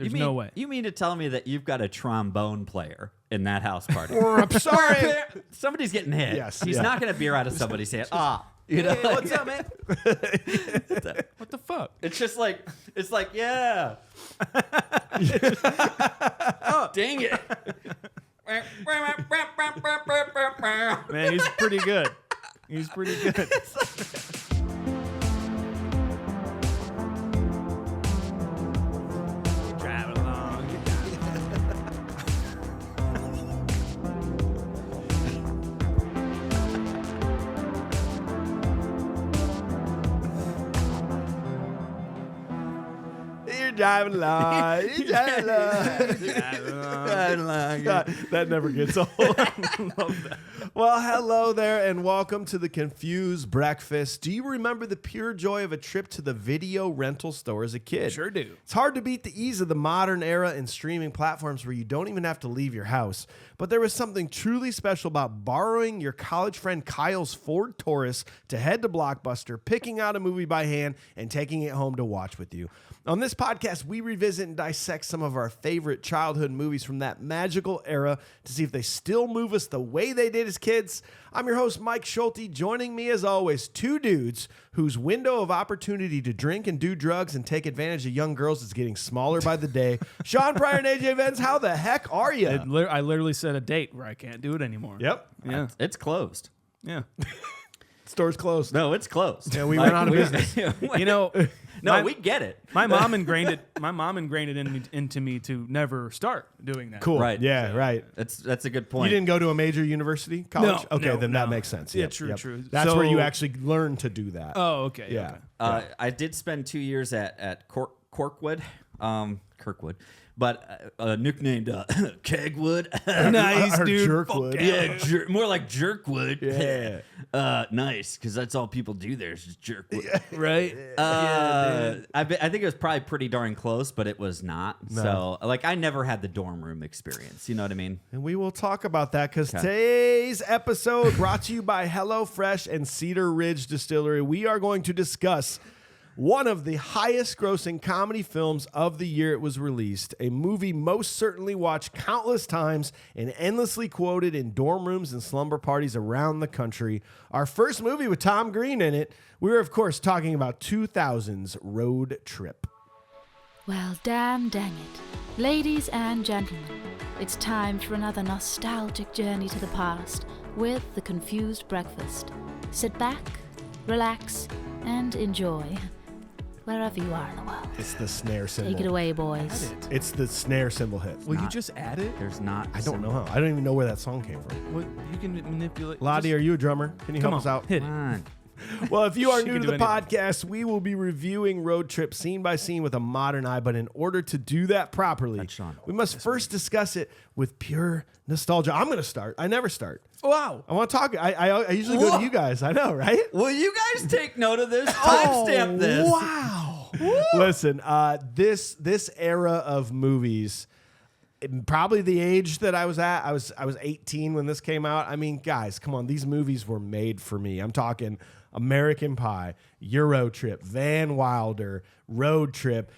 There's no way. You mean to tell me that you've got a trombone player in that house party? I'm sorry. Somebody's getting hit. Yes, He's yeah. not going to bear out of somebody saying, you know, Hey, what's up, man? What the fuck? It's just like, yeah. Oh, dang it. Man, he's pretty good. He's pretty good. Drive along. You're driving along. You're driving along. God, that never gets old. Love that. Well, hello there, and welcome to the Confused Breakfast. Do you remember the pure joy of a trip to the video rental store as a kid? Sure do. It's hard to beat the ease of the modern era and streaming platforms where you don't even have to leave your house. But there was something truly special about borrowing your college friend Kyle's Ford Taurus to head to Blockbuster, picking out a movie by hand, and taking it home to watch with you. On this podcast, we revisit and dissect some of our favorite childhood movies from that magical era to see if they still move us the way they did as kids. I'm your host, Mike Schulte. Joining me, as always, two dudes whose window of opportunity to drink and do drugs and take advantage of young girls is getting smaller by the day. Sean Pryor and AJ Vance, how the heck are you? I literally set a date where I can't do it anymore. Yep. Yeah. It's closed. Yeah. Store's closed. No, it's closed. Yeah, we went out of business. You know, No, we get it. my mom ingrained it into me to never start doing that. Cool. Right. Yeah, right. That's a good You point. didn't go to a major university, college? No, Okay, no, then no. that makes sense. Yeah, Yep, true, yep. true. That's where So- you actually learn to do that. Oh, okay. Yeah. Okay. I did spend 2 years at Kirkwood, but nicknamed Kegwood. Nice, Or dude. Jerkwood. Fuck Yeah, more like Jerkwood. Yeah. Nice, because that's all people do there is just Jerkwood. Right? I think it was probably pretty darn close, but it was not. So, like, I never had the dorm room experience. You know what I mean? And we will talk about that because today's episode brought to you by HelloFresh and Cedar Ridge Distillery. We are going to discuss one of the highest grossing comedy films of the year it was released, a movie most certainly watched countless times and endlessly quoted in dorm rooms and slumber parties around the country. Our first movie with Tom Green in it. We were, of course, talking about 2000's Road Trip. Well, dang it. Ladies and gentlemen, it's time for another nostalgic journey to the past with The Confused Breakfast. Sit back, relax, and enjoy wherever you are in the world. It's the snare cymbal. Take it away, boys. It's the snare cymbal hit. Will you just add it? There's not. I don't know how. I don't even know where that song came from. What, you can manipulate. Lottie, are you a drummer? Can you Come help on, us out? hit it. Come on. Well, if you are She new can to do the anything. podcast, we will be reviewing Road Trip scene by scene with a modern eye. But in order to do that properly, That's Sean. we must first discuss it with pure nostalgia. I'm going to start. I never start. Wow. I want to talk. I usually go to you guys. I know, right? Will you guys take note of this? Timestamp this. Wow. Listen, this era of movies, probably the age that I was at, I was 18 when this came out. I mean, guys, come on. These movies were made for me. I'm talking American Pie, Euro Trip, Van Wilder, Road Trip.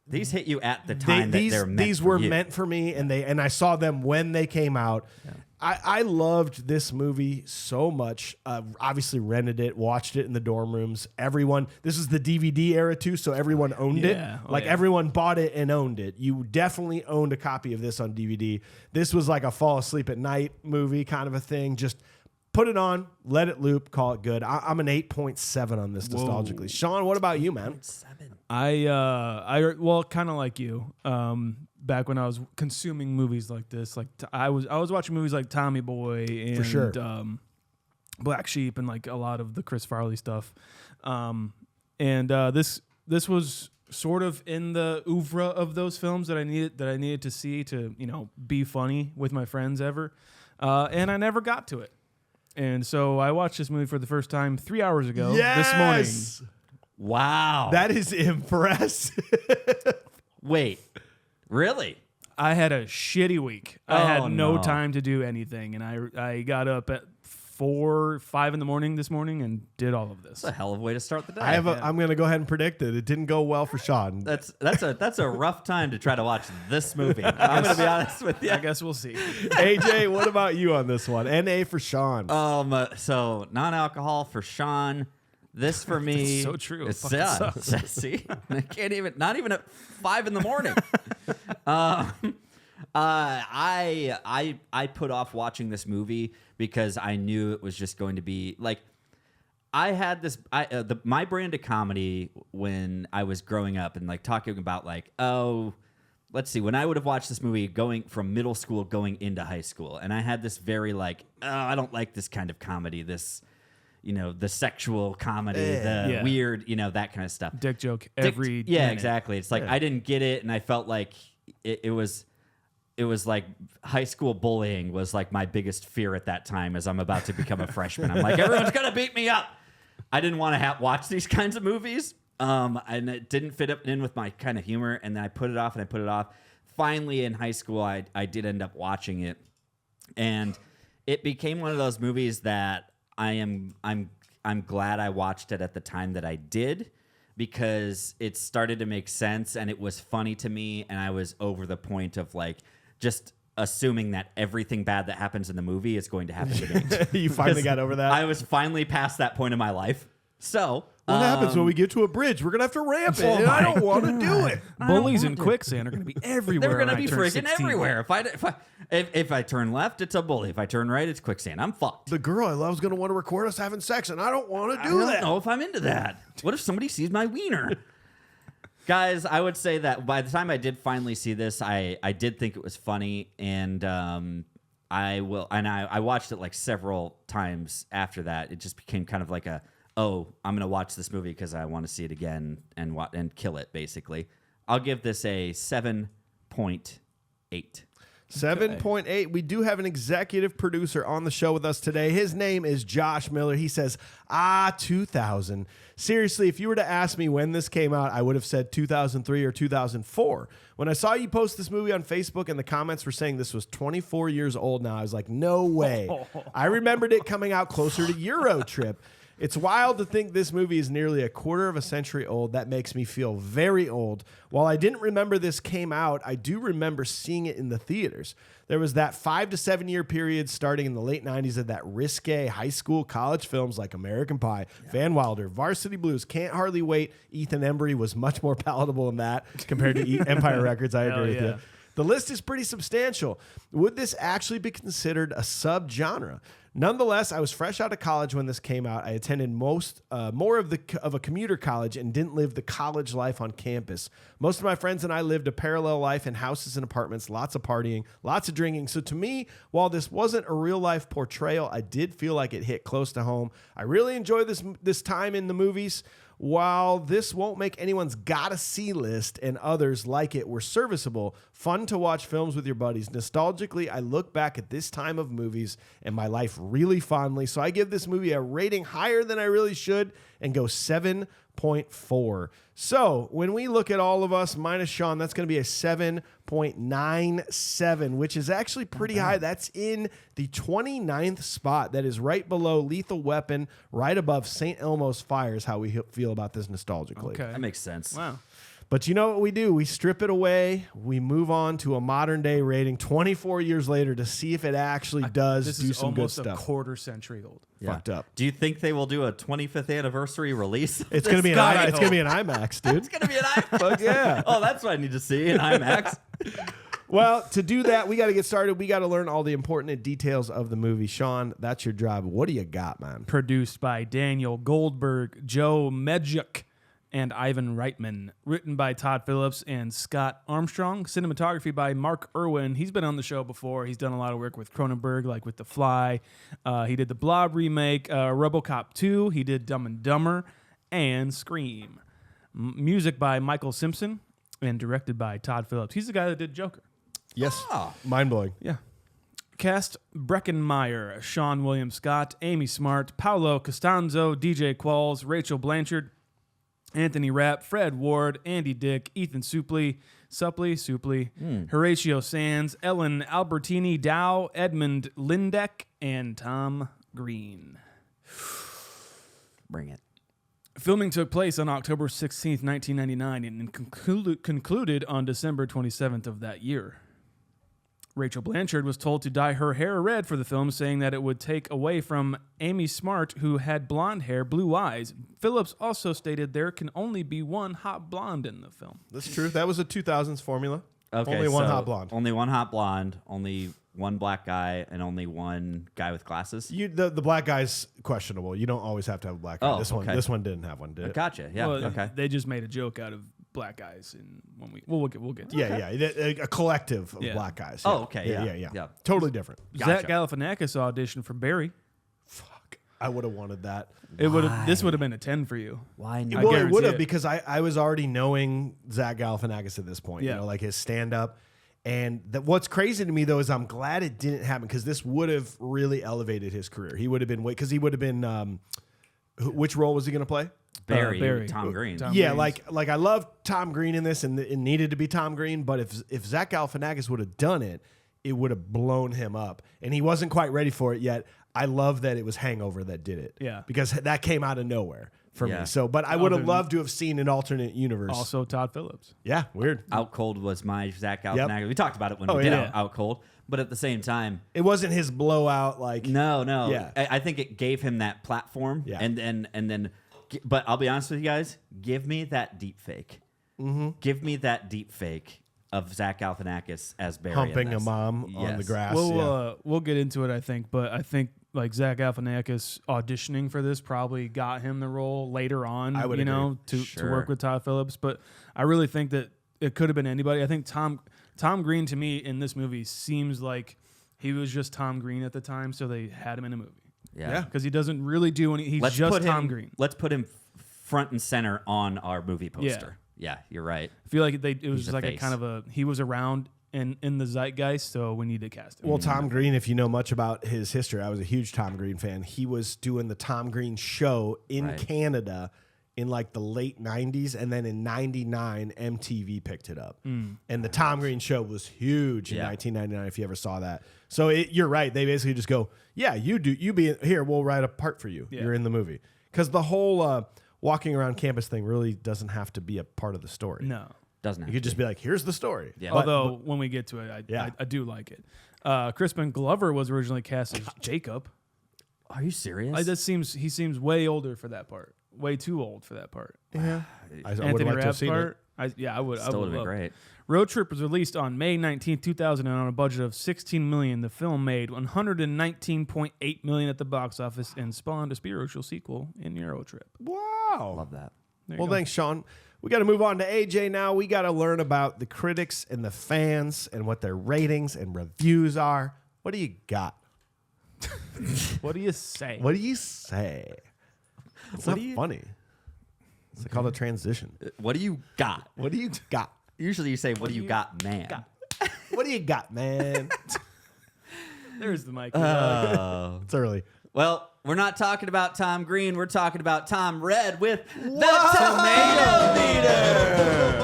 These hit you at the time that they're meant These for were you. meant for me, and I saw them when they came out. Yeah. I loved this movie so much. Obviously rented it, watched it in the dorm rooms. Everyone, this is the DVD era too, so everyone owned it. Everyone bought it and owned it. You definitely owned a copy of this on DVD. This was like a fall asleep at night movie kind of a thing. Just put it on, let it loop, call it good. I'm an 8.7 on this nostalgically. Sean, what about you, man? Well, kind of like you. Back when I was consuming movies like this, like I was watching movies like Tommy Boy and For sure. Black Sheep and like a lot of the Chris Farley stuff. This was sort of in the oeuvre of those films that I needed to see to, you know, be funny with my friends ever. And I never got to it. And so I watched this movie for the first time 3 hours ago this morning. Wow. That is impressive. Wait. Really? I had a shitty week. I had no time to do anything, and I got up at 4, 5 in the morning this morning and did all of this. That's a hell of a way to start the day. I'm going to go ahead and predict it. It didn't go well for Sean. That's a rough time to try to watch this movie. I'm going to be honest with you. I guess we'll see. AJ, what about you on this one? NA for Sean. So non-alcohol for Sean. This for me. That's so true. It's It fucking sucks. See, I can't even. Not even at 5 in the morning. I put off watching this movie because I knew it was just going to be like. I had this. My brand of comedy when I was growing up and like talking about like, oh, let's see, when I would have watched this movie going from middle school going into high school, and I had this very like, oh, I don't like this kind of comedy. This. The sexual comedy, weird, that kind of stuff. Dick joke every Yeah, minute. exactly. It's like I didn't get it, and I felt like it was like high school bullying was like my biggest fear at that time as I'm about to become a freshman. I'm like, everyone's going to beat me up. I didn't want to watch these kinds of movies, and it didn't fit in with my kind of humor, and then I put it off, and I put it off. Finally, in high school, I did end up watching it, and it became one of those movies that I'm glad I watched it at the time that I did because it started to make sense and it was funny to me and I was over the point of like just assuming that everything bad that happens in the movie is going to happen to me. You finally got over that? I was finally past that point in my life. So what happens when we get to a bridge? We're going to have to ramp it, and I don't want to do it. Bullies in quicksand are going to be everywhere. They're going to be when I turn freaking 16. everywhere. If I turn left, it's a bully. If I turn right, it's quicksand. I'm fucked. The girl I love is going to want to record us having sex, and I don't want to do I that. don't know if I'm into that. What if somebody sees my wiener? Guys, I would say that by the time I did finally see this, I did think it was funny, and I watched it like several times after that. It just became kind of like I'm going to watch this movie because I want to see it again and kill it, basically. I'll give this a 7.8. 7.8. We do have an executive producer on the show with us today. His name is Josh Miller. He says, 2000. Seriously, if you were to ask me when this came out, I would have said 2003 or 2004. When I saw you post this movie on Facebook and the comments were saying this was 24 years old now, I was like, no way. I remembered it coming out closer to Euro Trip. It's wild to think this movie is nearly a quarter of a century old. That makes me feel very old. While I didn't remember this came out, I do remember seeing it in the theaters. There was that 5 to 7 year period starting in the late 90s of that risque high school college films like American Pie, Van Wilder, Varsity Blues, Can't Hardly Wait. Ethan Embry was much more palatable in that compared to Empire Records. I agree with you. The list is pretty substantial. Would this actually be considered a subgenre? Nonetheless, I was fresh out of college when this came out. I attended more of a commuter college and didn't live the college life on campus. Most of my friends and I lived a parallel life in houses and apartments, lots of partying, lots of drinking. So to me, while this wasn't a real life portrayal, I did feel like it hit close to home. I really enjoyed this time in the movies. While this won't make anyone's gotta see list and others like it were serviceable, fun to watch films with your buddies. Nostalgically, I look back at this time of movies and my life really fondly. So I give this movie a rating higher than I really should and go 7.4. So when we look at all of us minus Sean, that's going to be a 7.97, which is actually pretty high. That's in the 29th spot. That is right below Lethal Weapon, right above St. Elmo's Fire is how we feel about this nostalgically. Okay. That makes sense. Wow. But you know what we do? We strip it away. We move on to a modern day rating 24 years later to see if it actually does This do is some good almost stuff. a quarter century old. Yeah. Fucked up. Do you think they will do a 25th anniversary release? It's gonna be an IMAX, dude. It's gonna be an IMAX. Fuck yeah. Oh, that's what I need to see in IMAX. Well, to do that, we got to get started. We got to learn all the important details of the movie. Sean, that's your job. What do you got, man? Produced by Daniel Goldberg, Joe Medjuk, and Ivan Reitman. Written by Todd Phillips and Scott Armstrong. Cinematography by Mark Irwin. He's been on the show before. He's done a lot of work with Cronenberg, like with The Fly. He did the Blob remake, RoboCop 2. He did Dumb and Dumber and Scream. Music by Michael Simpson and directed by Todd Phillips. He's the guy that did Joker. Yes. Mind-blowing. Yeah. Cast: Breckenmeyer, Sean William Scott, Amy Smart, Paolo Costanzo, DJ Qualls, Rachel Blanchard, Anthony Rapp, Fred Ward, Andy Dick, Ethan Suplee, Horatio Sands, Ellen Albertini, Dow, Edmund Lindeck, and Tom Green. Bring it. Filming took place on October 16th, 1999, and concluded on December 27th of that year. Rachel Blanchard was told to dye her hair red for the film, saying that it would take away from Amy Smart, who had blonde hair, blue eyes. Phillips also stated there can only be one hot blonde in the film. That's true. That was a 2000s formula. Okay, Only one so hot blonde. Only one hot blonde. Only one black guy, and only one guy with glasses. The black guy's questionable. You don't always have to have a black guy. Oh, okay. This one didn't have one, did it? Gotcha. Yeah. Well, okay. They just made a joke out of black guys, and when we'll get to Yeah, a collective of Yeah. black guys. Oh, okay, Yeah. yeah. Totally different. Zach Galifianakis auditioned for Barry. Fuck. I would have wanted that. This would have been a 10 for you. Why I not? Well, it guarantee would have it. because I was already knowing Zach Galifianakis at this point. Yeah. You know, like his stand up. And what's crazy to me though is I'm glad it didn't happen because this would have really elevated his career. He would have been which role was he going to play? Barry. Tom Green. Tom Yeah, Green's- like I love Tom Green in this, and it needed to be Tom Green. But if Zach Galifianakis would have done it, it would have blown him up, and he wasn't quite ready for it yet. I love that it was Hangover that did it. Yeah. because that came out of nowhere for Yeah. me. So, but I would have loved to have seen an alternate universe. Also Todd Phillips. Yeah, weird. Out Cold was my Zach Galifianakis. We talked about it when we Oh, did yeah. Out Cold, but at the same time, It wasn't his blowout like. no. Yeah. I think it gave him that platform. Yeah. And then, but I'll be honest with you guys. Give me that deep fake. Mm-hmm. Give me that deep fake of Zach Galifianakis as Barry. in Humping a this. mom on the Yes. grass. yeah. We'll get into it, I think, but I think like Zach Galifianakis auditioning for this probably got him the role later on. I would to Sure. work with Todd Phillips, but I really think that it could have been anybody. I think Tom Green to me in this movie seems like he was just Tom Green at the time, so they had him in a movie Yeah. because he doesn't really do any. He's just Tom Green. Let's put him front and center on our movie poster. Yeah, you're right. I feel like it was He's a like a face. kind of he was around in the zeitgeist, so we need to cast him. Well, Tom Green, if you know much about his history, I was a huge Tom Green fan. He was doing the Tom Green show in Right. Canada in like the late 90s, and then in 99, MTV picked it up. And the Tom Green show was huge in Yeah. 1999, if you ever saw that. So you're right. They basically just go, yeah, you be here, we'll write a part for you. Yeah. You're in the movie. Because the whole walking around campus thing really doesn't have to be a part of the story. No. Doesn't You have could to just be like, here's the story. Yeah. Although when we get to it, Yeah. I do like it. Crispin Glover was originally cast as Jacob. Are you serious? He seems way older for that part. Way too old for that part. Yeah. I would Anthony like to have Rapp's seen part. it. I would. Still I would would have been love. great. Road Trip was released on May 19, 2000, and on a budget of $16 million. The film made $119.8 million at the box office and spawned a spiritual sequel in Euro Trip. Wow. Love that. There you Well, go. thanks, Sean. We got to move on to AJ now. We got to learn about the critics and the fans and what their ratings and reviews are. What do you got? What do you say? What do you say? It's What not do you- funny. It's called a transition. What do you got? What do you got? Usually you say, what do you got, man? What do you got, man? There's the mic. It's early. Well, we're not talking about Tom Green. We're talking about Tom Red with the Tomato Meter.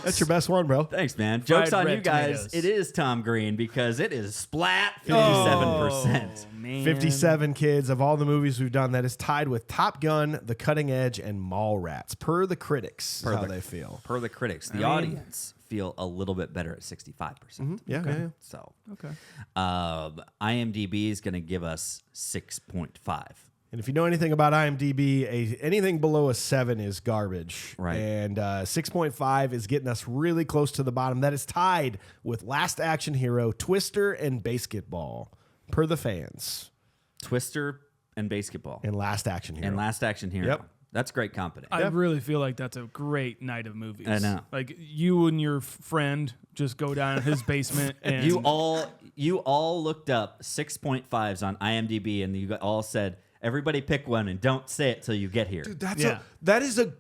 That's your best one, bro. Thanks, man. Joke's on red you guys. tomatoes. It is Tom Green because it is splat 57%. Oh, man. 57 kids of all the movies we've done that is tied with Top Gun, The Cutting Edge, and Mallrats. Per the critics, is how they feel. Per the critics, the mean- audience feel a little bit better at 65%. Yeah. So, Okay. IMDb is going to give us 6.5. And if you know anything about IMDb, anything below a 7 is garbage. Right. And 6.5 is getting us really close to the bottom. That is tied with Last Action Hero, Twister, and Basketball, per the fans. Twister and Basketball. And Last Action Hero. And Last Action Hero. Yep. That's great company. I really feel like that's a great night of movies. I know. Like you and your friend just go down in his basement and You all looked up 6.5s on IMDb, and you all said, "Everybody pick one, and don't say it till you get here." Dude, Yeah. that is a...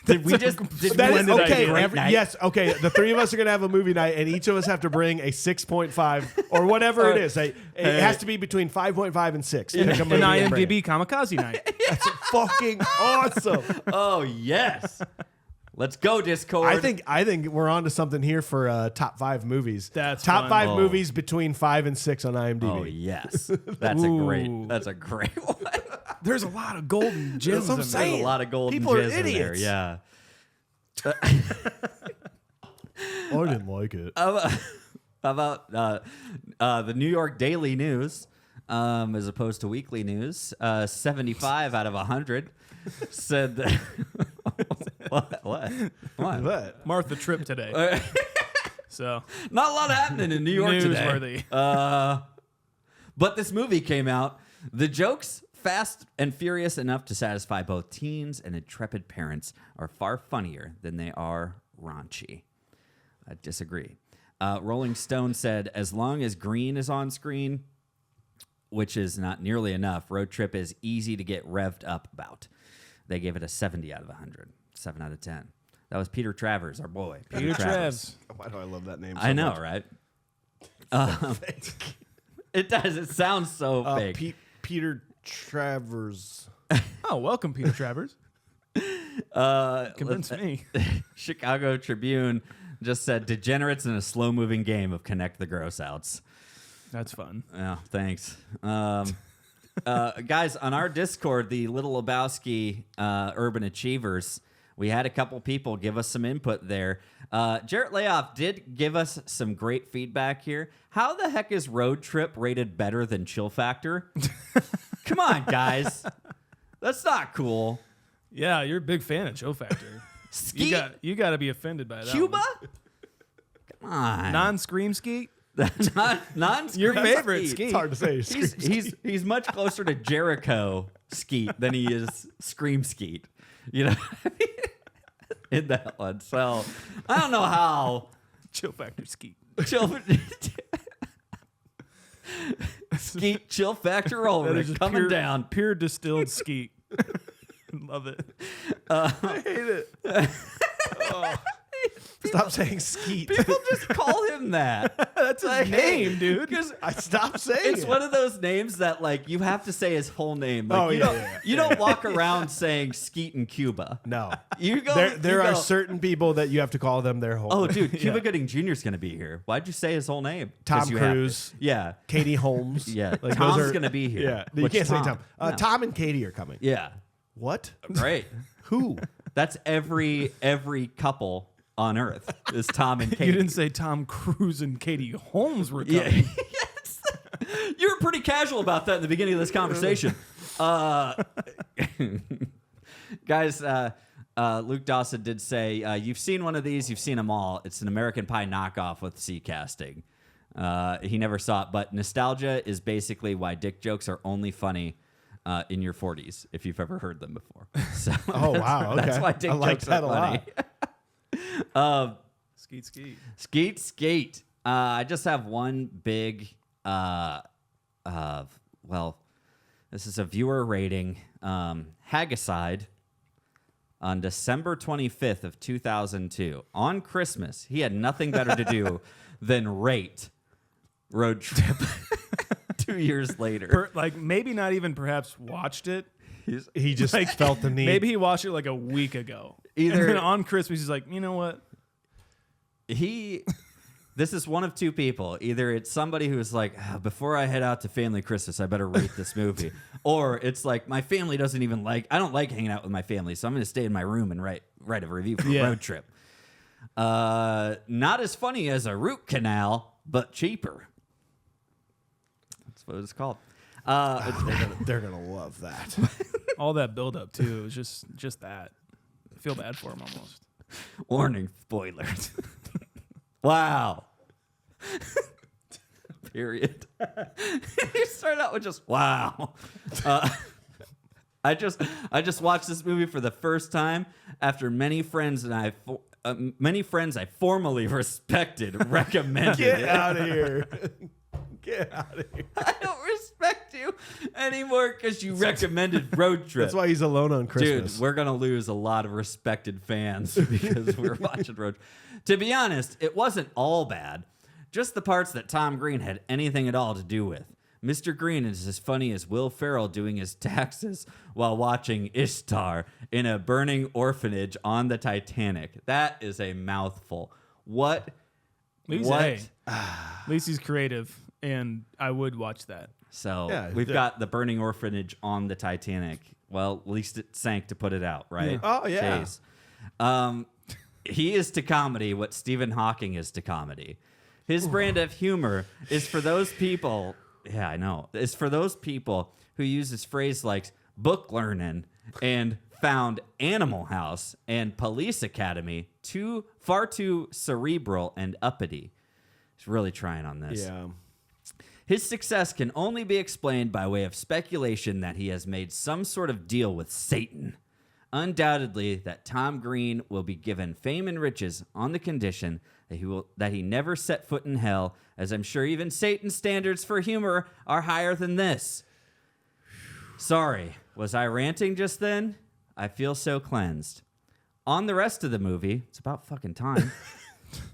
Did we just did That we is, end okay, a great night? yes, okay. The three of us are going to have a movie night, and each of us have to bring a 6.5 or whatever it is. It has to be between 5.5 and 6. Pick a an movie and bring it. IMDb kamikaze night. That's fucking awesome. Oh yes, Let's go, Discord. I think we're on to something here for top 5 movies. That's top fun. 5 movies between 5 and 6 on IMDb. Oh yes, that's a great one. There's a lot of golden gems. That's what I'm in saying. There's a lot of golden People are jizz in there. idiots. Yeah. I didn't like it. How about the New York Daily News, as opposed to weekly news? 75 out of 100 said that. What? What? Martha Tripp today. So Not a lot happening in New York newsworthy. today. But this movie came out. The jokes, fast and furious enough to satisfy both teens and intrepid parents, are far funnier than they are raunchy. I disagree. Rolling Stone said, as long as green is on screen, which is not nearly enough, Road Trip is easy to get revved up about. They gave it a 70 out of 100, 7 out of 10. That was Peter Travers, our boy. Peter Travers. Why do I love that name so I know, much? right? It does. It sounds so fake. Peter Travers. Oh, welcome, Peter Travers. Convince me. Chicago Tribune just said, degenerates in a slow-moving game of connect the gross outs. That's fun. Oh, thanks. Guys, on our Discord, the Little Lebowski Urban Achievers, we had a couple people give us some input there. Jarrett Layoff did give us some great feedback here. How the heck is Road Trip rated better than Chill Factor? Come on, guys. That's not cool. Yeah, you're a big fan of Chill Factor. Skeet? You got to be offended by that. Cuba? Come on. Non-scream Skeet? non Your favorite Skeet. It's hard to say. He's much closer to Jericho Skeet than he is Scream Skeet. You know, in that one. So I don't know how Chill Factor Skeet. Skeet Chill Factor over That it, is just coming down. Pure distilled Skeet. Love it. I hate it. Stop saying Skeet. People just call him that. That's his name, dude. Because I stopped saying it's it. one of those names that, like, you have to say his whole name. Like, Oh, you yeah, don't, yeah. you don't walk around saying Skeet in Cuba. No. You go. There you are go, certain people that you have to call them their whole Oh, name. dude, Cuba Yeah. Gooding Jr. is going to be here. Why'd you say his whole name? Tom 'Cause you have to. Cruise. Yeah. Katie Holmes. Yeah. Like, Tom's those are- going to be here. Yeah. You Which can't say Tom. No. Tom and Katie are coming. Yeah. What? Great. Who? That's every couple on Earth is Tom and Katie. You didn't say Tom Cruise and Katie Holmes were coming. Yeah. Yes. You were pretty casual about that in the beginning of this conversation. Guys, Luke Dawson did say, you've seen one of these, you've seen them all. It's an American Pie knockoff with C casting. He never saw it, but nostalgia is basically why dick jokes are only funny in your 40s, if you've ever heard them before. So Oh, wow. Okay. that's why dick I like jokes that are a funny. lot. Skeet Skeet. Skeet. I just have one big, well, this is a viewer rating. Haggicide on December 25th of 2002. On Christmas, he had nothing better to do than rate Road Trip 2 years later. Like maybe not even perhaps watched it. He just Like, felt the need. Maybe he watched it like a week ago. Either- And then on Christmas, he's like, you know what? This is one of two people. Either it's somebody who's like, before I head out to family Christmas, I better rate this movie. Or it's like, my family doesn't even I don't like hanging out with my family, so I'm going to stay in my room and write a review for Road Trip. Not as funny as a root canal, but cheaper. That's what it's called. They're gonna love that. All that build up too is just that. I feel bad for him almost. Warning, spoilers. Wow. Period. You start out with just wow. I just watched this movie for the first time after many friends I formally respected recommended Get it. out of here. Get out of here. I don't respect you anymore because you recommended Road Trip. That's why he's alone on Christmas. Dude, we're going to lose a lot of respected fans because we're watching Road Trip. To be honest, it wasn't all bad. Just the parts that Tom Green had anything at all to do with. Mr. Green is as funny as Will Ferrell doing his taxes while watching Ishtar in a burning orphanage on the Titanic. That is a mouthful. What? At least he's creative, and I would watch that. So Yeah, we've got the burning orphanage on the Titanic. Well, at least it sank to put it out, right? Yeah. Oh, yeah. Jeez. He is to comedy what Stephen Hawking is to comedy. His brand of humor is for those people. Yeah, I know. It's for those people who uses phrase like book learning and found Animal House and Police Academy far too cerebral and uppity. He's really trying on this. Yeah. His success can only be explained by way of speculation that he has made some sort of deal with Satan. Undoubtedly, that Tom Green will be given fame and riches on the condition that he never set foot in hell, as I'm sure even Satan's standards for humor are higher than this. Sorry, was I ranting just then? I feel so cleansed. On the rest of the movie, it's about fucking time.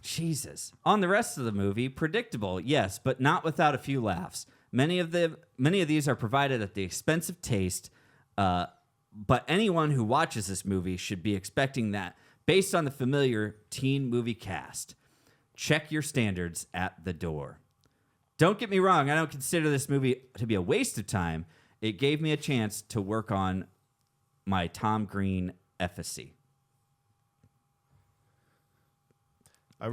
Jesus. On the rest of the movie, predictable, yes, but not without a few laughs. Many of these are provided at the expense of taste, but anyone who watches this movie should be expecting that based on the familiar teen movie cast. Check your standards at the door. Don't get me wrong, I don't consider this movie to be a waste of time. It gave me a chance to work on my Tom Green efficacy. I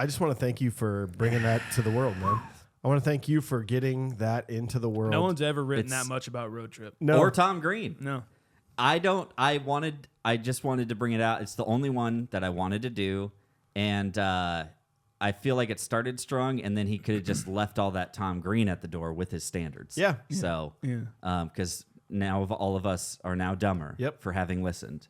just want to thank you for bringing that to the world, man. I want to thank you for getting that into the world. No one's ever written that much about Road Trip. No. Or Tom Green. No. I just wanted to bring it out. It's the only one that I wanted to do. And I feel like it started strong, and then he could have just left all that Tom Green at the door with his standards. Yeah. So, Yeah. because now all of us are now dumber for having listened.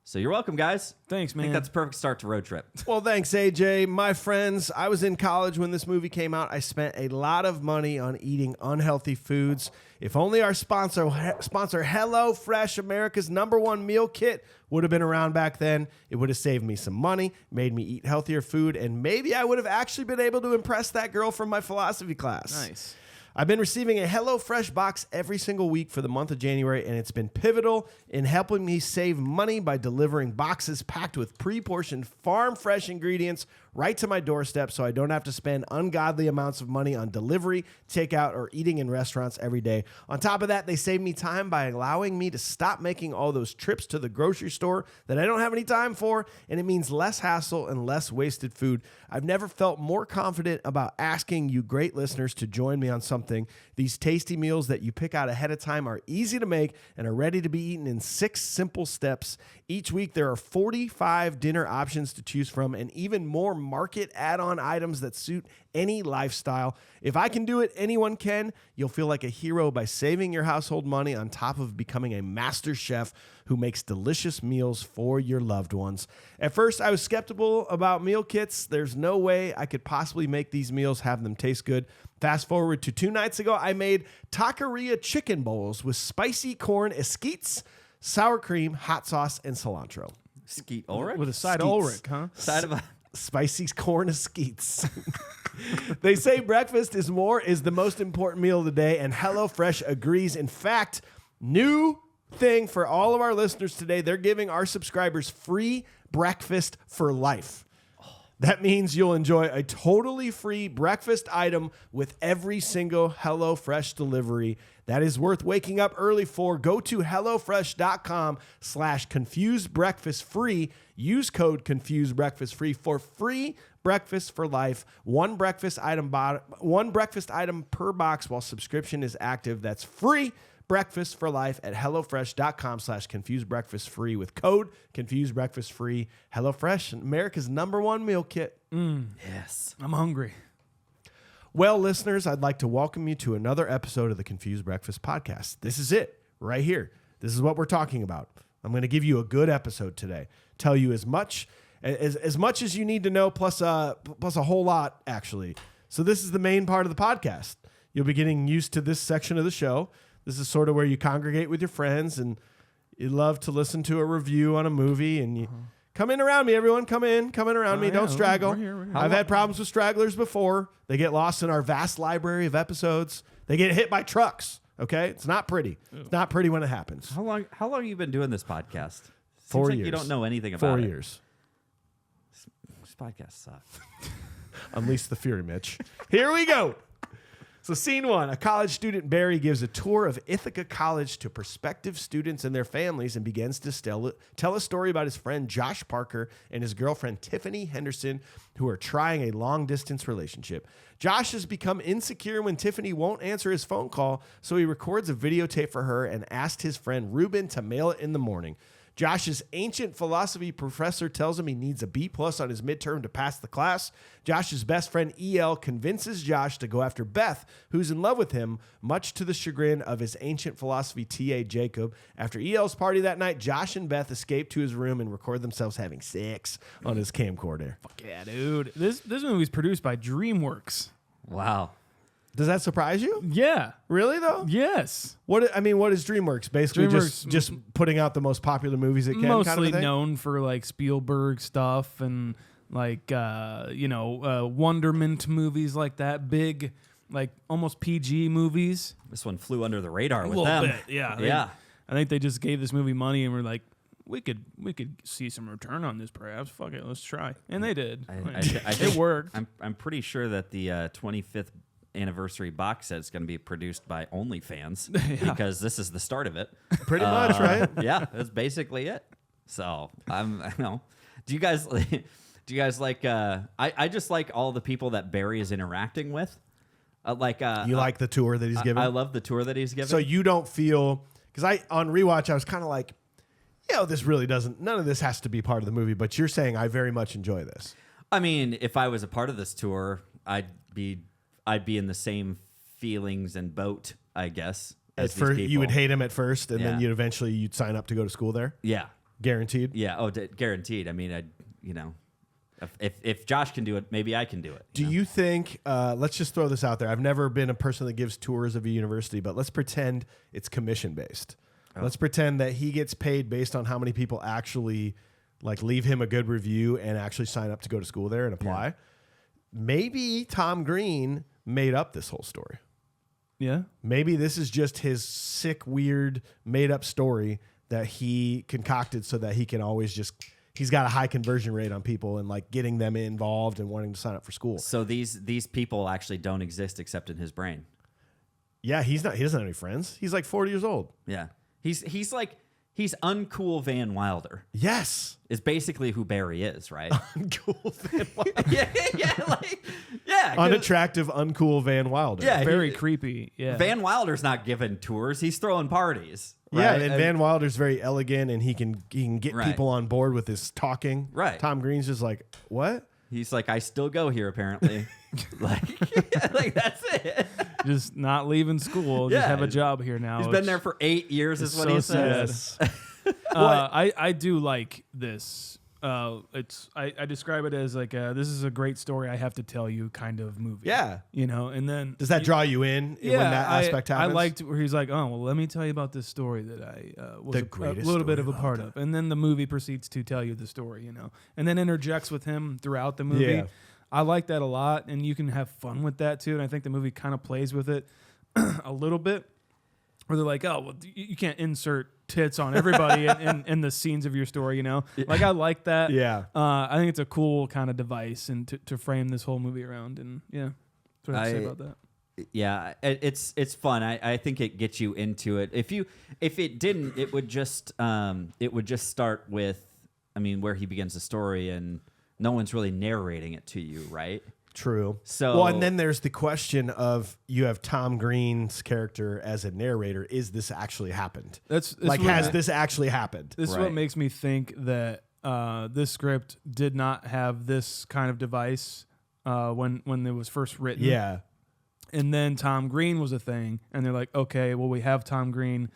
So you're welcome, guys. Thanks, man. I think that's a perfect start to Road Trip. Well, thanks, AJ. My friends, I was in college when this movie came out. I spent a lot of money on eating unhealthy foods. If only our sponsor HelloFresh, America's #1 meal kit, would have been around back then. It would have saved me some money, made me eat healthier food, and maybe I would have actually been able to impress that girl from my philosophy class. Nice. I've been receiving a HelloFresh box every single week for the month of January, and it's been pivotal in helping me save money by delivering boxes packed with pre-portioned farm-fresh ingredients right to my doorstep so I don't have to spend ungodly amounts of money on delivery, takeout, or eating in restaurants every day. On top of that, they save me time by allowing me to stop making all those trips to the grocery store that I don't have any time for, and it means less hassle and less wasted food. I've never felt more confident about asking you great listeners to join me on something. These tasty meals that you pick out ahead of time are easy to make and are ready to be eaten in 6 simple steps. Each week, there are 45 dinner options to choose from and even more market add-on items that suit any lifestyle. If I can do it, anyone can. You'll feel like a hero by saving your household money on top of becoming a master chef who makes delicious meals for your loved ones. At first, I was skeptical about meal kits. There's no way I could possibly make these meals have them taste good. Fast forward to 2 nights ago, I made taqueria chicken bowls with spicy corn esquites, sour cream, hot sauce, and cilantro. Skeet Ulrich? With a side Skeets. Ulrich, huh? Side of a... Spicy corn esquites. They say breakfast is the most important meal of the day, and HelloFresh agrees. In fact, new thing for all of our listeners today, they're giving our subscribers free breakfast for life. That means you'll enjoy a totally free breakfast item with every single HelloFresh delivery. That is worth waking up early for. Go to HelloFresh.com/confusedbreakfastfree. Use code confusedbreakfastfree for free breakfast for life. One breakfast item per box while subscription is active. That's free breakfast for life at HelloFresh.com/confusedbreakfastfree with code confusedbreakastfree. HelloFresh, America's #1 meal kit. Yes. I'm hungry. Well, listeners, I'd like to welcome you to another episode of the Confused Breakfast Podcast. This is it right here. This is what we're talking about. I'm going to give you a good episode today. Tell you as much as you need to know, plus a whole lot, actually. So this is the main part of the podcast. You'll be getting used to this section of the show. This is sort of where you congregate with your friends and you love to listen to a review on a movie and you Come in around me, everyone. Come in around me. yeah, Don't straggle. we're here. I've had problems with stragglers before. They get lost in our vast library of episodes. They get hit by trucks. Okay, it's not pretty. It's not pretty when it happens. How long have you been doing this podcast? Seems 4 like years. You don't know anything about 4 it. years. This podcast sucks. Unleash the fury, Mitch. Here we go. So scene 1, a college student, Barry, gives a tour of Ithaca College to prospective students and their families and begins to tell a story about his friend Josh Parker and his girlfriend Tiffany Henderson, who are trying a long-distance relationship. Josh has become insecure when Tiffany won't answer his phone call, so he records a videotape for her and asked his friend Ruben to mail it in the morning. Josh's ancient philosophy professor tells him he needs a B+ on his midterm to pass the class. Josh's best friend EL convinces Josh to go after Beth, who's in love with him, much to the chagrin of his ancient philosophy TA Jacob. After EL's party that night, Josh and Beth escape to his room and record themselves having sex on his camcorder. Fuck yeah, dude. This movie's produced by DreamWorks. Wow. Does that surprise you? Yeah. Really though? Yes. What is DreamWorks? Basically, DreamWorks, just putting out the most popular movies it can. Mostly kind of thing? known for like Spielberg stuff and like Wonderment movies like that. Big, like almost PG movies. This one flew under the radar with A little them. bit, yeah. Yeah. I think they just gave this movie money and were like, we could see some return on this, perhaps. Fuck it, let's try. And they did. I It think worked. I'm pretty sure that the 25th anniversary box set is going to be produced by OnlyFans because this is the start of it. Pretty much, right? Yeah, that's basically it. So do you guys like? I just like all the people that Barry is interacting with. You like the tour that he's given? I love the tour that he's given. So you don't feel, because on rewatch I was kind of like, this really doesn't. None of this has to be part of the movie. But you're saying I very much enjoy this. I mean, if I was a part of this tour, I'd be in the same feelings and boat, I guess. At first, you would hate him at first, and then Yeah. you'd sign up to go to school there. Yeah. Guaranteed. Yeah. Oh, guaranteed. I mean, if Josh can do it, maybe I can do it. Do you think? Let's just throw this out there. I've never been a person that gives tours of a university, but let's pretend it's commission based. Let's pretend that he gets paid based on how many people actually leave him a good review and actually sign up to go to school there and apply. Yeah. Maybe Tom Green made up this whole story. Yeah. Maybe this is just his sick, weird, made up story that he concocted so that he can always he's got a high conversion rate on people and getting them involved and wanting to sign up for school. So these people actually don't exist except in his brain. Yeah, he doesn't have any friends. He's 40 years old. Yeah. He's uncool Van Wilder. Yes. Is basically who Barry is, right? Uncool Van Wilder. yeah. Unattractive, uncool Van Wilder. Yeah. Very creepy. Yeah. Van Wilder's not giving tours. He's throwing parties. Right? Yeah, and Van Wilder's very elegant, and he can get Right. people on board with his talking. Right. Tom Green's just like, what? He's like, I still go here, apparently. That's it. Just not leaving school. Just Yeah. have a job here now. He's been there for 8 years, is what so he said. sad. I do like this. I describe it as this is a great story I have to tell you kind of movie. Yeah. And then Does that draw you in when that aspect happens? I liked where he's like, oh, well, let me tell you about this story that I was The a greatest little bit story of a part of. And then the movie proceeds to tell you the story, and then interjects with him throughout the movie. Yeah. I like that a lot, and you can have fun with that too. And I think the movie kind of plays with it a little bit, where they're like, oh, well, you can't insert tits on everybody in the scenes of your story, I like that. Yeah. I think it's a cool kind of device and to frame this whole movie around. And yeah, that's what I have to say about that. Yeah, it's fun. I think it gets you into it. If it didn't, it would just start with, where he begins the story and no one's really narrating it to you, right? True. So, and then there's the question of you have Tom Green's character as a narrator. Is this actually happened? That's has this actually happened? This is what makes me think that this script did not have this kind of device when it was first written. Yeah. And then Tom Green was a thing, and they're like, okay, well, we have Tom Green.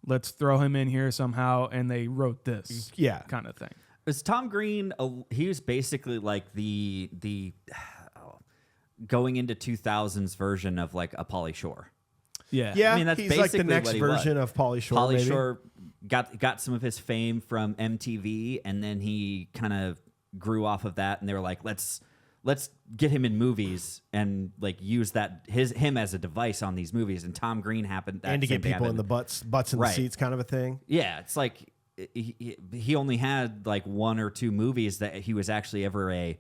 Let's throw him in here somehow, and they wrote this kind of thing. Is Tom Green, he was basically like the going into 2000s version of a Pauly Shore. Yeah. Yeah, that's he's basically the next what he version was. of Pauly Shore. Pauly maybe. Shore got some of his fame from MTV, and then he kind of grew off of that, and they were like, let's get him in movies and like use him as a device on these movies. And Tom Green happened, and to get people in the butts in the seats, kind of a thing. Yeah, it's like he only had like 1 or 2 movies that he was actually ever a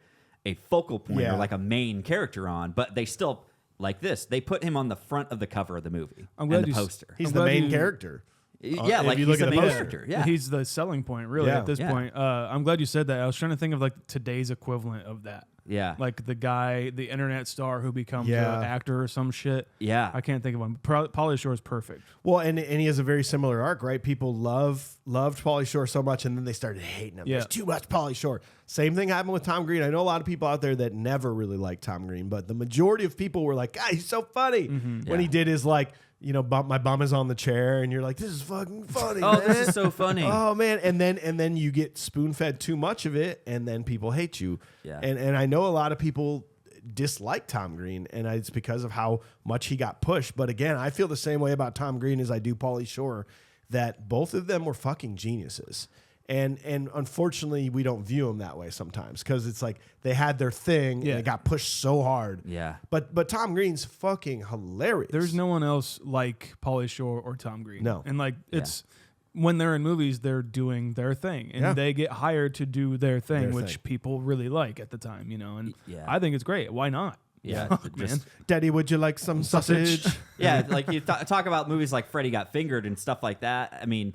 focal point or like a main character on, but they still like this. They put him on the front of the cover of the movie and the poster. He's the main character. Yeah, like he's the main character. Yeah, he's the selling point, really, at this point. I'm glad you said that. I was trying to think of like today's equivalent of that. Yeah, like the internet star who becomes an actor or some shit. Yeah, I can't think of one. Pauly Shore is perfect. Well, and he has a very similar arc, right? People loved Pauly Shore so much, and then they started hating him. There's too much Pauly Shore. Same thing happened with Tom Green. I know a lot of people out there that never really liked Tom Green, but the majority of people were like, "God, he's so funny." When he did his like, my bum is on the chair, and you're like, "This is fucking funny." Oh, man. this is so funny. Oh man, and then you get spoon fed too much of it, and then people hate you. Yeah. And I know a lot of people dislike Tom Green, and it's because of how much he got pushed. But again, I feel the same way about Tom Green as I do Pauly Shore, that both of them were fucking geniuses. And unfortunately, we don't view them that way sometimes, because it's like they had their thing and it got pushed so hard. Yeah. But Tom Green's fucking hilarious. There's no one else like Pauly Shore or Tom Green. No. And like it's when they're in movies, they're doing their thing, and they get hired to do their thing, which people really like at the time, And I think it's great. Why not? Yeah, Fuck, man. Daddy, would you like some sausage? Yeah, like you talk about movies like Freddy Got Fingered and stuff like that. I mean,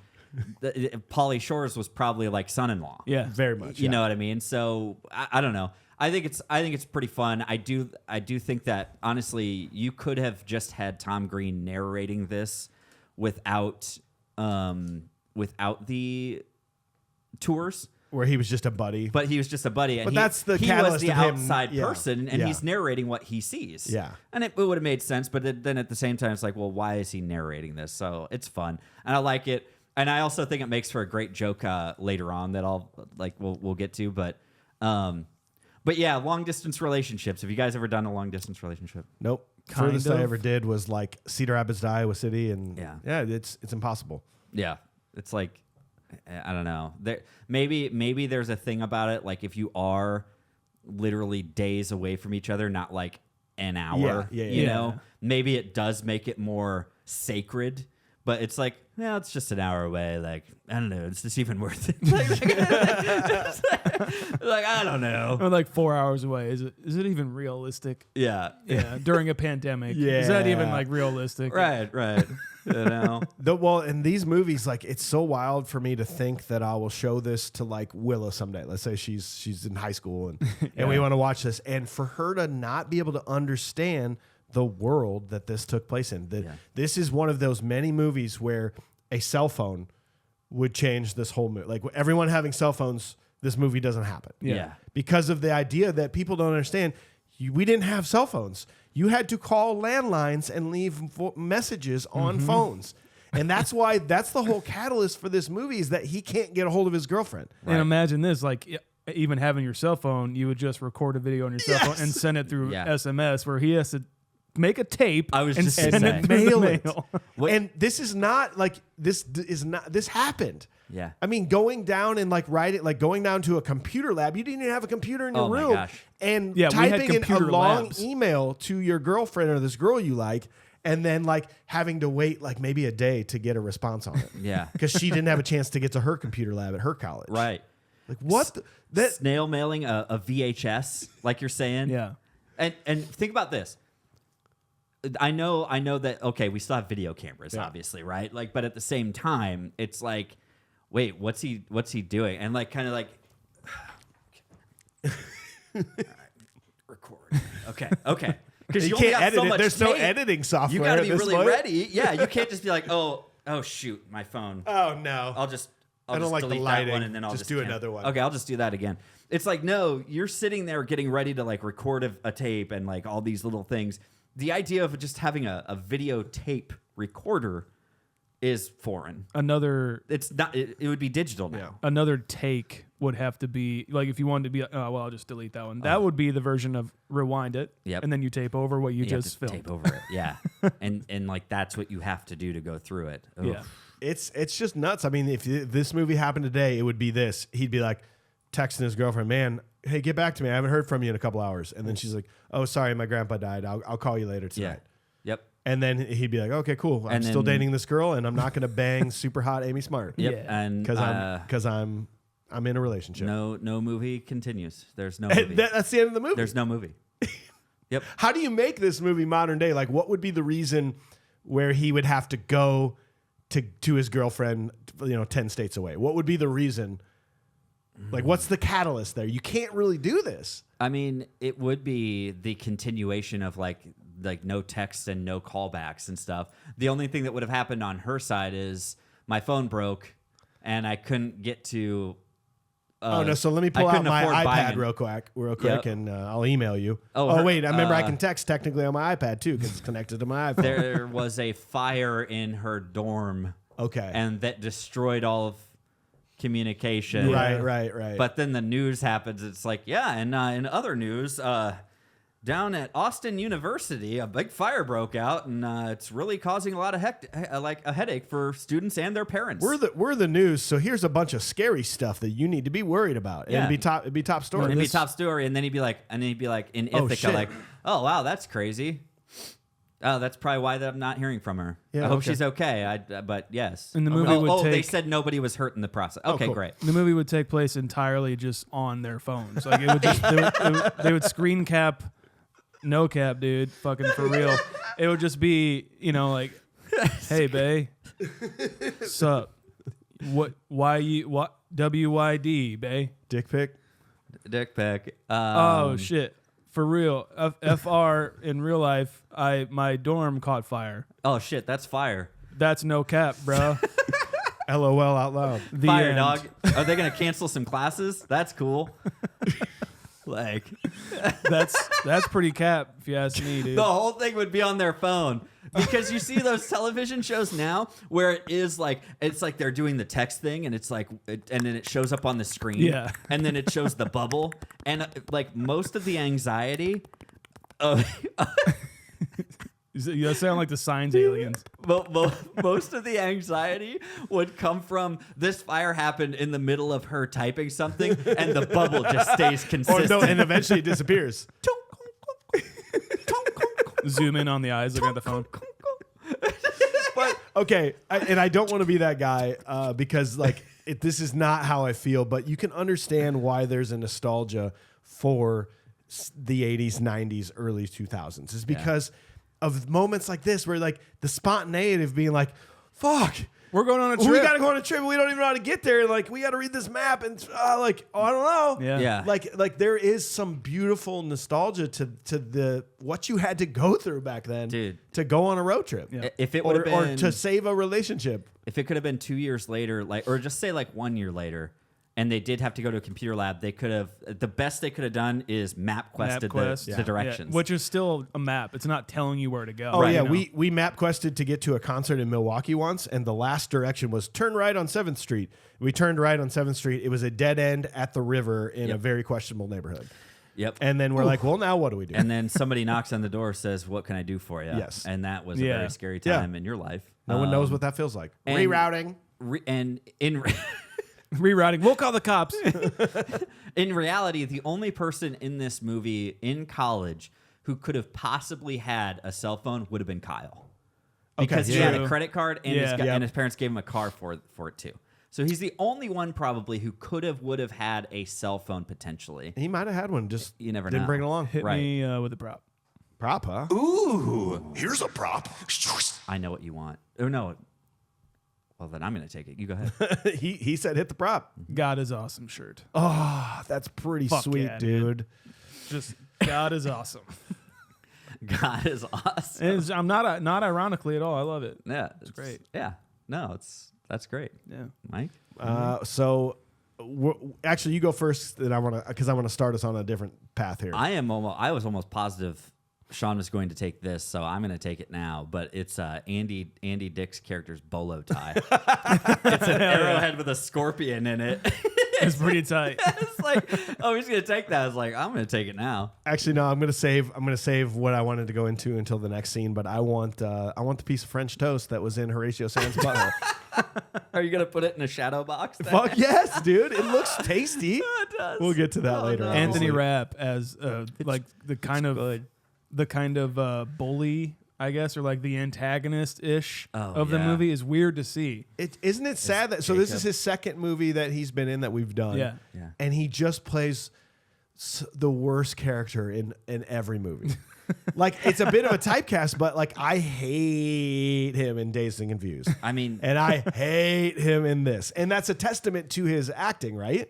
Pauly Shore's was probably like son-in-law. Yeah, very much. You know what I mean? So I don't know. I think it's pretty fun. I do think that honestly, you could have just had Tom Green narrating this without the tours. Where he was just a buddy. But he was just a buddy. And But that's the he was catalyst the of him, outside person, and he's narrating what he sees. Yeah. And it would have made sense, but then at the same time, it's like, well, why is he narrating this? So it's fun. And I like it. And I also think it makes for a great joke later on that we'll get to. But yeah, long distance relationships. Have you guys ever done a long distance relationship? Nope. Kind Furthest of. I ever did was like Cedar Rapids to Iowa City, and it's impossible. Yeah, it's like, I don't know. Maybe there's a thing about it, like if you are literally days away from each other, not like an hour. You know, maybe it does make it more sacred. But it's like, it's just an hour away. Like, I don't know. It's just even worth it. like, I don't know. Or like 4 hours away. Is it even realistic? Yeah. Yeah. During a pandemic. Is that even like realistic? Right. You know. Well, in these movies, like it's so wild for me to think that I will show this to like Willa someday. Let's say she's in high school and we want to watch this, and for her to not be able to understand the world that this took place in. This is one of those many movies where a cell phone would change this whole movie. Like everyone having cell phones, this movie doesn't happen. Yeah. Because of the idea that people don't understand. We didn't have cell phones. You had to call landlines and leave messages on phones. And that's why that's the whole catalyst for this movie, is that he can't get a hold of his girlfriend. And imagine this, like even having your cell phone, you would just record a video on your cell phone and send it through SMS, where he has to make a tape and send it through the mail. And this is not like this happened. Yeah. I mean, going down and like going down to a computer lab, you didn't even have a computer in your room. My gosh. And Yeah, we had typing in a computer long labs. email to your girlfriend or this girl you like, and then like having to wait like maybe a day to get a response on it. Yeah. Because she didn't have a chance to get to her computer lab at her college. Right. Like what? Snail mailing a VHS, like you're saying. Yeah. And think about this. I know that, okay, we still have video cameras, obviously, right? Like, but at the same time, it's like, wait, what's he doing? And like, kind of like, all right, record. Okay. Because You can't edit it. There's no editing software. You got to be at this really point. ready. Yeah, you can't just be like, oh shoot, my phone. Oh no. I'll just I don't like the delete lighting. that one, and then I'll Just do another one. Okay, I'll just do that again. It's like, no, you're sitting there getting ready to like record a tape and like all these little things. The idea of just having a videotape recorder is foreign. It's not. It would be digital now. Another take would have to be like, if you wanted to be, I'll just delete that one. That would be the version of rewind it, and then you tape over what you just have to filmed. tape over it, yeah. and like that's what you have to do to go through it. Oof. Yeah. it's just nuts. I mean, if this movie happened today, it would be this. He'd be like texting his girlfriend, man, hey, get back to me. I haven't heard from you in a couple hours. And then she's like, oh, sorry, my grandpa died. I'll call you later tonight. Yep. And then he'd be like, okay, cool. I'm still dating this girl, and I'm not going to bang super hot Amy Smart. Yep. Yeah. And Because I'm in a relationship. no movie continues. There's no movie. That's the end of the movie. There's no movie. Yep. How do you make this movie modern day? Like, what would be the reason where he would have to go to his girlfriend, 10 states away? What would be the reason? Like, what's the catalyst there? You can't really do this. I mean, it would be the continuation of like no texts and no callbacks and stuff. The only thing that would have happened on her side is my phone broke and I couldn't get to. So let me pull out my iPad real quick, Yep. and I'll email you. Wait, I remember I can text technically on my iPad too because it's connected to my iPhone. There was a fire in her dorm. Okay. And that destroyed all of communication. Right. But then the news happens. It's like, and in other news, down at Austin University, a big fire broke out, and it's really causing a lot of a headache for students and their parents. We're the news, so here's a bunch of scary stuff that you need to be worried about. Yeah. It'd be top story. It'd be top story, and then he'd be like in Ithaca, shit. like, oh wow, that's crazy. Oh, that's probably why I'm not hearing from her. Yeah, I hope okay. she's okay. But yes. And the movie would they take- said nobody was hurt in the process. Okay, cool. great. The movie would take place entirely just on their phones. Like it would just they would screen cap, no cap, dude, fucking for real. It would just be like, hey, bae, sup? What WYD, bae? Dick pic. Dick pic. Oh shit, for real. FR in real life, my dorm caught fire. Oh shit, that's fire. That's no cap, bro. LOL out loud. The Fire, end. dog. Are they gonna cancel some classes? That's cool. Like That's pretty cap, if you ask me, dude. the whole thing would be on their phone. Because you see those television shows now where it's like they're doing the text thing and it's like and then it shows up on the screen. Yeah. And then it shows the bubble. And like most of the anxiety You sound like the Signs aliens. most of the anxiety would come from this fire happened in the middle of her typing something and the bubble just stays Or consistent. no, and eventually it disappears. Zoom in on the eyes, looking at the phone. But okay, I don't want to be that guy because this is not how I feel. But you can understand why there's a nostalgia for the 80s, 90s, early 2000s. It's because of moments like this where like the spontaneity of being like, fuck, We're going on a trip. we got to go on a trip. We don't even know how to get there. And like, we got to read this map. And I don't know. Yeah. Yeah. Like there is some beautiful nostalgia to the what you had to go through back then, Dude. to go on a road trip. Yeah. If it would have Or been to save a relationship. if it could have been 2 years later, or just say 1 year later, and they did have to go to a computer lab, they could have the best they could have done is map quested MapQuest. the directions. Yeah, which is still a map. It's not telling you where to go. Oh yeah, you know? we map quested to get to a concert in Milwaukee once, and the last direction was turn right on 7th Street. We turned right on 7th Street. It was a dead end at the river in a very questionable neighborhood. Yep. And then we're like, well, now what do we do? And then somebody knocks on the door, says, "What can I do for you?" Yes. And that was a Yeah. very scary Yeah. time in your life. No one knows what that feels like. and- Rerouting. Rerouting. We'll call the cops. In reality, the only person in this movie in college who could have possibly had a cell phone would have been Kyle. Because he had a True. credit card and, Yeah. and his parents gave him a car for it too. So he's the only one probably who would have had a cell phone potentially. He might have had one, just You never didn't know. bring it along. Hit Right. me with a prop. Prop, huh? Ooh, here's a prop. I know what you want. Oh no. Well, then I'm going to take it. You go ahead. he said hit the prop. God is awesome shirt. Oh, that's pretty Fuck sweet, yeah, dude. Just God is awesome. God is awesome. And I'm not ironically at all. I love it. Yeah, it's great. Yeah, no, that's great. Yeah. Mike. So actually, you go first. Then I want to start us on a different path here. I was almost positive Sean was going to take this, so I'm going to take it now. But it's Andy Dick's character's bolo tie. It's an arrowhead with a scorpion in it. It's pretty tight. It's like, oh, he's gonna take that. I was like, I'm gonna take it now. Actually, no. I'm gonna save what I wanted to go into until the next scene. But I want the piece of French toast that was in Horatio Sands' butthole. Are you gonna put it in a shadow box? then? Fuck yes, dude. It looks tasty. It does. We'll get to that later. no. Anthony obviously. Rapp as like the kind of bully, I guess, or like the antagonist-ish of the yeah. movie is weird to see. Isn't it sad that this is Jacob. his second movie that he's been in that we've done? Yeah. Yeah. And he just plays the worst character in every movie. Like, it's a bit of a typecast, but like, I hate him in Dazed and Confused. I mean, And I hate him in this. And that's a testament to his acting, right?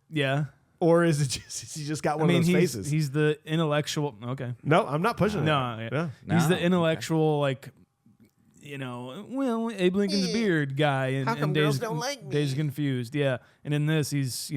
Yeah. Or is it just he just got one of those faces? he's the intellectual. Okay. No, I'm not pushing it. No, Yeah. he's the No? intellectual, like, Abe Lincoln's beard guy. And, How come and girls Dazed, don't like me? Dazed and Confused, yeah. And in this, he's,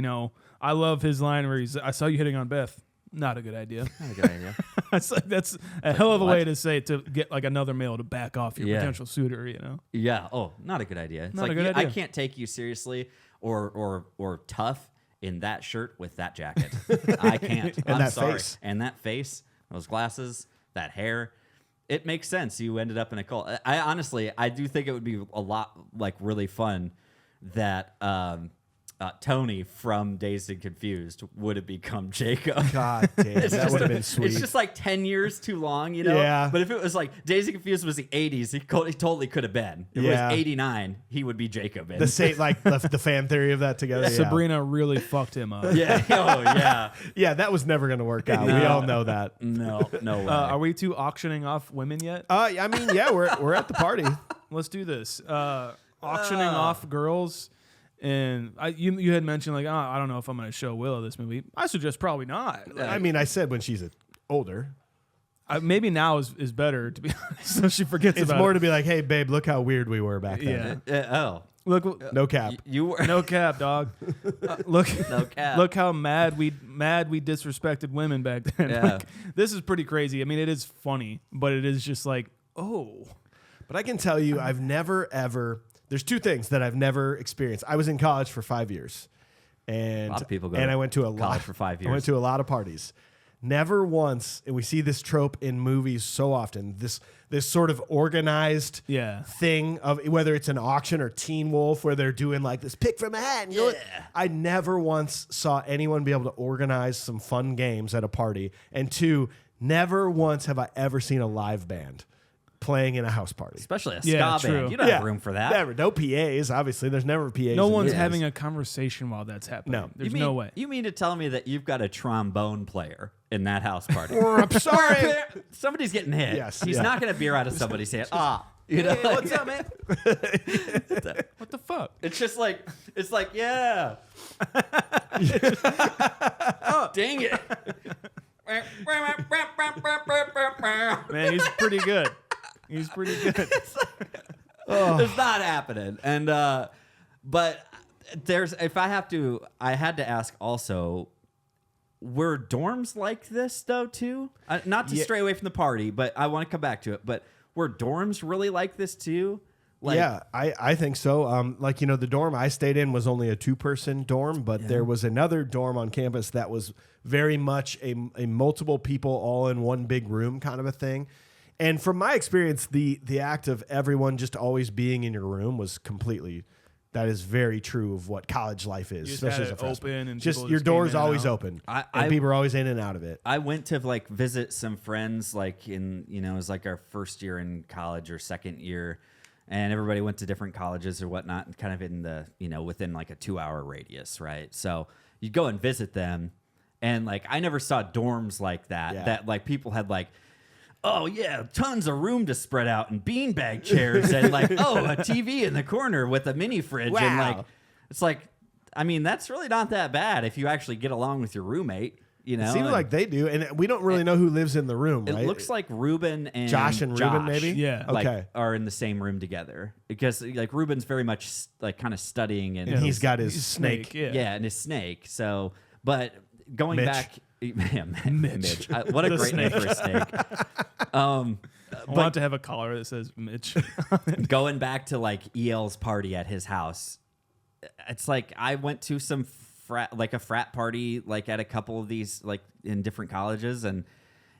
I love his line where I saw you hitting on Beth. Not a good idea. not a good idea. It's like, that's a hell of a what? way to say it, to get like another male to back off your Yeah. potential suiter. Yeah. Oh, not a good idea. It's Not a like good I idea. can't take you seriously or tough in that shirt with that jacket. I can't. I'm that sorry. face. And that face, those glasses, that hair. It makes sense. You ended up in a cult. I honestly, I do think it would be a lot like really fun that Tony from Dazed and Confused would have become Jacob. God damn, that just would have a- been sweet. It's just like 10 years too long, you know? Yeah. But if it was like Dazed and Confused was the 80s, he totally could have been. If Yeah. it was 89, he would be Jacob. the same, like the fan theory of that together. Yeah. Sabrina really fucked him up. Yeah. Oh, yeah. Yeah, that was never going to work out. We No. all know that. No way. Are we two auctioning off women yet? I mean, yeah, we're at the party. Let's do this. Auctioning off girls. And you had mentioned, like, I don't know if I'm going to show Willow this movie. I suggest probably not. Like, I mean, I said when she's older. maybe now is better, to be honest, so she forgets It's about more it. to be like, hey, babe, look how weird we were back then. Yeah. Oh. Look, No cap. You were. no cap, dog. Look, No cap. Look how mad we disrespected women back then. Yeah. Like, this is pretty crazy. I mean, it is funny, but it is just like, oh, But I can tell you, I've never, ever... There's two things that I've never experienced. I was in college for 5 years. And, A lot of people go and to I went to a college lot for 5 I went years. to a lot of parties. Never once, and we see this trope in movies so often, this sort of organized yeah. thing of whether it's an auction or Teen Wolf where they're doing like this pick from a hat. And you're like- I never once saw anyone be able to organize some fun games at a party. And two, never once have I ever seen a live band playing in a house party. Especially a Yeah, ska true. band. You don't have room for that. Never. No PAs, obviously. There's never PAs. No in one's movies. having a conversation while that's happening. No. There's You mean, no way. You mean to tell me that you've got a trombone player in that house party? I'm sorry. Somebody's getting hit. Yes, He's yeah. not going to bear out of somebody's hand. You know, Hey, what's up, man? What the fuck? It's just like, yeah. Oh, dang it. Man, he's pretty good. He's pretty good. It's not happening. And, but I had to ask also, were dorms like this though too? Not to stray away from the party, but I want to come back to it. But were dorms really like this too? Like, yeah, I think so. Like, the dorm I stayed in was only a 2-person dorm, but there was another dorm on campus that was very much a multiple people all in one big room kind of a thing. And from my experience, the act of everyone just always being in your room was completely... That is very true of what college life is, You just especially had as a it freshman. open and just people your just came door's in and always out. open, I- and people are always in and out of it. I went to like visit some friends, like it was like our first year in college or second year, and everybody went to different colleges or whatnot, and kind of in the, within like a 2-hour radius, right? So you go and visit them, and like I never saw dorms like that, Yeah. that like people had like, oh yeah, tons of room to spread out and beanbag chairs and like, oh, a TV in the corner with a mini fridge. And Wow. like, it's like, I mean, that's really not that bad if you actually get along with your roommate, It seems like they do, and we don't really know who lives in the room, it right? looks like Ruben and Josh and Ruben, maybe? Yeah. like, Okay. are in the same room together because like Ruben's very much like kind of studying and And he's got his He's snake. yeah, and his snake. So, but going Mitch. back, yeah, Mitch. What a The great name for a snake. I want to have a collar that says Mitch. Going back to like EL's party at his house, it's like I went to some a frat party, like at a couple of these, like in different colleges. And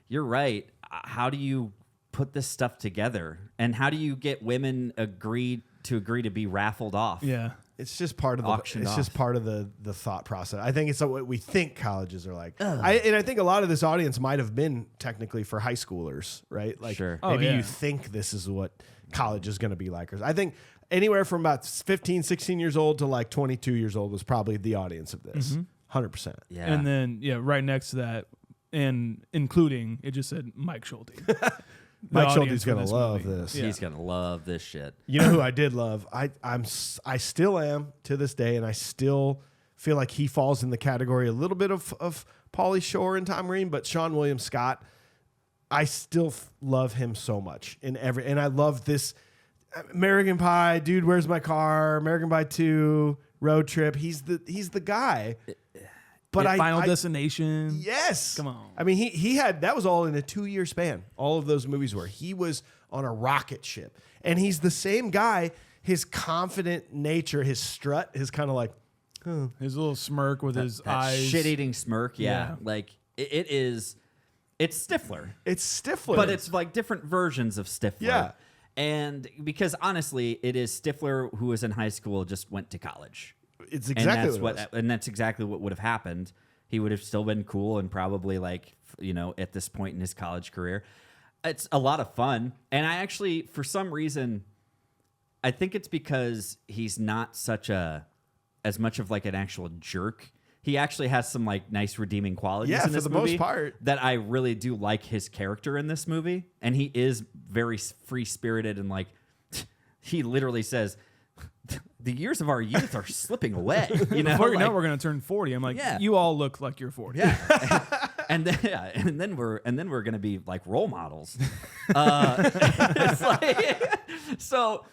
you're right. How do you put this stuff together? And how do you get women agree to be raffled off? Yeah. It's just part of the Auctioned just off. part of the thought process. I think it's what we think colleges are like. I think a lot of this audience might have been technically for high schoolers, right? Like Sure. maybe Oh, yeah. you think this is what college is going to be like. I think anywhere from about 15, 16 years old to like 22 years old was probably the audience of this. 100%. Yeah. And then right next to that, and including, it just said Mike Schulte. Mike audience Schulte's for going to this love movie. this. Yeah. He's going to love this shit. You know who I did love? I still am to this day, and I still feel like he falls in the category a little bit of Pauly Shore and Tom Green, but Sean William Scott, I still love him so much and I love this American Pie, Dude, Where's My Car? American Pie 2, Road Trip. He's the guy. But Final Destination. Yes. Come on. I mean, he had, that was all in a 2-year span. All of those movies where he was on a rocket ship. And he's the same guy, his confident nature, his strut, his kind of like, His little smirk with his That eyes. shit-eating smirk. Yeah. Yeah. Like it's Stiffler. it's Stiffler. But it's like different versions of Stiffler. Yeah. And because honestly, it is Stiffler who was in high school, just went to college. It's exactly and what that's it was. and that's exactly what would have happened. He would have still been cool and probably like, at this point in his college career. It's a lot of fun. And I actually, for some reason, I think it's because he's not as much of like an actual jerk. He actually has some like nice redeeming qualities Yeah, in this for the movie most part. that I really do like his character in this movie. And he is very free-spirited and like, he literally says, the years of our youth are slipping away. Before you know, like- we're gonna turn 40. I'm like, Yeah. you all look like you're 40. and then we're gonna be like role models. It's like, so,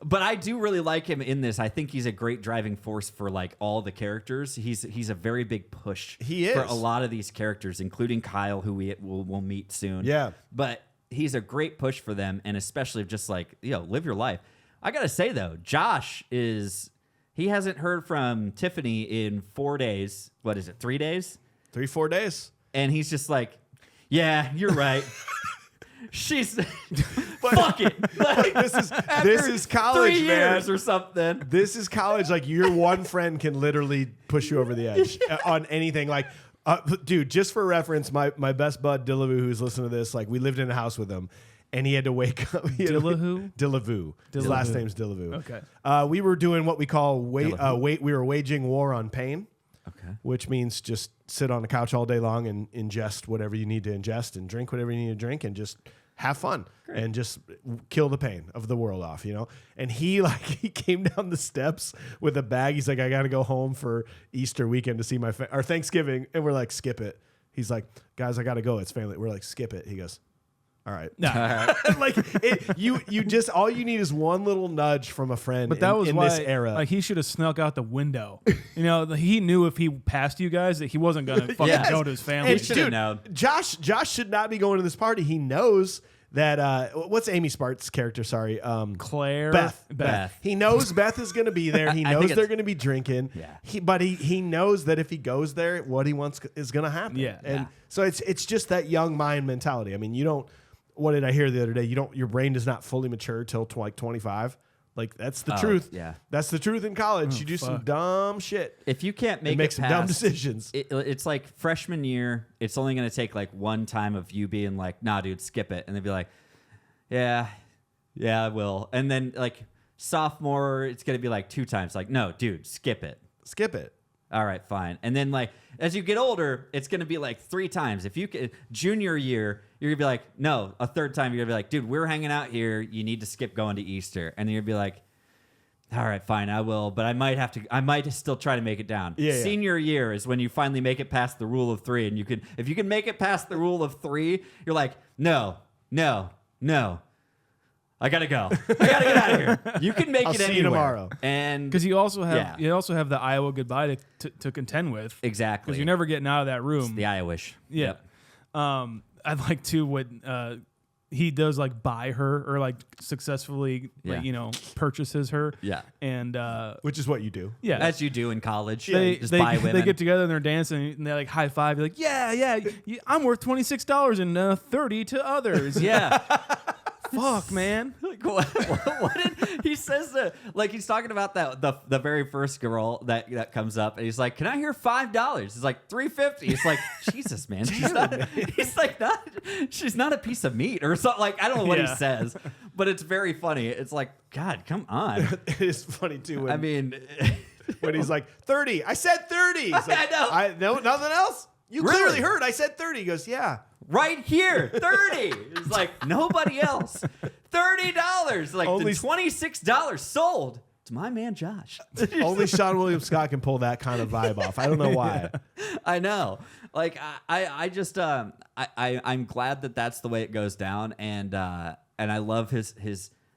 but I do really like him in this. I think he's a great driving force for like all the characters. He's a very big push. He for is. a lot of these characters, including Kyle, who we'll meet soon. Yeah. but he's a great push for them, and especially just like live your life. I gotta say though, Josh he hasn't heard from Tiffany in 4 days. What is it? 3 days? 3-4 days. And he's just like, yeah, you're right. She's fuck it. Like, this is after college, 3 man. years or something. This is college. Like your one friend can literally push you over the edge on anything. Like, dude, just for reference, my best bud Dillavu, who's listening to this, like we lived in a house with him, and he had to wake up. Dillavu? Dillavu. His last Dillavu. name's Dillavu. Okay. We were doing what we call we were waging war on pain. Okay. Which means just sit on the couch all day long and ingest whatever you need to ingest and drink whatever you need to drink and just have fun and just kill the pain of the world off, And he came down the steps with a bag. He's like, I got to go home for Easter weekend to see or Thanksgiving. And we're like, skip it. He's like, guys, I got to go. It's family. We're like, skip it. He goes, all right. Nah. You just, all you need is one little nudge from a friend But that was in why, this era. like, he should have snuck out the window. He knew if he passed you guys that he wasn't gonna fucking Yes. go to his family. And He should have dude, known. Josh should not be going to this party. He knows that what's Amy Spart's character? Sorry, Claire, Beth. He knows Beth is going to be there. He I knows think they're it's- going to be drinking. Yeah. But he knows that if he goes there, what he wants is going to happen. Yeah. And Yeah. so it's just that young mind mentality. I mean, you don't. What did I hear the other day? Your brain does not fully mature till like 25. Like that's the truth. yeah. That's the truth in college. Oh, You do some fuck. dumb shit. If you can't And make make it some past, dumb decisions. It's like freshman year. It's only going to take like one time of you being like, nah, dude, skip it. And they'd be like, yeah, I will. And then like sophomore, it's going to be like 2 times. Like, no, dude, skip it. Skip it. All right, fine. And then like as you get older, it's going to be like 3 times. If you junior year, you're going to be like, no, a 3rd time you're going to be like, dude, we're hanging out here. You need to skip going to Easter. And then you'll be like, all right, fine, I will, but I might still try to make it down. Yeah. Senior year is when you finally make it past the rule of 3, and if you can make it past the rule of 3, you're like, no, I gotta go. I gotta get out of here. You can make I'll it see you anywhere. tomorrow. And Because you also have Yeah. the Iowa goodbye to contend with. exactly, Because you're never getting out of that room. the Iowish. Yeah. Yep. I'd like to what he does like buy her or like successfully like, purchases her. Yeah. And Which is what you do. yeah. As you do in college. They buy women. they get together and they're dancing and they like high five. You're like, yeah, I'm worth $26 and 30 to others. Yeah. Fuck, man. Like, what did he says that? Like he's talking about that the very first girl that comes up and he's like, "Can I hear $5?" He's like $3.50. He's like, Jesus, man. She's not a piece of meat or something. Like I don't know what he says, but it's very funny. It's like, God, come on. It is funny too. When, when he's like 30, I said 30. He's like, I know. No, nothing else. You Really? clearly heard. I said 30. He goes, yeah. Right here, 30. It's like nobody else. $30. Like Only- the $26 sold to my man Josh. Only Sean William Scott can pull that kind of vibe off. I don't know why. I know. Like I just I'm glad that that's the way it goes down, and I love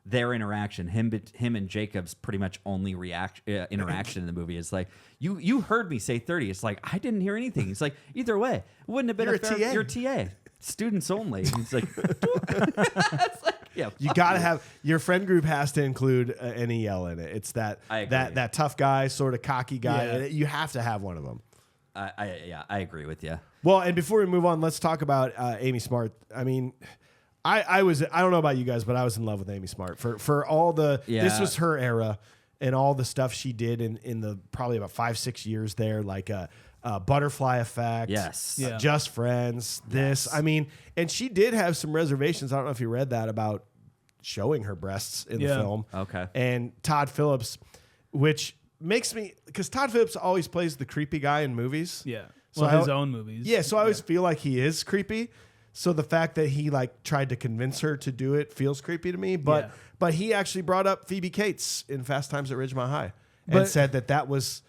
their interaction. Him and Jacob's pretty much only interaction in the movie is like, you heard me say 30. It's like, I didn't hear anything. It's like, either way, it wouldn't have been You're a TA. You're TA. Students only. It's like, it's like, yeah. You gotta have your friend group has to include an EL in it. It's that I agree. that tough guy, sort of cocky guy. Yeah. You have to have one of them. I agree with you. Well, and before we move on, let's talk about Amy Smart. I mean, I don't know about you guys, but I was in love with Amy Smart for all the. Yeah. This was her era, and all the stuff she did in the probably about 5-6 years there, like Butterfly Effect. Yes. Yeah. Just Friends. This. I mean, and she did have some reservations. I don't know if you read that about showing her breasts in the film. Okay. And Todd Phillips, which makes me, because Todd Phillips always plays the creepy guy in movies. Yeah. So Well, his I- own movies. Yeah, so I always feel like he is creepy. So the fact that he like tried to convince her to do it feels creepy to me. But he actually brought up Phoebe Cates in Fast Times at Ridgemont High and But- said that was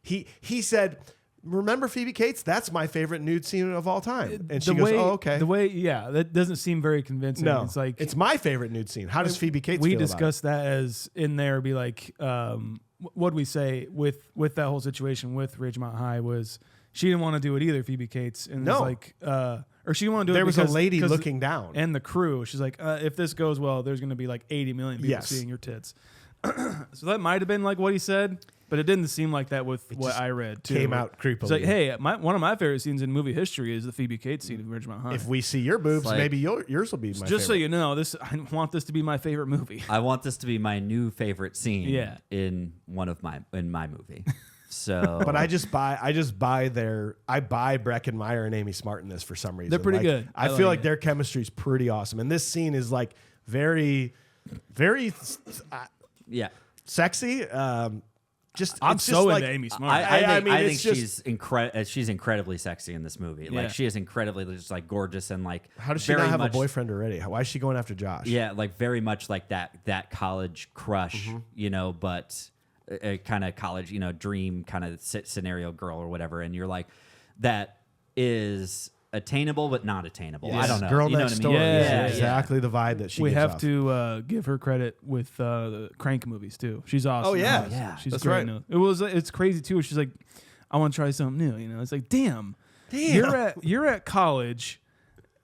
he said, remember Phoebe Cates? That's my favorite nude scene of all time. And she goes, oh, okay. The way, that doesn't seem very convincing. No, It's like, it's my favorite nude scene. How does Phoebe Cates we feel discussed that as in there, be like, what we say with that whole situation with Ridgemont High was she didn't want to do it either, Phoebe Cates. And No. it's like, or she didn't want to do There it was a because- lady 'cause- looking down. And the crew, she's like, if this goes well, there's going to be like 80 million people Yes. seeing your tits. So that might have been like what he said, but it didn't seem like that with what I read too. came out creepily. It's like, hey, one of my favorite scenes in movie history is the Phoebe Cates scene in Ridgemont High. If we see your boobs, like- maybe yours will be my Just so favorite. you know, I want this to be my favorite movie. I want this to be my new favorite scene. Yeah. In my movie. So, But I buy Breckenmeyer and Amy Smart in this for some reason. They're pretty Like, good. I I feel like like it. their chemistry is pretty awesome, and this scene is like very, very yeah. sexy. I'm Just so like, into Amy Smart. I mean, I it's think just- she's incredibly sexy in this movie. Yeah. Like she is incredibly just like gorgeous and like How does she very not have much, a boyfriend already? Why is she going after Josh? Yeah, like very much like that college crush, but a kind of college, dream kind of scenario girl or whatever. And you're like, that is attainable but not attainable. I don't know. Girl You know Next what I mean? Door Yeah, is exactly the vibe that she we gives have off. to give her credit with the Crank movies too. She's awesome. Oh, yeah. in those. Yeah. She's That's great. right. in those. It's crazy too. She's like, I want to try something new. It's like, damn. You're at college.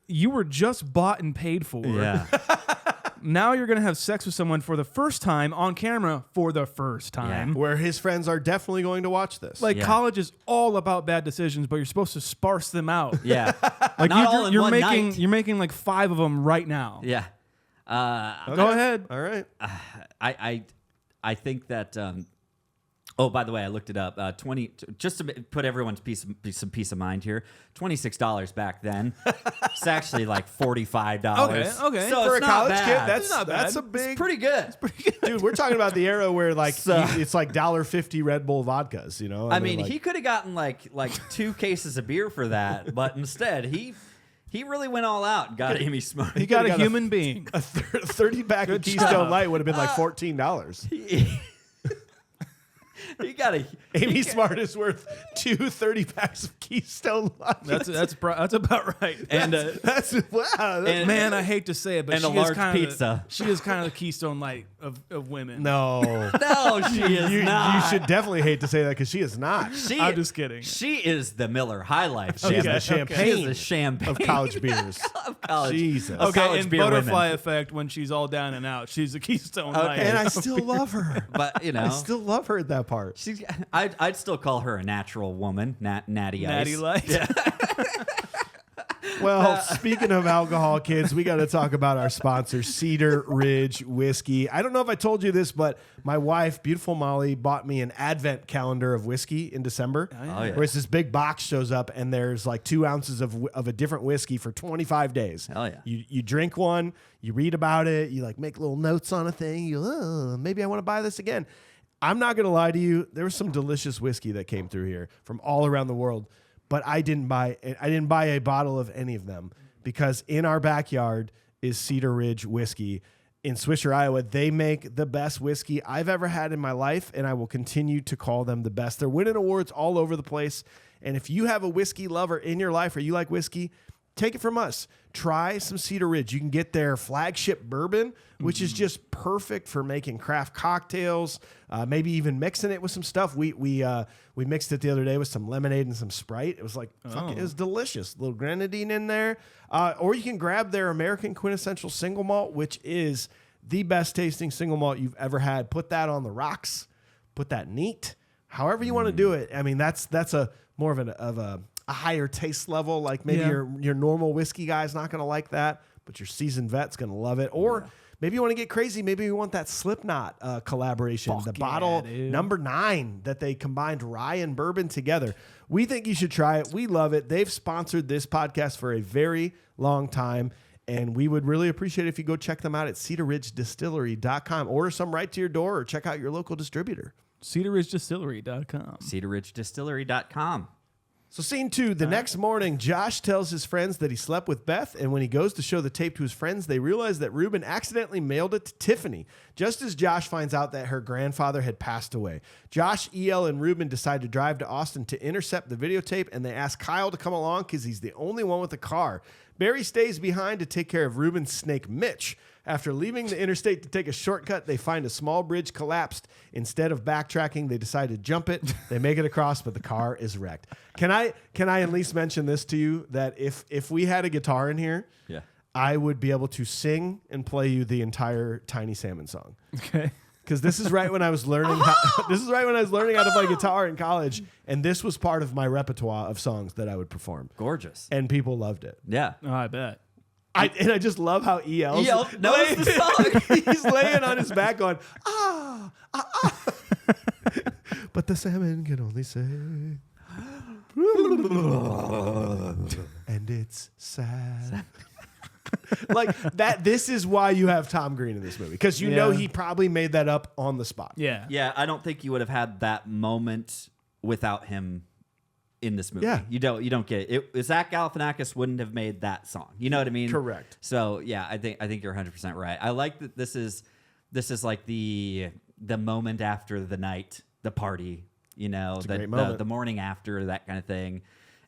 You were just bought and paid for. Yeah. Now you're gonna have sex with someone for the first time on camera for the first time. where his friends are definitely going to watch this. Like Yeah. college is all about bad decisions, but you're supposed to sparse them out. Yeah. Like Not all in you're one making night. you're making like 5 of them right now. Yeah. Go ahead. all right. I think that. Oh, by the way, I looked it up. Just to put everyone's some peace of mind here. $26 back then. It's actually like $45. Okay. So For it's a not college bad. kid, that's not bad. a big. It's pretty good. Dude, we're talking about the era where like So- it's like $1.50 Red Bull vodkas. I mean, like, he could have gotten like 2 cases of beer for that, but instead he really went all out and got Amy Smart. He got a got a- human being. a 30 pack of Keystone Light would have been like $14. You gotta. Amy Smart is worth 2 30-packs of Keystone Light. That's about right. And That's wow. and- Man, I hate to say it, but and she a is large kind pizza. of she is kind of the Keystone Light of women. no. no, she is You not. should definitely hate to say that because she is not. She, I'm just kidding. She is the Miller High Life. She is the She is champagne the champagne of college beers. of college. Jesus. Of Okay, college and beer butterfly women. effect when she's all down and out. She's a Keystone Light. And I still love her. But you know, I still love her at that part. she's. I'd still call her a natural woman, natty ice. Natty Light. Yeah. Well, speaking of alcohol, kids, we got to talk about our sponsor, Cedar Ridge Whiskey. I don't know if I told you this, but my wife, beautiful Molly, bought me an advent calendar of whiskey in December. Oh, yeah. Where it's this big box shows up and there's like 2 ounces of a different whiskey for 25 days. Hell yeah. You drink one, you read about it, you like make little notes on a thing. You maybe I want to buy this again. I'm not going to lie to you. There was some delicious whiskey that came through here from all around the world. But I didn't buy a bottle of any of them because in our backyard is Cedar Ridge Whiskey in Swisher, Iowa. They make the best whiskey I've ever had in my life, and I will continue to call them the best. They're winning awards all over the place. And if you have a whiskey lover in your life or you like whiskey, take it from us. Try some Cedar Ridge. You can get their flagship bourbon, which is just perfect for making craft cocktails, maybe even mixing it with some stuff. We mixed it the other day with some lemonade and some Sprite. It was like, it was delicious. A little grenadine in there. Or you can grab their American Quintessential Single Malt, which is the best tasting single malt you've ever had. Put that on the rocks. Put that neat. However you want to do it. I mean, that's a more of a higher taste level. Like maybe your normal whiskey guy is not going to like that, but your seasoned vet's going to love it. Or maybe you want to get crazy. Maybe you want that Slipknot collaboration. Fuck the yeah, bottle dude. number 9 that they combined rye and bourbon together. We think you should try it. We love it. They've sponsored this podcast for a very long time. And we would really appreciate it if you go check them out at cedarridgedistillery.com. Order some right to your door or check out your local distributor. CedarRidgeDistillery.com. CedarRidgeDistillery.com. So scene 2, the next morning, Josh tells his friends that he slept with Beth, and when he goes to show the tape to his friends, they realize that Ruben accidentally mailed it to Tiffany, just as Josh finds out that her grandfather had passed away. Josh, EL, and Ruben decide to drive to Austin to intercept the videotape, and they ask Kyle to come along because he's the only one with a car. Barry stays behind to take care of Ruben's snake, Mitch. After leaving the interstate to take a shortcut, they find a small bridge collapsed. Instead of backtracking, they decide to jump it. They make it across, but the car is wrecked. Can I at least mention this to you, that if we had a guitar in here, Yeah. I would be able to sing and play you the entire Tiny Salmon song. Okay. Because this is right when I was learning. This is right when I was learning how to play guitar in college, and this was part of my repertoire of songs that I would perform, Gorgeous. and people loved it. Yeah. Oh, I bet. I just love how EL knows the song. He's laying on his back going, but the salmon can only say, and it's sad. Like that. This is why you have Tom Green in this movie, because you know he probably made that up on the spot. Yeah. Yeah, I don't think you would have had that moment without him in this movie. Yeah. You don't get it. Zach Galifianakis wouldn't have made that song. You know what I mean? Correct. So yeah, I think you're 100% right. I like that this is like the moment after the night, the party, you know, a great moment. the morning after, that kind of thing.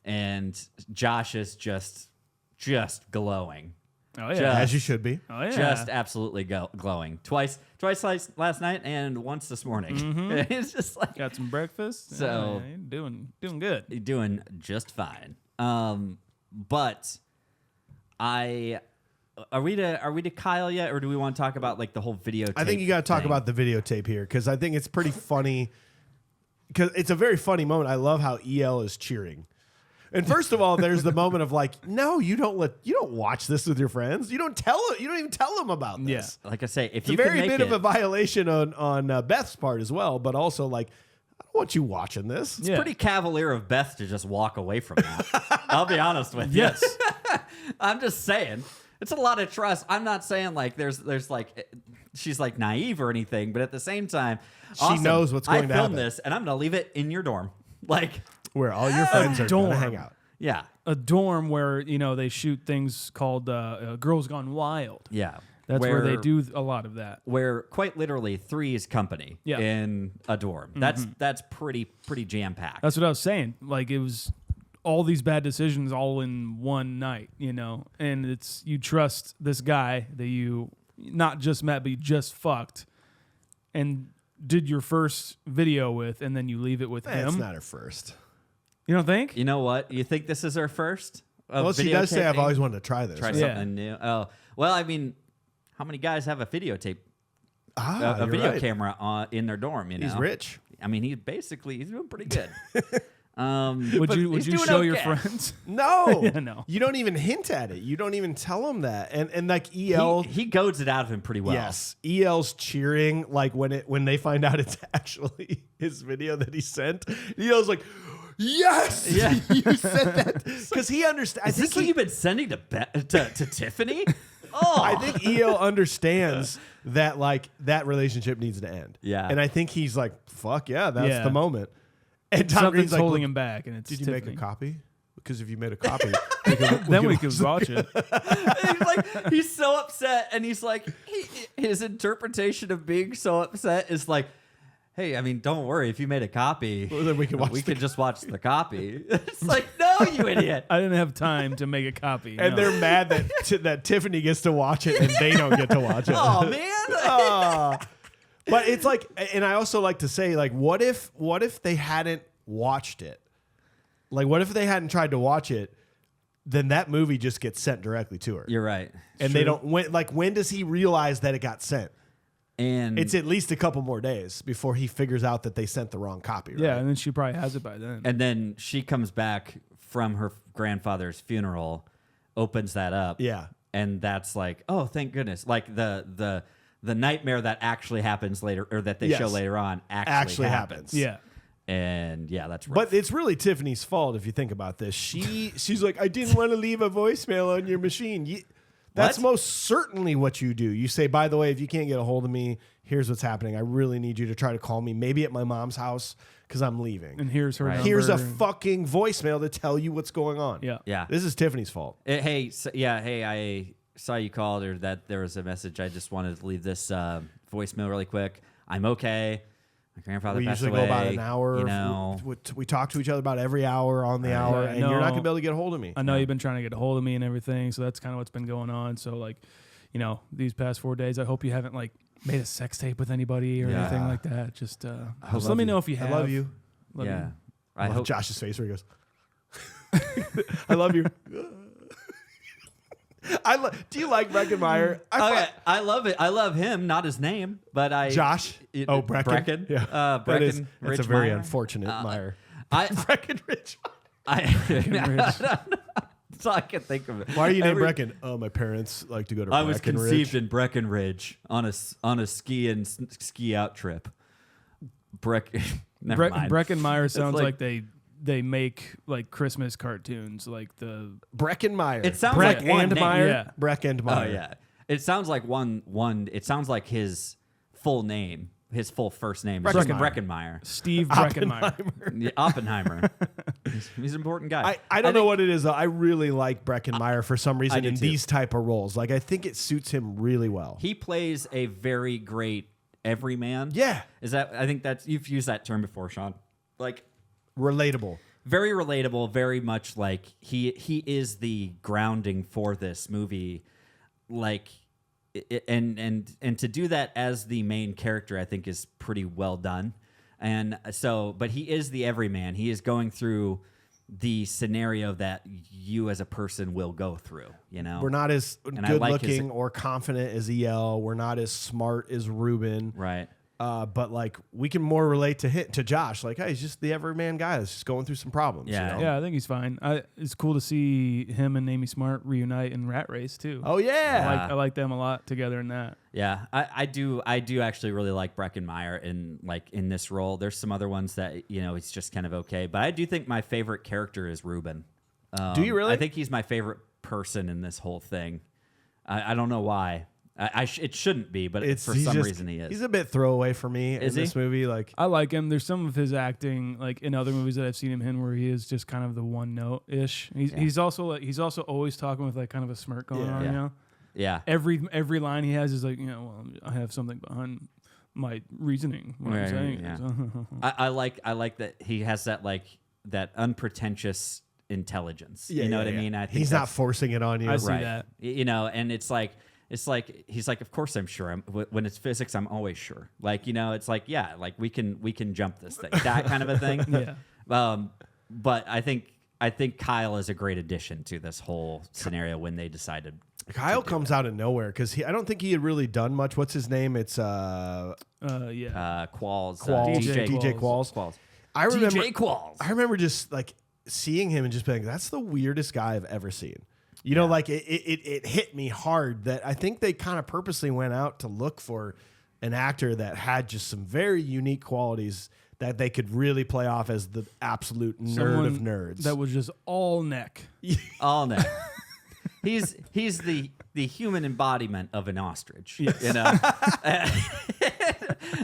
And Josh is just glowing. Oh, yeah. Just- As you should be. Oh, yeah. Just absolutely glowing. Twice last night and once this morning. It's just like Got some breakfast. So- Yeah, you're doing good. you're doing just fine. But are we to Kyle yet, or do we want to talk about like the whole videotape? I think you got to talk thing? about the videotape here, because I think it's pretty funny. Because it's a very funny moment. I love how EL is cheering. And first of all, there's the moment of like, no, you don't watch this with your friends. You don't even tell them about this. Like I say, if It's you a very can make bit it, of a violation on Beth's part as well, but also like, I don't want you watching this. it's pretty cavalier of Beth to just walk away from that. I'll be honest with you. Yes. I'm just saying. It's a lot of trust. I'm not saying like there's like she's like naive or anything, but at the same time, She knows what's going to I filmed happen. this, and I'm gonna leave it in your dorm. Like, Where all your friends are going to dorm. hang out. yeah, A dorm where, they shoot things called Girls Gone Wild. yeah. That's where they where- do a lot of that. Where quite literally 3 is company Yeah. in a dorm. That's pretty jam packed. That's what I was saying. Like it was all these bad decisions all in one night, you know. And it's you trust this guy that you not just met, but you just fucked, and did your first video with, and then you leave it with That's him. not her first. You don't think? You know what? You think this is her first? Well, she does say, I've videotaping? always wanted to try this. Try Yeah. something new. Oh, well, I mean, how many guys have a videotape, a You're video right. camera in their dorm? You know, He's rich. I mean, he's doing pretty good. Would but you he's doing show your okay. friends? No. Yeah, no. You don't even hint at it. You don't even tell him that. And like EL... He goads it out of him pretty well. Yes, EL's cheering like when they find out it's actually his video that he sent. EL's like, "Yes, Yeah. you said that," because he understands. Is this what you've been sending to Tiffany? Oh, I think EL understands that like that relationship needs to end. Yeah. and I think he's like, "Fuck yeah, that's Yeah. the moment." And Tom Something's Green's like, holding "Look, him back, and it's Did you Tiffany. make a copy? Because if you made a copy, Then we could watch it. he's like, he's so upset, and he's like, his interpretation of being so upset is like, hey, I mean, don't worry, if you made a copy, Well, then we can watch we the could just watch the copy. It's like, no, you idiot. I didn't have time to make a copy. And no. they're mad that that Tiffany gets to watch it and they don't get to watch it. Oh man. Ah. But it's like, and I also like to say, like, what if they hadn't watched it? Like, what if they hadn't tried to watch it? Then that movie just gets sent directly to her, You're right. and they don't. When does he realize that it got sent? And It's at least a couple more days before he figures out that they sent the wrong copy. Right? Yeah, and then she probably has it by then. and then she comes back from her grandfather's funeral, opens that up. Yeah. And that's like, oh, thank goodness. Like the nightmare that actually happens later, or that they Yes. show later on, actually happens. Yeah. And yeah, that's rough. But it's really Tiffany's fault if you think about this. She's like, I didn't want to leave a voicemail on your machine. That's What? most certainly what you do. You say, by the way, if you can't get a hold of me, here's what's happening. I really need you to try to call me, maybe at my mom's house, because I'm leaving. And here's her Right. number. Here's a and- fucking voicemail to tell you what's going on. Yeah. yeah. This is Tiffany's fault. Hey, I saw you called, or that there was a message. I just wanted to leave this voicemail really quick. I'm okay. My grandfather We passed usually away. go about an hour. You know, We talk to each other about every hour on the hour, Yeah, and you're not no. going to be able to get a hold of me. I know you've been trying to get a hold of me and everything, so that's kind of what's been going on. So like, you know, these past 4 days, I hope you haven't like made a sex tape with anybody or Yeah. anything like that. Just love let me you. know if you I have. love you. Love yeah. you. I I love hope. Josh's face where he goes, I love you. Do you like Breckenmeyer? Okay, I love it. I love him, not his name, but I. Josh? Oh, Brecken? Brecken. Yeah. Brecken. That's a Rich very Meyer. unfortunate Meyer. I. Breckenridge. That's all I can think of it. Why are you named Brecken? Oh, my parents like to go to I was Breckenridge. conceived in Breckenridge on a ski out trip. Never mind. Breckenmeyer sounds like- like they make like Christmas cartoons, like the Breckenmeyer. It sounds Breck like one and name. Meyer. Yeah. Breck and Oh Meyer. yeah, it sounds like one. It sounds like his full name, his full first name is just Breckenmeyer. Steve Breckenmeyer. Yeah, Oppenheimer. He's an important guy. I don't know what it is though. I really like Breckenmeyer for some reason do in too. these type of roles. Like I think it suits him really well. He plays a very great everyman. Yeah. Is that? I think that's you've used that term before, Sean. Like Relatable. very relatable, very much like he is the grounding for this movie. Like and to do that as the main character, I think is pretty well done. And so, but he is the everyman. He is going through the scenario that you as a person will go through, you know? We're not as I good like looking his- or confident as EL. We're not as smart as Ruben. Right. But like we can more relate to Josh. Like, hey, he's just the everyman guy that's just going through some problems. Yeah. You know? Yeah, I think he's fine. It's cool to see him and Amy Smart reunite in Rat Race too. Oh yeah. I like them a lot together in that. Yeah, I do actually really like Breckenmeyer in this role. There's some other ones that, you know, he's just kind of okay. But I do think my favorite character is Ruben. Do you really? I think he's my favorite person in this whole thing. I don't know why. It shouldn't be, but for some reason he is. He's a bit throwaway for me in Is he? this movie. Like, I like him. There's some of his acting, like in other movies that I've seen him in, where he is just kind of the one note ish. He's also always talking with like kind of a smirk going Yeah. on, Yeah. you know. Yeah. Every line he has is like, well, I have something behind my reasoning. What I'm saying yeah. is, I like that he has that that unpretentious intelligence. You know what I mean? I think he's not forcing it on you. I see right. that. And it's like he's like, of course I'm sure. When it's physics, I'm always sure. It's like, yeah, like we can jump this thing, that kind of a thing. Yeah. But I think Kyle is a great addition to this whole scenario when they decided. Kyle comes out of nowhere because I don't think he had really done much. What's his name? It's Yeah. Qualls. DJ Qualls. I remember DJ Qualls. I remember just like seeing him and just being, that's the weirdest guy I've ever seen. You know, like it hit me hard that I think they kind of purposely went out to look for an actor that had just some very unique qualities that they could really play off as the absolute nerd of nerds. That was just all neck. All neck. He's the human embodiment of an ostrich. Yes. You know,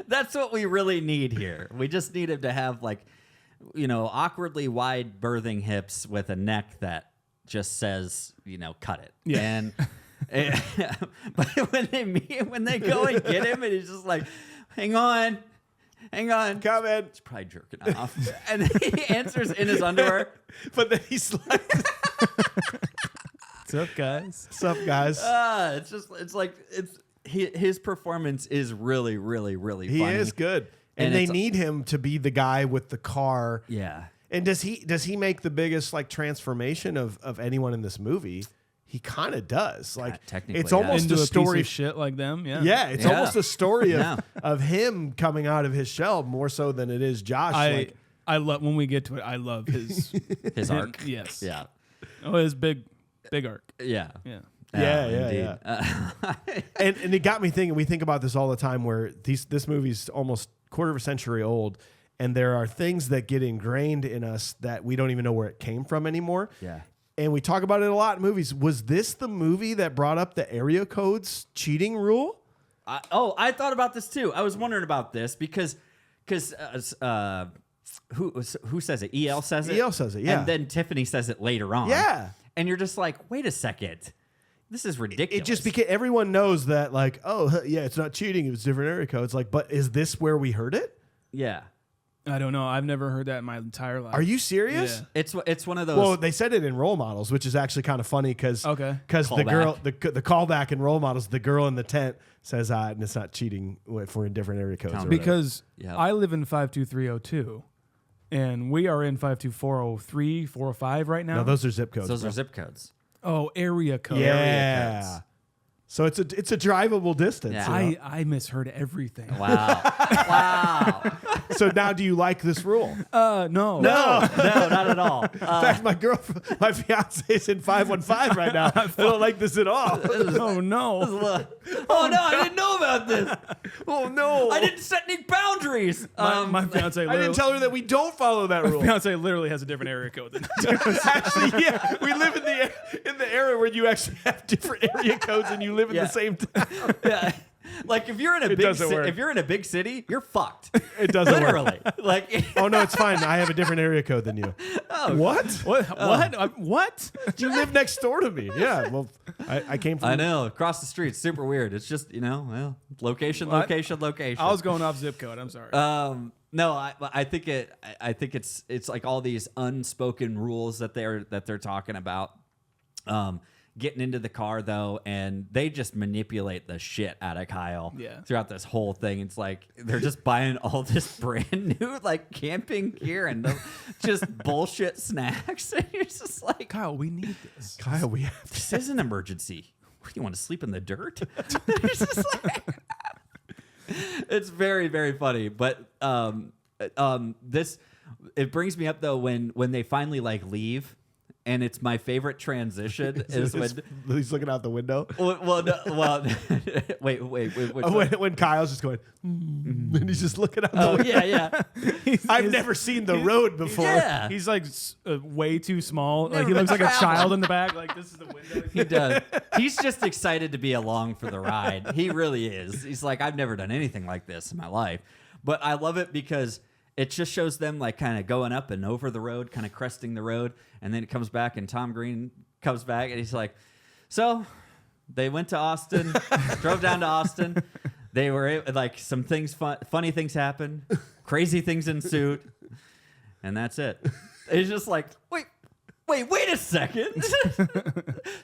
that's what we really need here. We just need him to have awkwardly wide birthing hips with a neck that just says, cut it. Yeah. But when they go and get him, and he's just like, hang on, come in. He's probably jerking off, and he answers in his underwear. But then he's like, What's up, guys? what's up, guys? His performance is really, really, really He funny. is good. And they need him to be the guy with the car. Yeah. And does he make the biggest transformation of anyone in this movie? He kind of does. technically, it's almost Into a a story. piece of shit like them. Yeah. Yeah, it's Yeah. almost a story of, Yeah. of him coming out of his shell more so than it is Josh. I love when we get to it. I love his His arc. Yes. Yeah. Oh, his big arc. Yeah. Yeah. Yeah, indeed. and it got me thinking. We think about this all the time, where this movie's almost quarter of a century old, and there are things that get ingrained in us that we don't even know where it came from anymore. Yeah. And we talk about it a lot in movies. Was this the movie that brought up the area codes cheating rule? I thought about this too. I was wondering about this because who says it? EL says it. EL says it, yeah. And then Tiffany says it later on. Yeah. And you're just like, wait a second, this is ridiculous. It just became, everyone knows that it's not cheating. It was different area codes. But is this where we heard it? Yeah. I don't know. I've never heard that in my entire life. Are you serious? Yeah. It's one of those. Well, they said it in Role Models, which is actually kind of funny because the girl, the callback in Role Models, the girl in the tent says, and it's not cheating if we're in different area codes. Or Because Yep. I live in 52302, and we are in 52403, 405 right now. no, those are zip codes. those bro. are zip codes. Oh, area code. Yeah. codes. So it's a drivable distance. Yeah. you know? I misheard everything. Wow. Wow. So now, do you like this rule? No. No, not at all. In fact, my fiance is in 515 right now. I don't like this at all. Oh, no. Oh no, I didn't know about this. Oh no! I didn't set any boundaries. My fiance I didn't tell her that we don't follow that rule. fiance literally has a different area code than Actually, yeah, we live in the era where you actually have different area codes and you live in Yeah. the same town. Yeah. Like if you're in a It big big city, you're fucked. It doesn't Literally. work. Like Oh no, it's fine. I have a different area code than you. Oh, What? What? What? You live next door to me. Yeah. Well, I came from. I know, across the street, super weird. It's just, location. I was going off zip code. I'm sorry. No, I think it's like all these unspoken rules that they're talking about. Getting into the car though, and they just manipulate the shit out of Kyle throughout this whole thing. It's like they're just buying all this brand new camping gear and just bullshit snacks. And you're just like, Kyle, we need this. Kyle, we have. this is an emergency. What, you want to sleep in the dirt? It's just like, it's very, very funny. But this, it brings me up though when they finally leave. And it's my favorite transition is when he's looking out the window. Wait. When Kyle's just going, and he's just looking out the Oh window. yeah. I've never seen the road before. Yeah. He's way too small. Never He looks been like a traveled. child in the back. Like this is the window. He does. He's just excited to be along for the ride. He really is. He's like, I've never done anything like this in my life. But I love it because it just shows them kind of going up and over the road, kind of cresting the road. And then it comes back and Tom Green comes back and he's like, so They went to Austin, drove down to Austin. They were like some things, funny things happened, crazy things ensued, and that's it. It's just like, wait a second.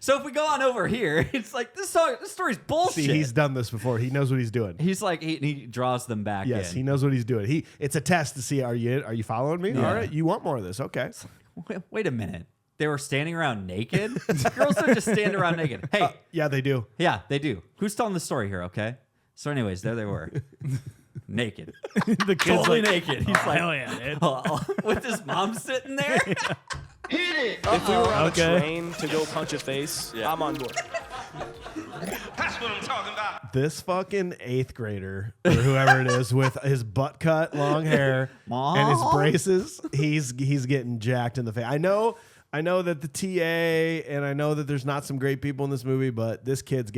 So if we go on over here, it's like this story's bullshit. See, he's done this before. He knows what he's doing. He's like he draws them back. Yes, in. he knows what he's doing. It's a test to see are you following me? Yeah. All right, you want more of this? Okay. Wait a minute. They were standing around naked? Girls don't just stand around naked. Hey. Yeah, they do. Yeah, they do. Who's telling the story here, okay? So anyways, there they were. Naked. The kid's Totally like, naked. He's like, hell yeah, dude. with his mom sitting there. If we were on a train to go punch a face, I'm on board. That's what I'm talking about. This fucking 8th grader or whoever it is with his butt cut, long hair, and his braces, he's getting jacked in the face. I know that the TA and I know that there's not some great people in this movie, but this kid's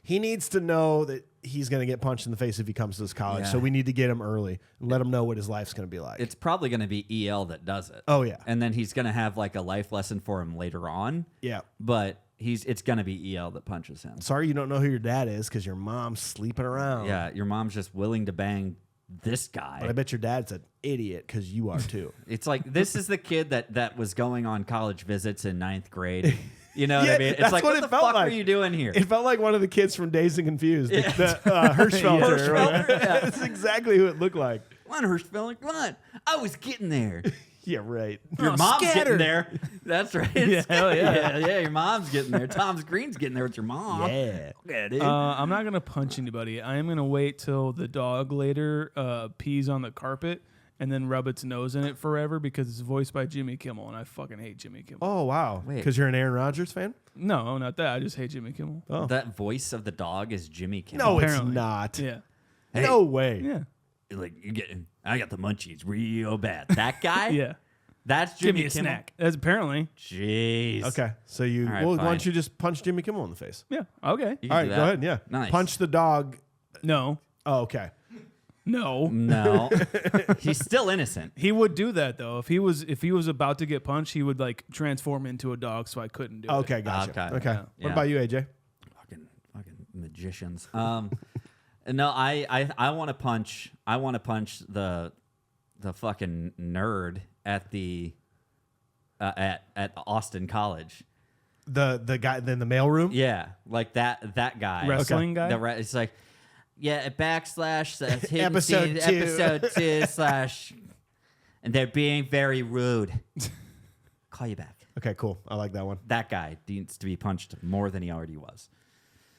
he needs to know that he's going to get punched in the face if he comes to this college. Yeah. So we need to get him early and let him know what his life's going to be like. It's probably going to be EL that does it. Oh, yeah. And then he's going to have like a life lesson for him later on. Yeah. But it's going to be EL that punches him. Sorry you don't know who your dad is because your mom's sleeping around. Yeah, your mom's just willing to bang this guy. But I bet your dad's an idiot because you are too. It's like this is the kid that was going on college visits in 9th grade. You know what I mean? It's that's like, what the it felt fuck like. are you doing here? It felt like one of the kids from Dazed and Confused. The Hirschfelder. Hirschfelder, yeah. That's exactly who it looked like. Come on, Hirschfeld, come on. I was getting there. Yeah, right. Your mom's getting there. That's right. Yeah, hell yeah. yeah, your mom's getting there. Tom's Green's getting there with your mom. Yeah. Yeah, dude. I'm not gonna punch anybody. I am gonna wait till the dog later pees on the carpet and then rub its nose in it forever because it's voiced by Jimmy Kimmel, and I fucking hate Jimmy Kimmel. Oh, wow. Wait. Because you're an Aaron Rodgers fan? No, not that. I just hate Jimmy Kimmel. Oh. That voice of the dog is Jimmy Kimmel. No, Apparently. it's not. Yeah. No way. Yeah. Like I got the munchies real bad. That guy? Yeah. That's Give Jimmy me a Kimmel. snack. That's apparently. Jeez. Okay. So you, All right, why fine. don't you just punch Jimmy Kimmel in the face? Yeah. Okay. You can All right, do go that. ahead. Yeah. Nice. Punch the dog. No. Oh, okay. No. No. He's still innocent. He would do that though. If he was about to get punched, he would like transform into a dog, so I couldn't do it. Okay, gotcha. Okay. Okay. Yeah. What Yeah. about you, AJ? Fucking magicians. No, I want to punch. I want to punch the fucking nerd at the at Austin College. The guy in the mailroom? Yeah, like that guy. Wrestling guy? It's like, yeah, backslash Episode 2. episode 2 slash, and they're being very rude. Call you back. Okay, cool. I like that one. That guy needs to be punched more than he already was.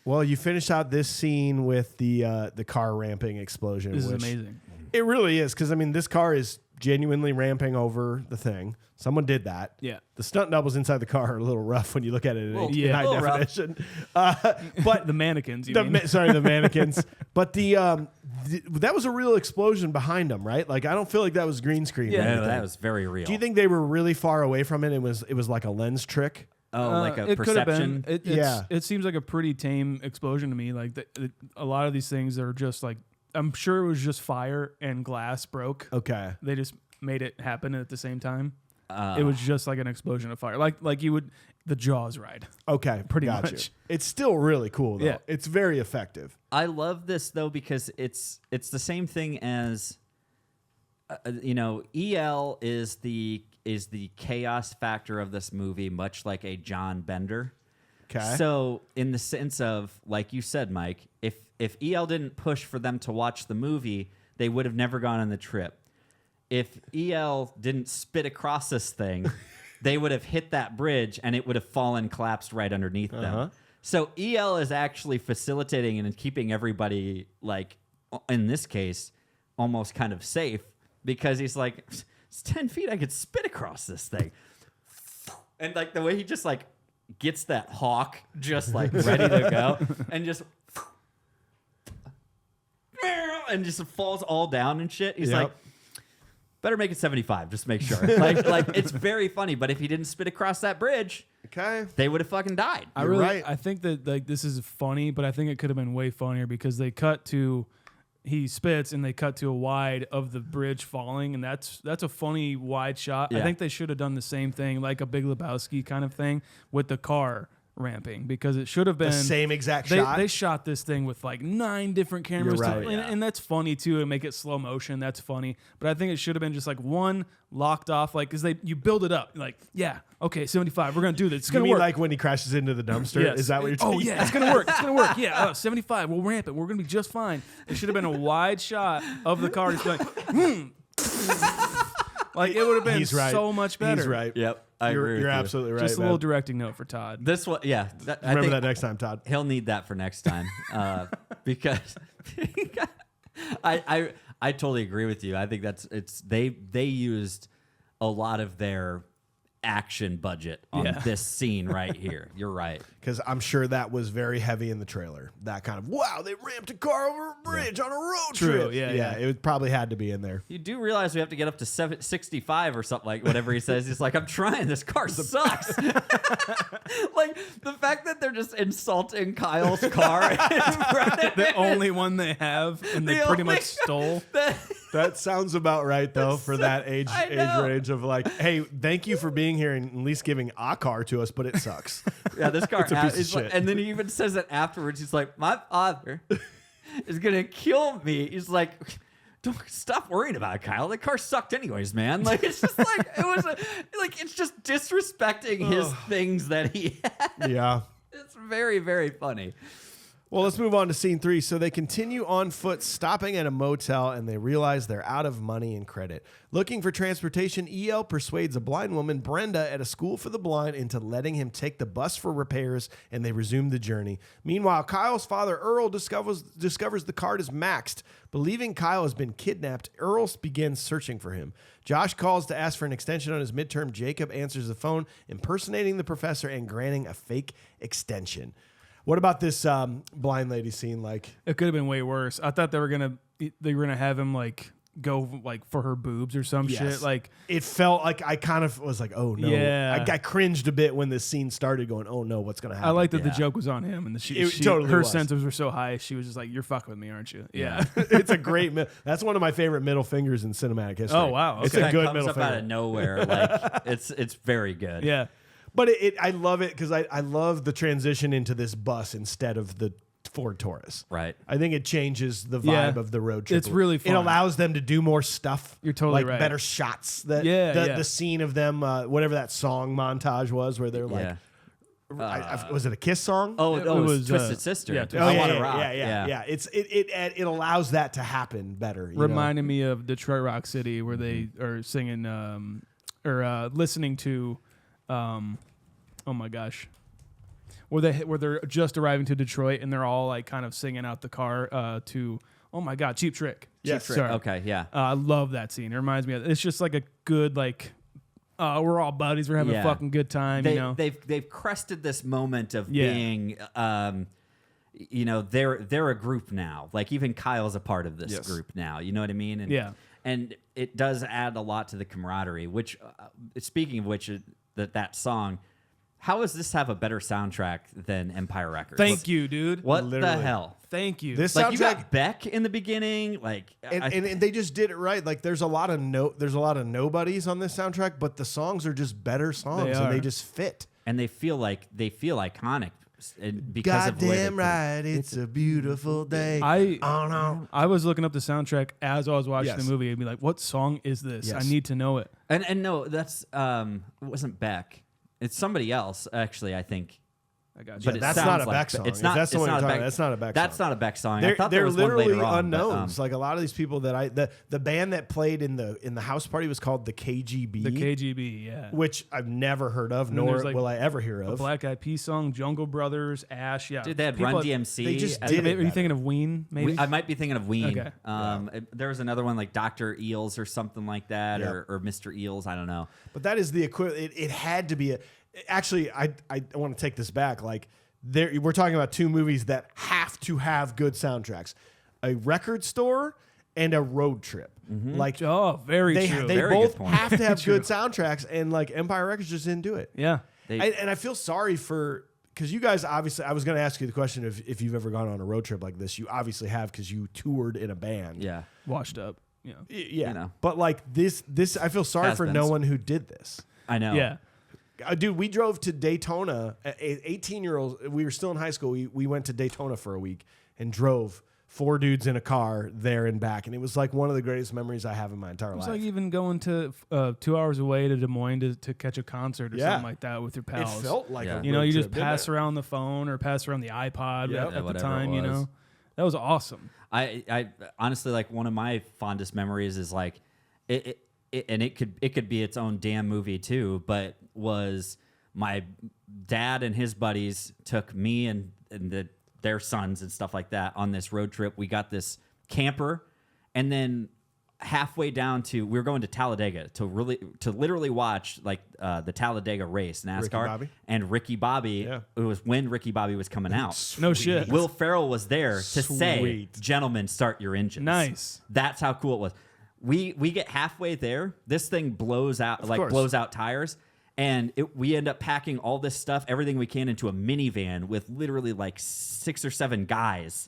Well, you finish out this scene with the car ramping explosion. This is which amazing. It really is, because I mean, this car is genuinely ramping over the thing. Someone did that. Yeah. The stunt doubles inside the car are a little rough when you look at it in yeah, high a little rough. definition. But The mannequins, you mean? sorry, the mannequins. But that was a real explosion behind them, right? Like, I don't feel like that was green screen. or Yeah. No, anything. that was very real. Do you think they were really far away from it? It was like a lens trick. Oh, like a it could have perception. been. It seems like a pretty tame explosion to me. Like a lot of these things are just like, I'm sure it was just fire and glass broke. Okay. They just made it happen at the same time. It was just like an explosion of fire, like you would the Jaws ride. Okay. Pretty gotcha. much. It's still really cool, though. Yeah. It's very effective. I love this though because it's the same thing as EL is the chaos factor of this movie, much like a John Bender. Okay. So in the sense of, like you said, Mike, if EL didn't push for them to watch the movie, they would have never gone on the trip. If EL didn't spit across this thing, they would have hit that bridge and it would have fallen, collapsed right underneath them. So EL is actually facilitating and keeping everybody, like, in this case, almost kind of safe because he's like, it's 10 feet, I could spit across this thing. And like the way he just like gets that hawk just like ready to go and just falls all down and shit. He's Yep. like, better make it 75, just make sure. like it's very funny, but if he didn't spit across that bridge, Okay. they would have fucking died. I You're really, right. I think that like this is funny, but I think it could have been way funnier because they cut to he spits and they cut to a wide of the bridge falling, and that's a funny wide shot. Yeah. I think they should have done the same thing, like a Big Lebowski kind of thing with the car ramping because it should have been The same exact shot. They shot this thing with like 9 different cameras, You're right, and that's funny too, and make it slow motion. That's funny, but I think it should have been just like one locked off, like because you build it up, like okay, 75, we're gonna do this. It's You gonna mean work. like when he crashes into the dumpster? Yes. Is that what you're Oh saying? yeah, it's gonna work. It's gonna work. Yeah, 75. We'll ramp it. We're gonna be just fine. It should have been a wide shot of the car, just like, like it would have been He's right. so much better. He's right. Yep, I agree. You're with you. absolutely right. Just a man. little directing note for Todd. This one, yeah. I Remember think that next time, Todd. he'll need that for next time because I totally agree with you. I think they used a lot of their action budget on this scene right here. You're right. Because I'm sure that was very heavy in the trailer. That kind of, wow, they ramped a car over a bridge on a road True, trip. yeah. It probably had to be in there. You do realize we have to get up to 65 or something, like whatever he says. He's like, I'm trying. This car sucks. Like the fact that they're just insulting Kyle's car. The only one they have, and they The pretty only- much stole. That sounds about right, though, for that age know. range of like, hey, thank you for being here and at least giving a car to us, but it sucks. Yeah, this car a piece of is like, shit. and then he even says it afterwards. He's like, my father is gonna kill me. He's like, don't stop worrying about it, Kyle. The car sucked anyways, man. Like it's just like it's just disrespecting his things that he had. Yeah. It's very, very funny. Well, let's move on to scene 3. So they continue on foot, stopping at a motel, and they realize they're out of money and credit. Looking for transportation, EL persuades a blind woman, Brenda, at a school for the blind into letting him take the bus for repairs, and they resume the journey. Meanwhile, Kyle's father, Earl, discovers the card is maxed. Believing Kyle has been kidnapped, Earl begins searching for him. Josh calls to ask for an extension on his midterm. Jacob answers the phone, impersonating the professor and granting a fake extension. What about this blind lady scene? Like, It could have been way worse. I thought they were gonna have him like go like for her boobs or some shit. Like it felt like I kind of was like, oh no. Yeah. I cringed a bit when this scene started, going, oh no, what's gonna happen? I like that the joke was on him, and Totally her was. senses were so high. She was just like, "You're fucking with me, aren't you?" Yeah. It's a great. That's one of my favorite middle fingers in cinematic history. Oh, wow. It's Okay. a good comes middle up finger. out of nowhere. Like it's very good. Yeah. But I love it because I love the transition into this bus instead of the Ford Taurus. Right. I think it changes the vibe Yeah. of the road trip. It's really fun. It allows them to do more stuff. You're totally like right. better shots. The scene of them, whatever that song montage was, where they're like, Yeah. was it a Kiss song? Oh, It it was was, Twisted Sister. yeah, I Twisted Want Sister. to Rock. Yeah. It allows that to happen better. you know? Reminded me of Detroit Rock City, where they are singing or listening to, oh my gosh, where they're just arriving to Detroit and they're all like kind of singing out the car to, oh my god, Cheap Trick. Yes. Cheap Trick. Okay, yeah. I love that scene. It reminds me of, it's just like a good like, we're all buddies. We're having Yeah. a fucking good time. They've crested this moment of Yeah. being, they're a group now. Like even Kyle's a part of this Yes. group now. You know what I mean? And, Yeah. And it does add a lot to the camaraderie. Which, speaking of which, that song. How does this have a better soundtrack than Empire Records? Thank you, dude. What the Literally. hell? Thank you. This Like you soundtrack, got Beck in the beginning, like and they just did it right. Like there's a lot of nobodies on this soundtrack, but the songs are just better songs and they are. just fit. and they feel iconic because of the way they Goddamn right, it's a beautiful day. Oh no. I was looking up the soundtrack as I was watching Yes. the movie and be like, what song is this? Yes. I need to know it. And no, that's it wasn't Beck. It's somebody else, actually, I think. I got you. But it that's sounds not a like Beck song. It's If not. that's the it's one not you're a talking Beck. about, that's not a Beck That's song. not a Beck song. I thought there They're was one literally later on, but, unknowns. Like a lot of these people that the band that played in the house party was called the KGB. The KGB, yeah. which I've never heard of, then nor there's, like, will I ever hear A of. Black Eyed Peas song, Jungle Brothers, Ash, yeah. Dude, they had People- Run DMC. they just at did the- it Are you thinking of Ween, maybe? I might be thinking of Ween. Okay. There was another one like Dr. Eels or something like that, Yeah. or Mr. Eels. I don't know. But that is the equivalent. It had to be a. Actually, I want to take this back. Like we're talking about two movies that have to have good soundtracks: a record store and a road trip. Like Oh, very they true. Very both good point. have to have good soundtracks, and like Empire Records just didn't do it. yeah. And I feel sorry for. Because you guys obviously, I was going to ask you the question if you've ever gone on a road trip like this. You obviously have because you toured in a band. Yeah. Washed up. Yeah. Yeah. You know. But like this, I feel sorry for no Has-beens. one who did this. I know. Yeah. Dude, we drove to Daytona. 18-year-olds, we were still in high school. We went to Daytona for a week and drove 4 dudes in a car there and back. And it was like one of the greatest memories I have in my entire life. It's like even going to 2 hours away to Des Moines to catch a concert or something like that with your pals. It felt like a you know, road you trip, just didn't pass it? around the phone or pass around the iPod at the whatever time, it you was. know. That was awesome. I honestly, like, one of my fondest memories is like it and it could be its own damn movie too, but was my dad and his buddies took me and their sons and stuff like that on this road trip. We got this camper, and then halfway down we were going to Talladega to literally watch like the Talladega race, NASCAR, Bobby? and Ricky Bobby. Yeah. It was when Ricky Bobby was coming out. No shit. Will Ferrell was there to say, Sweet. "Gentlemen, start your engines." Nice. That's how cool it was. We get halfway there. This thing blows out, course. blows out tires. And we end up packing all this stuff, everything we can, into a minivan with literally like 6 or 7 guys.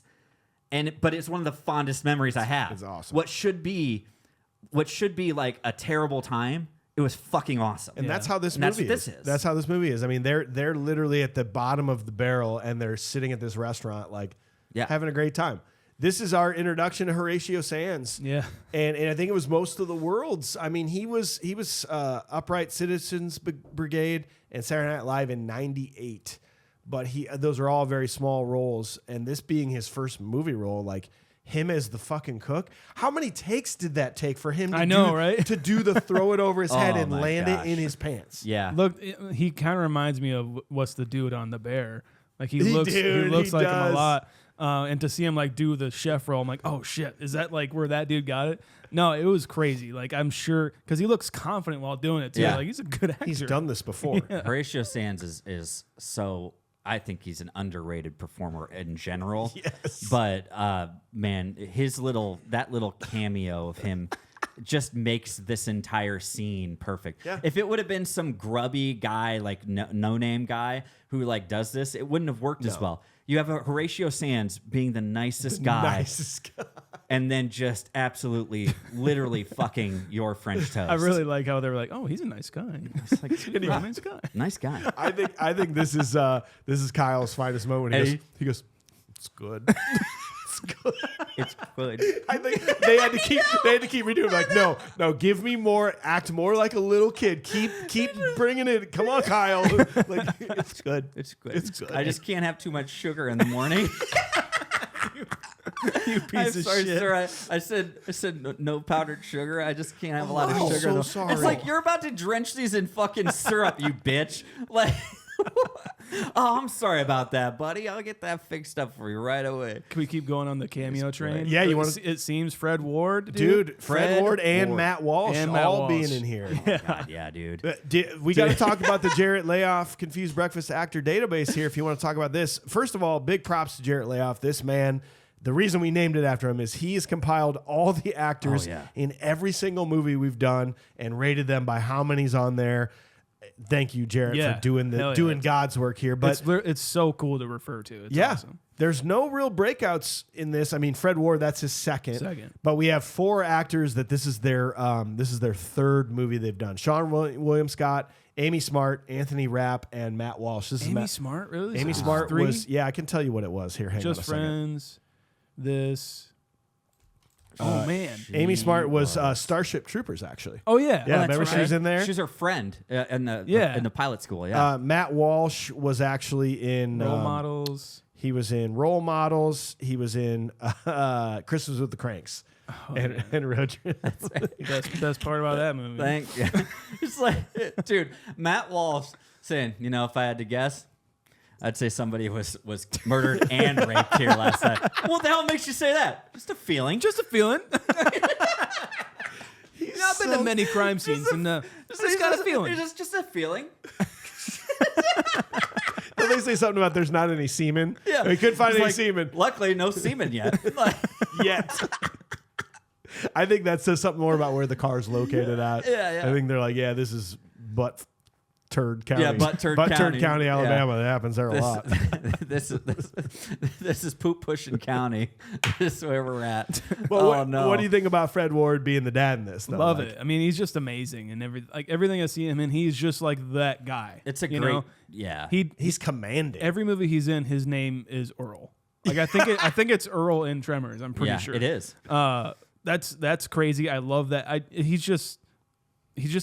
But it's one of the fondest memories I have. It's awesome. What should be like a terrible time, it was fucking awesome. And that's how this And that's movie what is. this is. That's how this movie is. I mean, they're literally at the bottom of the barrel, and they're sitting at this restaurant, like having a great time. This is our introduction to Horatio Sands. Yeah. And I think it was most of the world's. I mean, he was Upright Citizens Brigade and Saturday Night Live in '98. But those are all very small roles. And this being his first movie role, like him as the fucking cook. How many takes did that take for him to do the throw it over his head and my land gosh. it in his pants? Yeah. Look, he kind of reminds me of what's the dude on The Bear. Like he He looks like him does. a lot. And to see him like do the chef role, I'm like, oh shit, is that like where that dude got it? No, it was crazy. Like I'm sure because he looks confident while doing it too. Yeah. Like he's a good actor. He's done this before. Horatio Sands is so. I think he's an underrated performer in general. Yes. But man, that little cameo of him just makes this entire scene perfect. Yeah. If it would have been some grubby guy, like no name guy who like does this, it wouldn't have worked as well. You have a Horatio Sands being the nicest guy. And then just absolutely, literally fucking your French toast. I really like how they were like, oh, he's a nice guy. It's like, he's a nice guy. Nice guy. I think this is Kyle's finest moment. He goes, it's good. It's good. It's good. I think they had to keep redoing. Like, no, give me more. Act more like a little kid. Keep bringing it. Come on, Kyle. Like, it's good. It's good. It's good. I just can't have too much sugar in the morning. You piece I'm of sorry, shit. sir. I said no powdered sugar. I just can't have a lot of I'm sugar. so though. sorry. It's like you're about to drench these in fucking syrup, you bitch. Like, oh, I'm sorry about that, buddy. I'll get that fixed up for you right away. Can we keep going on the cameo train? Yeah, you wanna- It seems Fred Ward, Dude, Fred Fred Ward and Ward. Matt Walsh And Matt all Walsh. being in here. God, yeah, dude. We got to talk about the Jarrett Layoff Confused Breakfast Actor Database here if you want to talk about this. First of all, big props to Jarrett Layoff. This man, the reason we named it after him is he has compiled all the actors in every single movie we've done and rated them by how many's on there. Thank you, Jarrett, for doing God's work here. But it's so cool to refer to. It's awesome. There's no real breakouts in this. I mean, Fred Ward, that's his second. But we have 4 actors that this is their third movie they've done. Sean William Scott, Amy Smart, Anthony Rapp, and Matt Walsh. This is Amy Smart, really? Amy So Smart 3? was, I can tell you what it was. Here, hang on a Just second. Friends. This. Oh man. Amy Smart was Starship Troopers, actually. Oh yeah. Yeah, Oh, remember she was in there? She's her friend in the pilot school. Yeah. Matt Walsh was actually in Role Models. He was in Role Models. He was in Christmas with the Cranks. And Road Trip. Best part about that movie. Thank you. It's like, dude, Matt Walsh saying, if I had to guess, I'd say somebody was murdered and raped here last night. What the hell makes you say that? Just a feeling. Just a feeling. I've been to many crime scenes and just got a feeling. Just a feeling. Don't they say something about there's not any semen? Yeah. We couldn't find It's any like, semen Luckily, no semen yet. yet. I think that says something more about where the car's located at. Yeah. I think they're like, this is butt Turd County. Yeah, Butt Turd County. County, Yeah. Alabama. That happens there a lot. This is poop pushing county. This is where we're at. Well, no. what do you think about Fred Ward being the dad in this? Though? Love it. I mean, he's just amazing, and everything I see him in, he's just like that guy. It's a you great, know? yeah. He's commanding. Every movie he's in, his name is Earl. Like I think it's Earl in Tremors. I'm pretty sure it is. That's crazy. I love that. He's just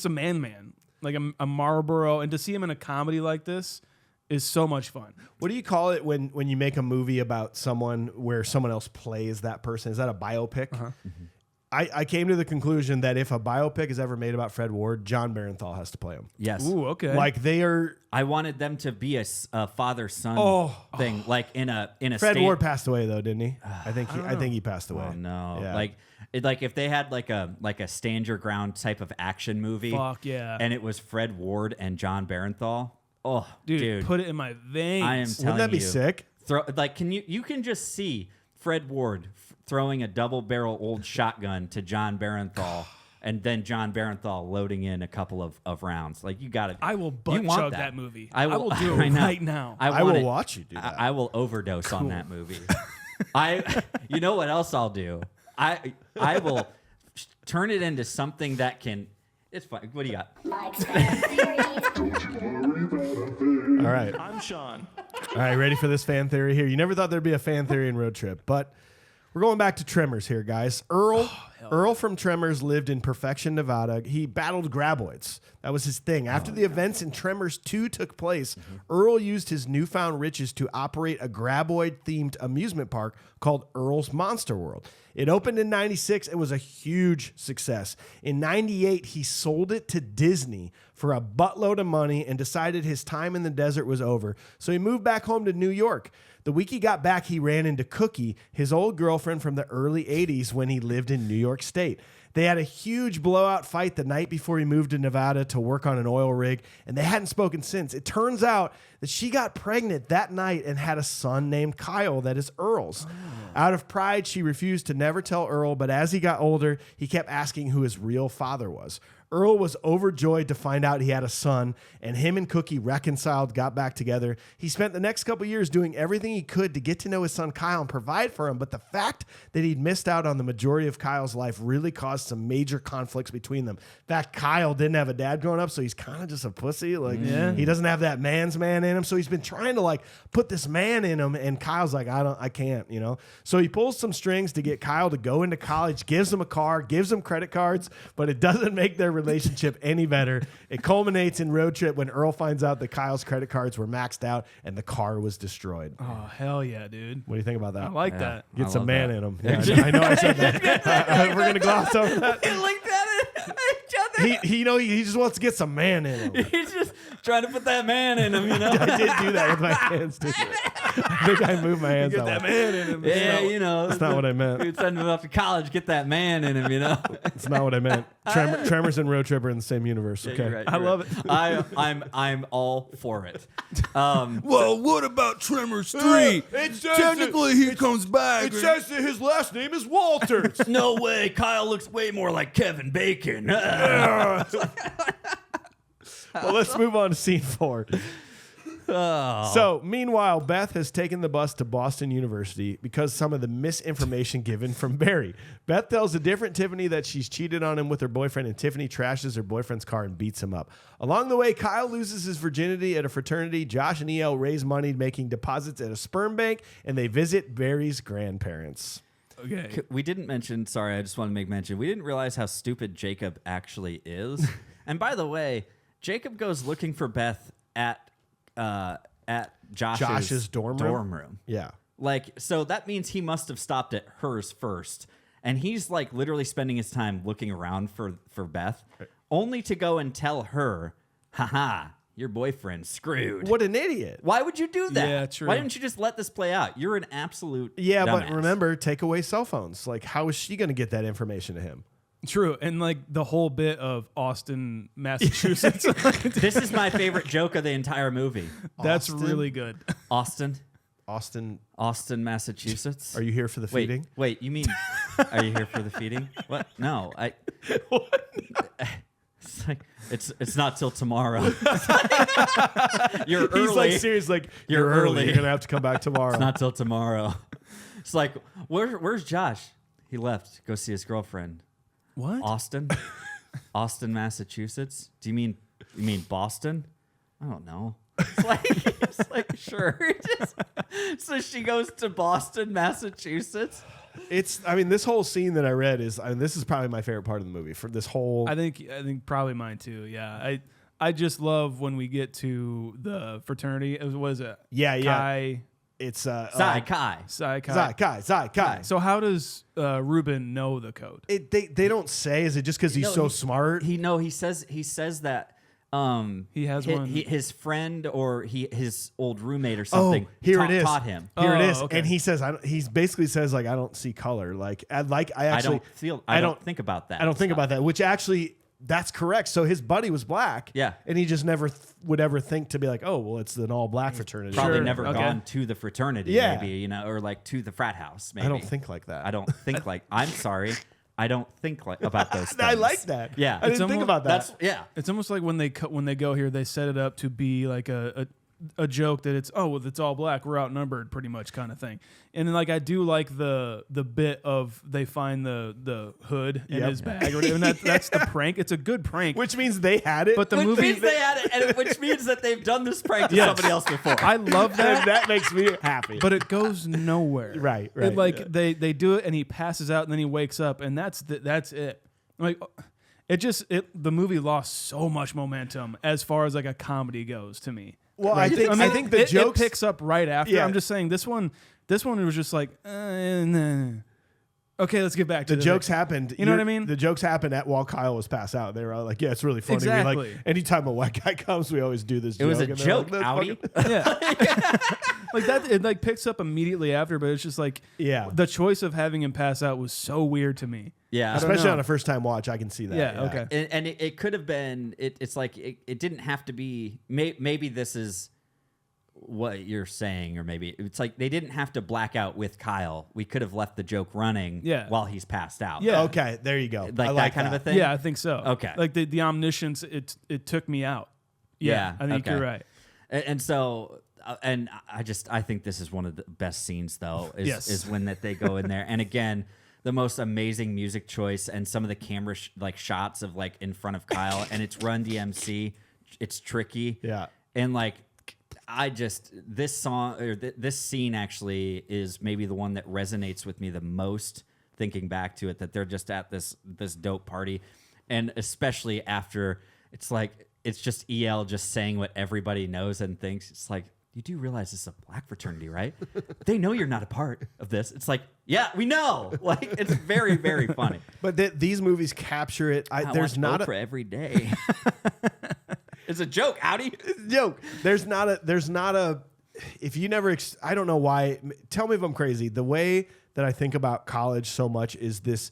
a man. Like a Marlboro, and to see him in a comedy like this is so much fun. What do you call it when you make a movie about someone where someone else plays that person? Is that a biopic? Mm-hmm. I came to the conclusion that if a biopic is ever made about Fred Ward, John Barenthal has to play him. Yes. Ooh, okay. Like they are. I wanted them to be a father-son thing, like in a Fred Ward passed away though, didn't he? I think he passed away. Oh no! Yeah. Like if they had like a stand your ground type of action movie, Fuck yeah. and it was Fred Ward and John Barenthal. Oh, dude, put it in my veins. I am telling Wouldn't that be you, sick? You can just see Fred Ward throwing a double barrel old shotgun to John Barenthal. And then John Barenthal loading in a couple of rounds. Like, you got it. I will butt chug that movie. I will do it right now. I will watch you do that. I will overdose on that movie. You know what else I'll do? I will turn it into something that can. It's fine. What do you got? All right. I'm Sean. All right, ready for this fan theory here? You never thought there'd be a fan theory in Road Trip, but we're going back to Tremors here, guys. Earl from Tremors lived in Perfection, Nevada. He battled graboids. That was his thing. After the events in Tremors 2 took place, Earl used his newfound riches to operate a graboid-themed amusement park called Earl's Monster World. It opened in 96 and was a huge success. In 98, he sold it to Disney for a buttload of money and decided his time in the desert was over. So he moved back home to New York. The week he got back, he ran into Cookie, his old girlfriend from the early 80s when he lived in New York State. They had a huge blowout fight the night before he moved to Nevada to work on an oil rig, and they hadn't spoken since. It turns out that she got pregnant that night and had a son named Kyle that is Earl's. Out of pride, she refused to never tell Earl, but as he got older, he kept asking who his real father was. Earl was overjoyed to find out he had a son, and him and Cookie reconciled, got back together. He spent the next couple years doing everything he could to get to know his son Kyle and provide for him, but the fact that he'd missed out on the majority of Kyle's life really caused some major conflicts between them. In fact, Kyle didn't have a dad growing up, so he's kind of just a pussy. Like, he doesn't have that man's man in him, so he's been trying to like put this man in him, and Kyle's like, I can't, you know? So he pulls some strings to get Kyle to go into college, gives him a car, gives him credit cards, but it doesn't make their relationship any better. It culminates in Road Trip when Earl finds out that Kyle's credit cards were maxed out and the car was destroyed. Oh, hell yeah, dude. What do you think about that? I like that. Get some man in him. Yeah, I know I said that. We're going to gloss over that. He looked at each other. He just wants to get some man in him. He's just trying to put that man in him, you know? I did do that with my hands, too. I think I moved my hands Get that man in him. Yeah, you know. That's not what I meant. You'd send him off to college, get that man in him, you know? That's not what I meant. Tremors and Road Trip are in the same universe, okay? You're right, I love it. I'm all for it. Well, what about Tremors 3? Technically, he comes back. It says that his last name is Walters. No way, Kyle looks way more like Kevin Bacon. Well, let's move on to scene 4. So, meanwhile, Beth has taken the bus to Boston University because some of the misinformation given from Barry. Beth tells a different Tiffany that she's cheated on him with her boyfriend, and Tiffany trashes her boyfriend's car and beats him up. Along the way, Kyle loses his virginity at a fraternity. Josh and EL raise money making deposits at a sperm bank, and they visit Barry's grandparents. Okay. We didn't mention, sorry, I just want to make mention, we didn't realize how stupid Jacob actually is. And by the way, Jacob goes looking for Beth at Josh's dorm room. Yeah. Like, so that means he must have stopped at hers first. And he's like literally spending his time looking around for Beth, only to go and tell her, haha, your boyfriend's screwed. What an idiot. Why would you do that? Yeah, true. Why didn't you just let this play out? You're an absolute Yeah, dumbass. but remember, take away cell phones. Like, how is she going to get that information to him? True. And like the whole bit of Austin, Massachusetts. This is my favorite joke of the entire movie. That's Austin? really good. Austin, Massachusetts. Are you here for the feeding? Wait, you mean, are you here for the feeding? What? No, It's like it's not till tomorrow. You're early. He's like serious, like you're early. You're gonna have to come back tomorrow. It's not till tomorrow. It's like, where's Josh? He left. Go see his girlfriend. What? Austin, Massachusetts. Do you mean Boston? I don't know. It's like sure. So she goes to Boston, Massachusetts. This whole scene that I read this is probably my favorite part of the movie. For this whole, I think probably mine too. Yeah, I just love when we get to the fraternity. Was it? Yeah. Kai, it's Zai Kai. Zai Kai. So how does Ruben know the code? They don't say. Is it just because he's so smart? He says that he has one. His friend or his old roommate or something. Here taught, it is. Taught him. Here it is. Okay. And he says, he basically says like, I don't see color. Like I don't think about that. I don't think about that. Which actually, that's correct. So his buddy was black. Yeah. And he just never would ever think to be like, oh, well, it's an all black fraternity. Probably Sure. never Okay. gone to the fraternity, Yeah. maybe, or like to the frat house, maybe. I don't think like that. I don't think like, I'm sorry. I don't think like about those things. I like that. Yeah. I didn't think about that. It's almost like when they go here, they set it up to be like a joke that it's it's all black, we're outnumbered, pretty much kind of thing. And then like I do like the bit of they find the hood in his bag, or whatever, and that's the prank. It's a good prank, Which means they had it. but the Which movie means they had it, and which means that they've done this prank to somebody else before. I love that. and that makes me happy. But it goes nowhere. Right. They do it, and he passes out, and then he wakes up, and that's it. Like the movie lost so much momentum as far as like a comedy goes to me. Well, Right? I think the jokes it picks up right after. Yeah. I'm just saying this one was just like, nah. Okay, let's get back to the jokes happened. You know what I mean? The jokes happened while Kyle was passed out. They were all like, "Yeah, it's really funny." Exactly. Like, anytime a white guy comes, we always do this. It was a and they're joke, like, Audi. Yeah, like that. It like picks up immediately after, but it's just like, Yeah. the choice of having him pass out was so weird to me. Yeah. I don't Especially know. on a first time watch, I can see that. Yeah, okay. And it could have been, it's like, it didn't have to be, maybe this is what you're saying, or maybe it's like they didn't have to black out with Kyle. We could have left the joke running while he's passed out. Yeah. Okay, there you go. Like I that like kind of a thing? Yeah, I think so. Okay. Like the omniscience, it took me out. Yeah, I think okay. you're right. And so, and I think this is one of the best scenes, though, is when that they go in there. And again, the most amazing music choice and some of the camera shots of like in front of Kyle, and it's Run DMC. It's tricky. Yeah. And like, this song or this scene actually is maybe the one that resonates with me the most, thinking back to it, that they're just at this dope party. And especially after it's just EL just saying what everybody knows and thinks. It's like, you do realize this is a black fraternity, right? They know you're not a part of this. It's like, yeah, we know. Like, it's very, very funny. But these movies capture it. There's not for every day. It's a joke, Audi. joke. There's not a. If you never, I don't know why. Tell me if I'm crazy. The way that I think about college so much is this,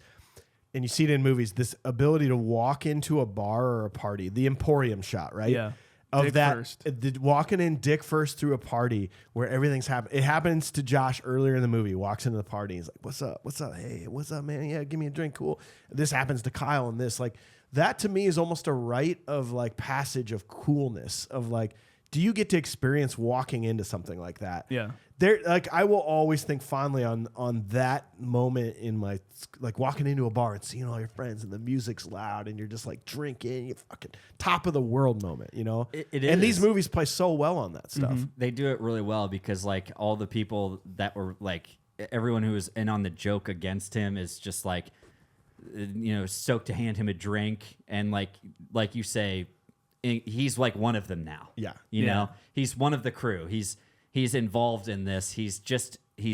and you see it in movies. This ability to walk into a bar or a party, the Emporium shot, right? Yeah. Of Dick that, first. Walking in dick first through a party where everything's happening. It happens to Josh earlier in the movie. Walks into the party. He's like, "What's up? What's up? Hey, what's up, man? Yeah, give me a drink. Cool." This happens to Kyle in this. Like, that to me is almost a rite of like passage of coolness. Of like, do you get to experience walking into something like that? Yeah. There, like, I will always think fondly on that moment in my, like, walking into a bar and seeing all your friends and the music's loud and you're just like drinking, you fucking top of the world moment, you know? It and is. these movies play so well on that stuff. They do it really well because like all the people that were like, everyone who was in on the joke against him is just like, stoked to hand him a drink. And like you say, he's like one of them now. Yeah. You know, he's one of the crew. He's involved in this. He's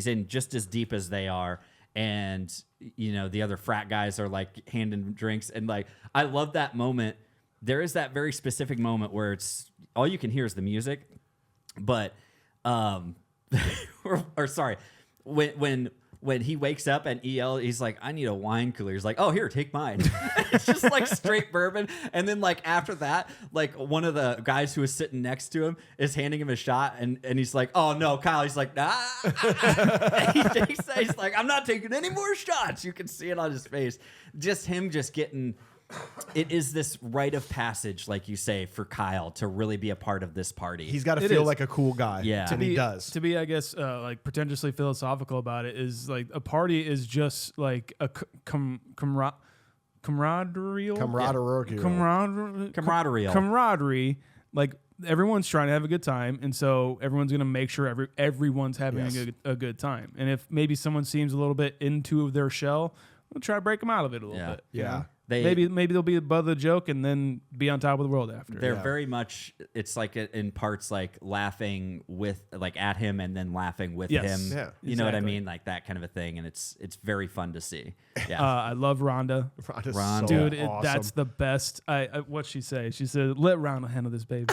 in just as deep as they are. And, the other frat guys are like handing drinks. And like, I love that moment. There is that very specific moment where it's all you can hear is the music. But, when he wakes up and he's like, I need a wine cooler. He's like, oh, here, take mine. It's just like straight bourbon. And then like after that, like one of the guys who was sitting next to him is handing him a shot. And he's like, oh no, Kyle. He's like, nah. And he takes that. He's like, I'm not taking any more shots. You can see it on his face. Just him just getting it is this rite of passage, like you say, for Kyle to really be a part of this party. He's got to It feel is. like a cool guy. Yeah. And he does. To be, I guess, like pretentiously philosophical about it is like a party is just like a camaraderie. Camaraderie. Like everyone's trying to have a good time, and so everyone's gonna make sure everyone's having a good time. And if maybe someone seems a little bit into their shell, we'll try to break them out of it a little bit. you Yeah. know? They- maybe they'll be above the joke and then be on top of the world after. They're very much. It's like in parts like laughing with like at him and then laughing with Yes. him. Yeah, You know what I exactly. mean? Like that kind of a thing, and it's very fun to see. Yeah. I love Rhonda. Rhonda's Ron- so Dude, awesome. that's the best. What'd she say? She said, "Let Rhonda handle this, baby."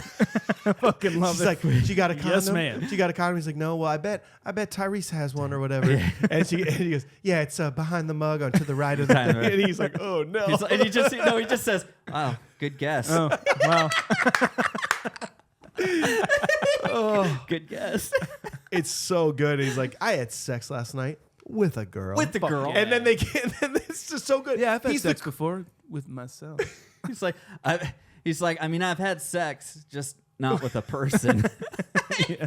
I fucking love She's it. like, she got a condom? Yes, ma'am. She got a condom? He's like, no, well, I bet Tyrese has one or whatever. And he goes, yeah, it's behind the mug on to the right of the Behind thing. the- And he's like, oh, no. He's like- and he just says, "Wow, good guess. Oh, wow. Good guess." It's so good. He's like, I had sex last night with a girl. With the girl. And then they get, and then it's just so good. Yeah, I've had He's sex before with myself. He's like, I mean, I've had sex, just not with a person.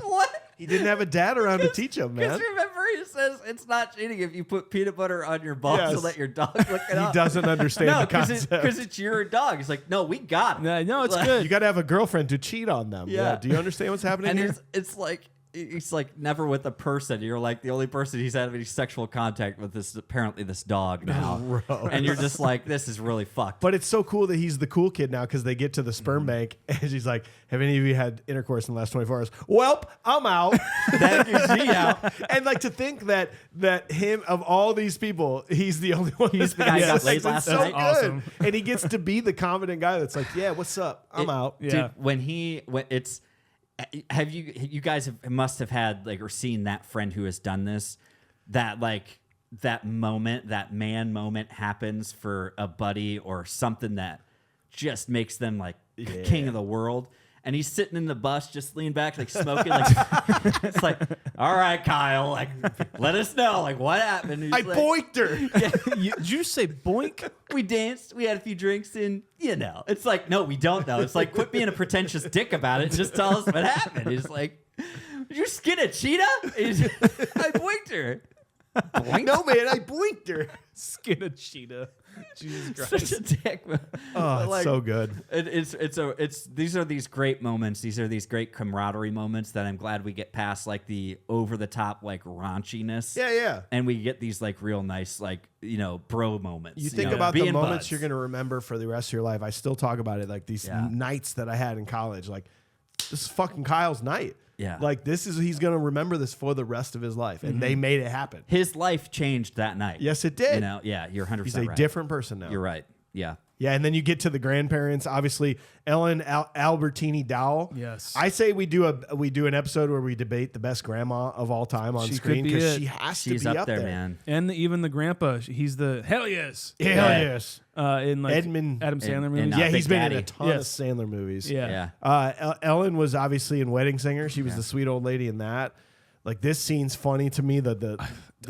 What? He didn't have a dad around to teach him, man. Because remember, he says it's not cheating if you put peanut butter on your balls Yes. to let your dog lick it He up. doesn't understand No, the concept. because it's your dog. He's like, no, we got it. No, it's Like- good. You got to have a girlfriend to cheat on them. Yeah. Do you understand what's happening And here? it's like he's like never with a person. You're like the only person he's had any sexual contact with is apparently this dog now. And you're just like, this is really fucked. But it's so cool that he's the cool kid now because they get to the sperm bank and she's like, have any of you had intercourse in the last 24 hours? Welp, I'm out. That gives me out. And like to think that him of all these people, he's the only one. He's the guy who got laid It's last so night. good. Awesome. And he gets to be the confident guy that's like, yeah, what's up? I'm out. Yeah. Dude, when it's have you guys must have had like or seen that friend who has done this, that like that moment, that man moment happens for a buddy or something that just makes them like king of the world. And he's sitting in the bus, just leaned back, like smoking. Like it's like, all right, Kyle, like let us know, like what happened. He's I like, boinked her. Did you say boink? we danced, we had a few drinks, and it's like, no, we don't know. It's like, quit being a pretentious dick about it. And just tell us what happened. He's like, did you skin a cheetah? I boinked her. Boink? No, man, I boinked her. Skin a cheetah. Jesus Christ. Such a dick. Oh, it's so good. These are these great moments. These are these great camaraderie moments that I'm glad we get past like the over the top like raunchiness. Yeah, yeah. And we get these like real nice like bro moments. You think know, about the being moments buds. you're going to remember for the rest of your life. I still talk about it, like these Yeah. nights that I had in college. Like, this is fucking Kyle's night. Yeah. Like, he's going to remember this for the rest of his life. And they made it happen. His life changed that night. Yes, it did. Yeah, you're 100% He's a right. different person now. You're right. Yeah. Yeah, and then you get to the grandparents. Obviously, Ellen Albertini Dowell. Yes. I say we do an episode where we debate the best grandma of all time on She screen could be because it. she has She's to be up there, man. And even the grandpa, he's the hell yes. Hell Yeah. yes. In like Edmund- Adam Sandler and movies. not Yeah, Big he's been in a Daddy. ton Yes. of Sandler movies. Yeah. Yeah. Ellen was obviously in Wedding Singer. She was the sweet old lady in that. Like, this scene's funny to me. The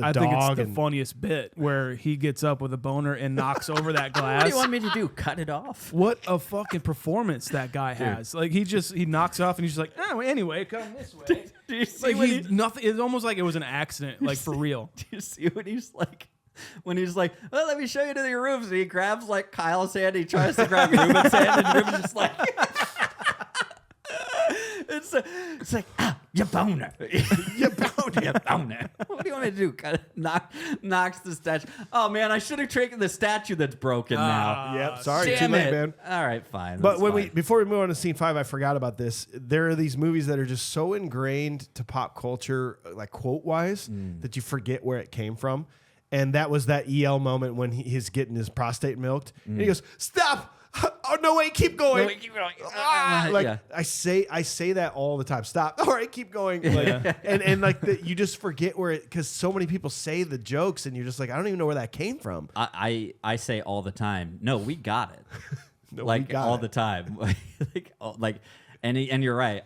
I dog think it's the and funniest bit where he gets up with a boner and knocks over that What do glass. you want me to do? Cut it off? What a fucking performance that guy has. Like he knocks off and he's just like, oh, anyway, come this way. Do you see Like when he's nothing. It's almost like it was an accident, like for real. Do you see when he's like, well, let me show you to your rooms. And he grabs like Kyle's hand. He tries to grab Ruben's hand, and Ruben's just like, it's like, you boner, you boner, you boner. What do you want me to do? Kind of knocks the statue. Oh man, I should have taken the statue that's broken now. Yep, sorry, Damn too late, it. man. All right, fine. But that's when fine. before we move on to scene 5, I forgot about this. There are these movies that are just so ingrained to pop culture, like quote wise, that you forget where it came from. And that was that EL moment when he's getting his prostate milked, and he goes, "Stop! Oh no, wait, keep going." No, wait, keep going. Like Yeah. I say that all the time. Stop! All right, keep going. Like, and like you just forget where it, because so many people say the jokes, and you're just like, I don't even know where that came from. I say all the time, no, we got it. No, we like got all it. the time. And you're right.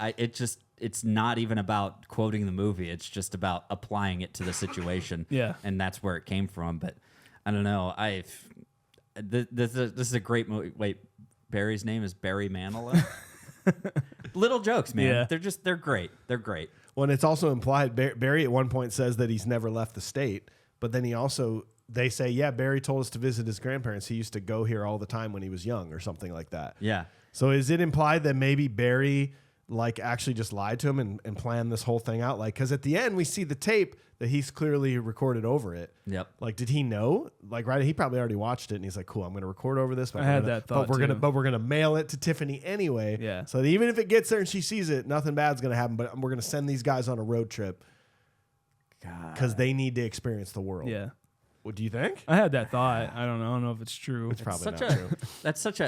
It's not even about quoting the movie. It's just about applying it to the situation. Yeah. And that's where it came from. But I don't know. This is a great movie. Wait, Barry's name is Barry Manilow. Little jokes, man. Yeah. They're great. They're great. Well, and it's also implied Barry at one point says that he's never left the state, but then they say, yeah, Barry told us to visit his grandparents. He used to go here all the time when he was young or something like that. Yeah. So is it implied that maybe Barry like actually just lied to him and planned this whole thing out? Like, because at the end we see the tape that he's clearly recorded over it. Yep. Like, did he know? Like, right? He probably already watched it and he's like, cool, I'm going to record over this. But I had that thought, but we're gonna mail it to Tiffany anyway. Yeah. So that even if it gets there and she sees it, nothing bad's going to happen. But we're going to send these guys on a road trip because they need to experience the world. Yeah. What do you think? I had that thought. I don't know if it's true. It's probably Such not a true. that's such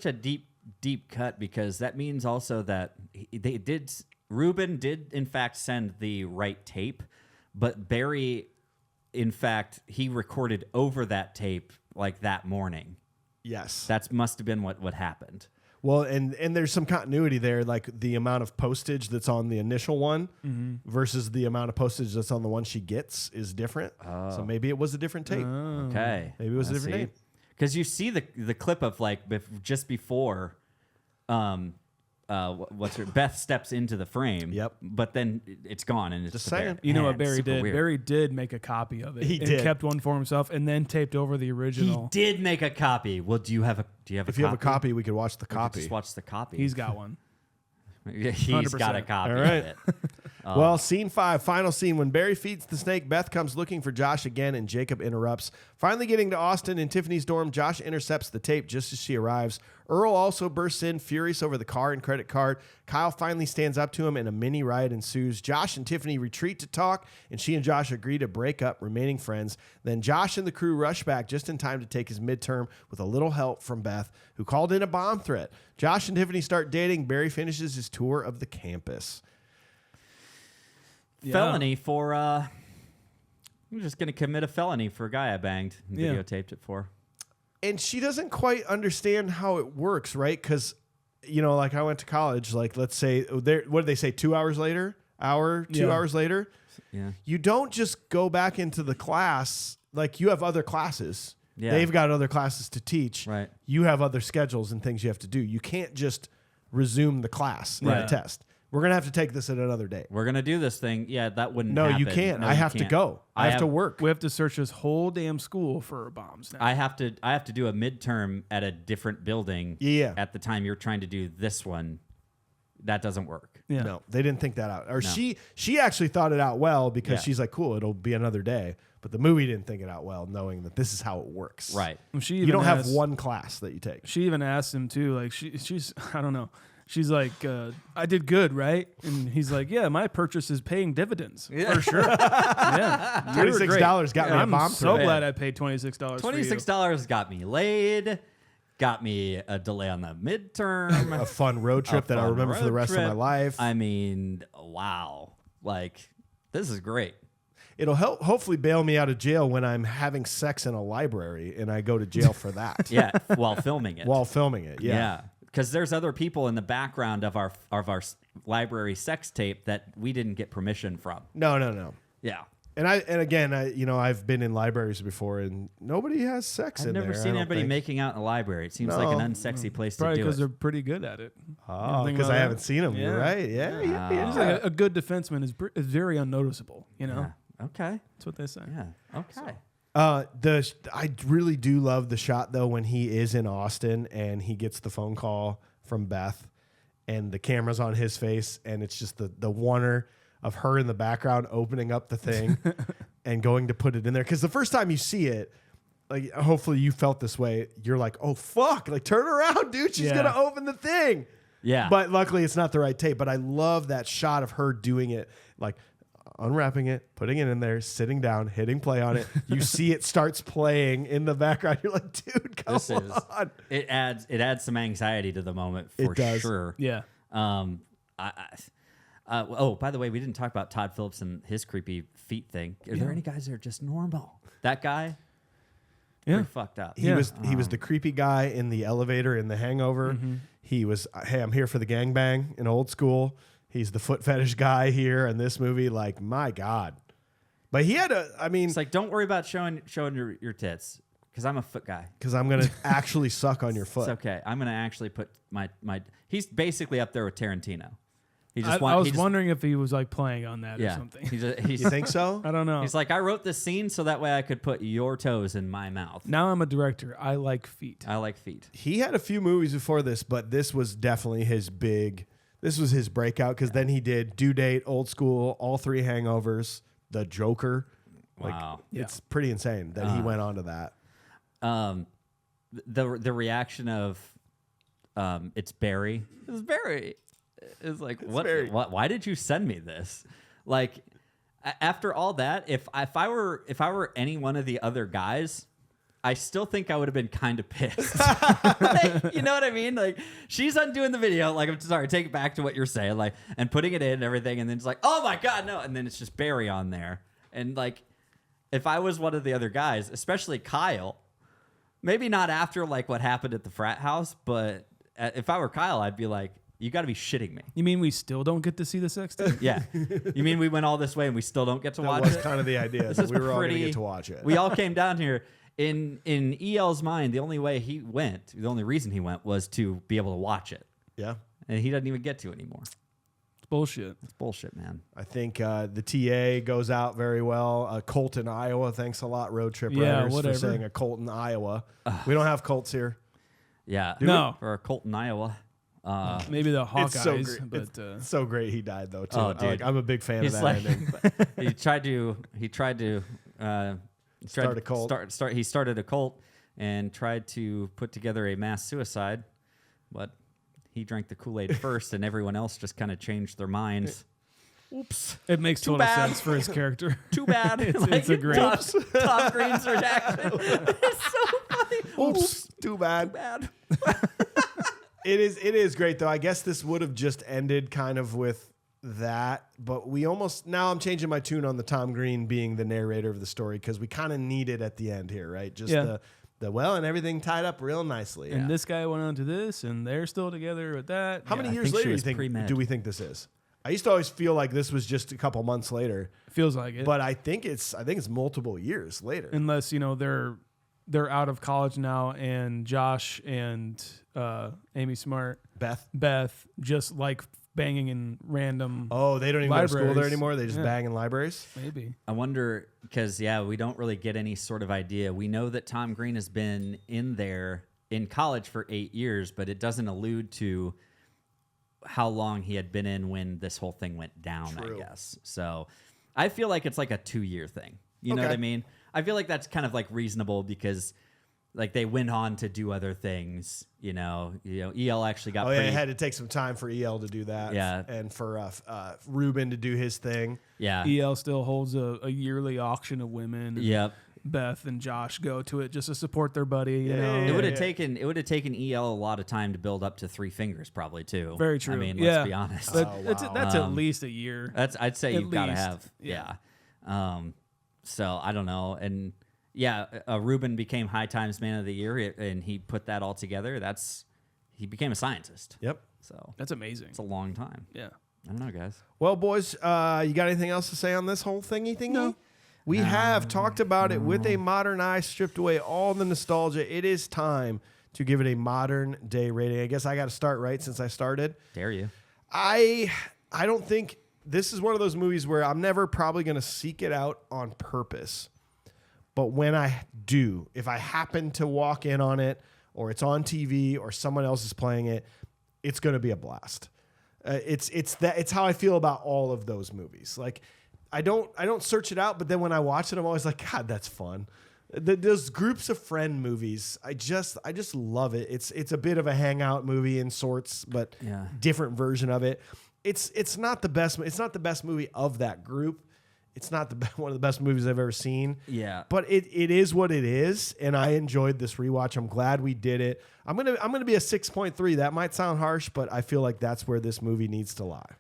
a deep cut, because that means also that Ruben did in fact send the right tape, but Barry, in fact, he recorded over that tape like that morning. Yes. That must have been what happened. Well, and there's some continuity there, like the amount of postage that's on the initial one versus the amount of postage that's on the one she gets is different. So maybe it was a different tape. Okay, Maybe it was a different tape. Because you see the clip of like just before, Beth steps into the frame. Yep. But then it's gone and it's Just to Barry. saying. You know what Man, Barry super did? weird. Barry did make a copy of it. He and did. kept one for himself and then taped over the He original. did make a copy. Well, do you have a If you copy? have a copy, we could watch the We could copy. Just watch the copy. He's got one. He's got a 100%. copy All right. of it. Well, scene 5, final scene. When Barry feeds the snake, Beth comes looking for Josh again, and Jacob interrupts. Finally getting to Austin in Tiffany's dorm, Josh intercepts the tape just as she arrives. Earl also bursts in, furious over the car and credit card. Kyle finally stands up to him, and a mini riot ensues. Josh and Tiffany retreat to talk, and she and Josh agree to break up, remaining friends. Then Josh and the crew rush back just in time to take his midterm with a little help from Beth, who called in a bomb threat. Josh and Tiffany start dating. Barry finishes his tour of the campus. Yeah. Felony for I'm just gonna commit a felony for a guy I banged and Yeah. videotaped it for. And she doesn't quite understand how it works, right? Because, you know, like I went to college, like let's say, what did they say, 2 hours later? 2 hours later? Yeah. You don't just go back into the class. Like you have other classes. Yeah. They've got other classes to teach. Right. You have other schedules and things you have to do. You can't just resume the class in a Right. test. We're going to have to take this at another day. We're gonna do this thing. Yeah, that wouldn't No, happen. you can't. No, I you have to can't. go. I have to work. We have to search this whole damn school for bombs now. I have to do a midterm at a different building. Yeah. At the time you're trying to do this one, that doesn't work. Yeah. No, they didn't think that out. Or No. she actually thought it out well because Yeah. she's like, cool, it'll be another day. But the movie didn't think it out well, knowing that this is how it works. Right. Well, she You even don't have asked- one class that you take. She even asked him too. Like she's I don't know. She's like, I did good, right? And he's like, yeah, my purchase is paying dividends for sure. Yeah, you were great. $26 got me a I'm bomb so threat. glad I paid $26. $26 got me laid, got me a delay on the midterm, A fun road trip that I'll fun remember for the road rest of my trip. life. I mean, wow. Like, this is great. It'll hopefully bail me out of jail when I'm having sex in a library and I go to jail for that. Yeah, while filming it. While filming it. Yeah. Because there's other people in the background of our library sex tape that we didn't get permission from. No. Yeah. And again, I've been in libraries before and nobody has sex I've in there. never I seen don't anybody think. making out in a library. It seems like an No. unsexy place to Probably do because it. they're pretty good at it. Oh, Think because about I that. haven't seen them. You're Yeah. right. Yeah. It's like a good defenseman is very unnoticeable. You know, Yeah. Okay. that's what they say. Yeah. Okay. I really do love the shot though when he is in Austin and he gets the phone call from Beth and the camera's on his face and it's just the wonder of her in the background opening up the thing and going to put it in there. Because the first time you see it, like hopefully you felt this way, you're like, oh fuck, like turn around, dude, she's Yeah. gonna open the thing. Yeah. But luckily it's not the right tape. But I love that shot of her doing it, like unwrapping it, putting it in there, sitting down, hitting play on it. You see it starts playing in the background. You're like, dude, come This is on. it adds some anxiety to the moment for It does. sure. Yeah. By the way, we didn't talk about Todd Phillips and his creepy feet thing. Are there any guys that are just normal? That guy, Yeah. pretty fucked up. He was the creepy guy in the elevator in The Hangover. He was, hey, I'm here for the gangbang in Old School. He's the foot fetish guy here in this movie. Like, my God. But he had It's like, don't worry about showing your tits because I'm a foot guy. Because I'm gonna actually suck on your foot. It's okay. I'm gonna actually put my. He's basically up there with Tarantino. I was wondering if he was like playing on that or something. You think so? I don't know. He's like, I wrote this scene so that way I could put your toes in my mouth. Now I'm a director. I like feet. I like feet. He had a few movies before this, but this was definitely his big. This was his breakout because then he did Due Date, Old School, All Three Hangovers, The Joker. Wow. It's pretty insane that he went on to that. The reaction of it's Barry. It's Barry. It's like what? Why did you send me this? Like after all that, if I were any one of the other guys, I still think I would have been kind of pissed. Like, you know what I mean? Like she's undoing the video. Like I'm sorry, take it back to what you're saying. Like and putting it in and everything, and then it's like, oh my god, no! And then it's just Barry on there, and like if I was one of the other guys, especially Kyle. Maybe not after like what happened at the frat house, but if I were Kyle, I'd be like, you got to be shitting me. You mean we still don't get to see the sex tape? Yeah. You mean we went all this way and we still don't get to watch That was it? kind of the idea. This That is we were all going to pretty- get to watch it. We all came down here. In EL's mind, the only way he went, the only reason he went was to be able to watch it. Yeah. And he doesn't even get to anymore. It's bullshit. It's bullshit, man. I think the TA goes out very well. Colton, Iowa. Thanks a lot, Road Trip Yeah, Riders, whatever. for saying a Colton, Iowa. We don't have Colts here. Yeah. No. For Colton, Iowa. Maybe the It's so Hawkeyes, great. but It's so great he died though too. Oh, dude. I'm a big fan of He's that like, ending. he tried to Start a cult. He started a cult and tried to put together a mass suicide, but he drank the Kool-Aid first, and everyone else just kind of changed their minds. Oops. it makes Too total bad. sense for his character. Too bad. It's a great- Tom Green's reaction. It's so funny. Oops, too bad. Bad. It is great though. I guess this would have just ended kind of with that, but we almost now I'm changing my tune on the Tom Green being the narrator of the story because we kind of need it at the end here, right? Just the well and everything tied up real nicely. And this guy went on to this, and they're still together with that. How many I years think she later was pre-med. do we think this is? I used to always feel like this was just a couple months later, Feels like it. but I think it's multiple years later. Unless, they're out of college now, and Josh and Amy Smart, Beth just like banging in random. Oh, they don't even go to school there libraries. anymore. They just Yeah. bang in libraries. Maybe. I wonder, because, we don't really get any sort of idea. We know that Tom Green has been in college for 8 years, but it doesn't allude to how long he had been in when this whole thing went down, True. I guess. So I feel like it's like a 2-year thing. You know Okay. what I mean? I feel like that's kind of like reasonable because like they went on to do other things, EL actually got It had to take some time for EL to do that. Yeah. And for Ruben to do his thing. Yeah. EL still holds a yearly auction of women. Yep. Beth and Josh go to it just to support their buddy. You know, It would have taken EL a lot of time to build up to 3 fingers, probably too. Very true. I mean, yeah. let's be honest. That's at least a year. I'd say At you've got to least. have. Yeah. So I don't know, and Ruben became High Times Man of the Year, and he put that all together. He became a scientist. Yep. So That's amazing. it's a long time. Yeah. I don't know, guys. Well, boys, you got anything else to say on this whole thingy? No. We have talked about it with a modern eye, stripped away all the nostalgia. It is time to give it a modern day rating. I guess I got to start right since I started. Dare you? I don't think this is one of those movies where I'm never probably going to seek it out on purpose. But when I do, if I happen to walk in on it or it's on TV or someone else is playing it, it's going to be a blast. It's how I feel about all of those movies. Like I don't search it out, but then when I watch it, I'm always like, God, that's fun. Those groups of friend movies, I just love it. It's a bit of a hangout movie in sorts, but different version of it. It's not the best. It's not the best movie of that group. It's not one of the best movies I've ever seen. Yeah. But it is what it is, and I enjoyed this rewatch. I'm glad we did it. I'm gonna be a 6.3. That might sound harsh, but I feel like that's where this movie needs to lie.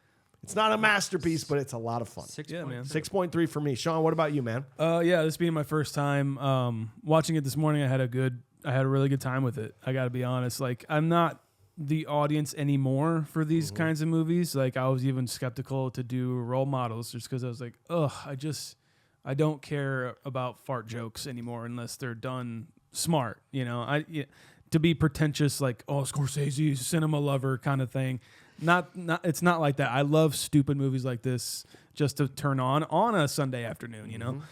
It's not a masterpiece, but it's a lot of fun. Yeah, man. 6.3 for me. Sean, what about you, man? This being my first time watching it this morning, I had a really good time with it. I got to be honest. Like, I'm not the audience anymore for these kinds of movies. Like, I was even skeptical to do role models just because I was like, I don't care about fart jokes anymore unless they're done smart. To be pretentious, like, oh, Scorsese, cinema lover kind of thing. Not it's not like that. I love stupid movies like this just to turn on a Sunday afternoon.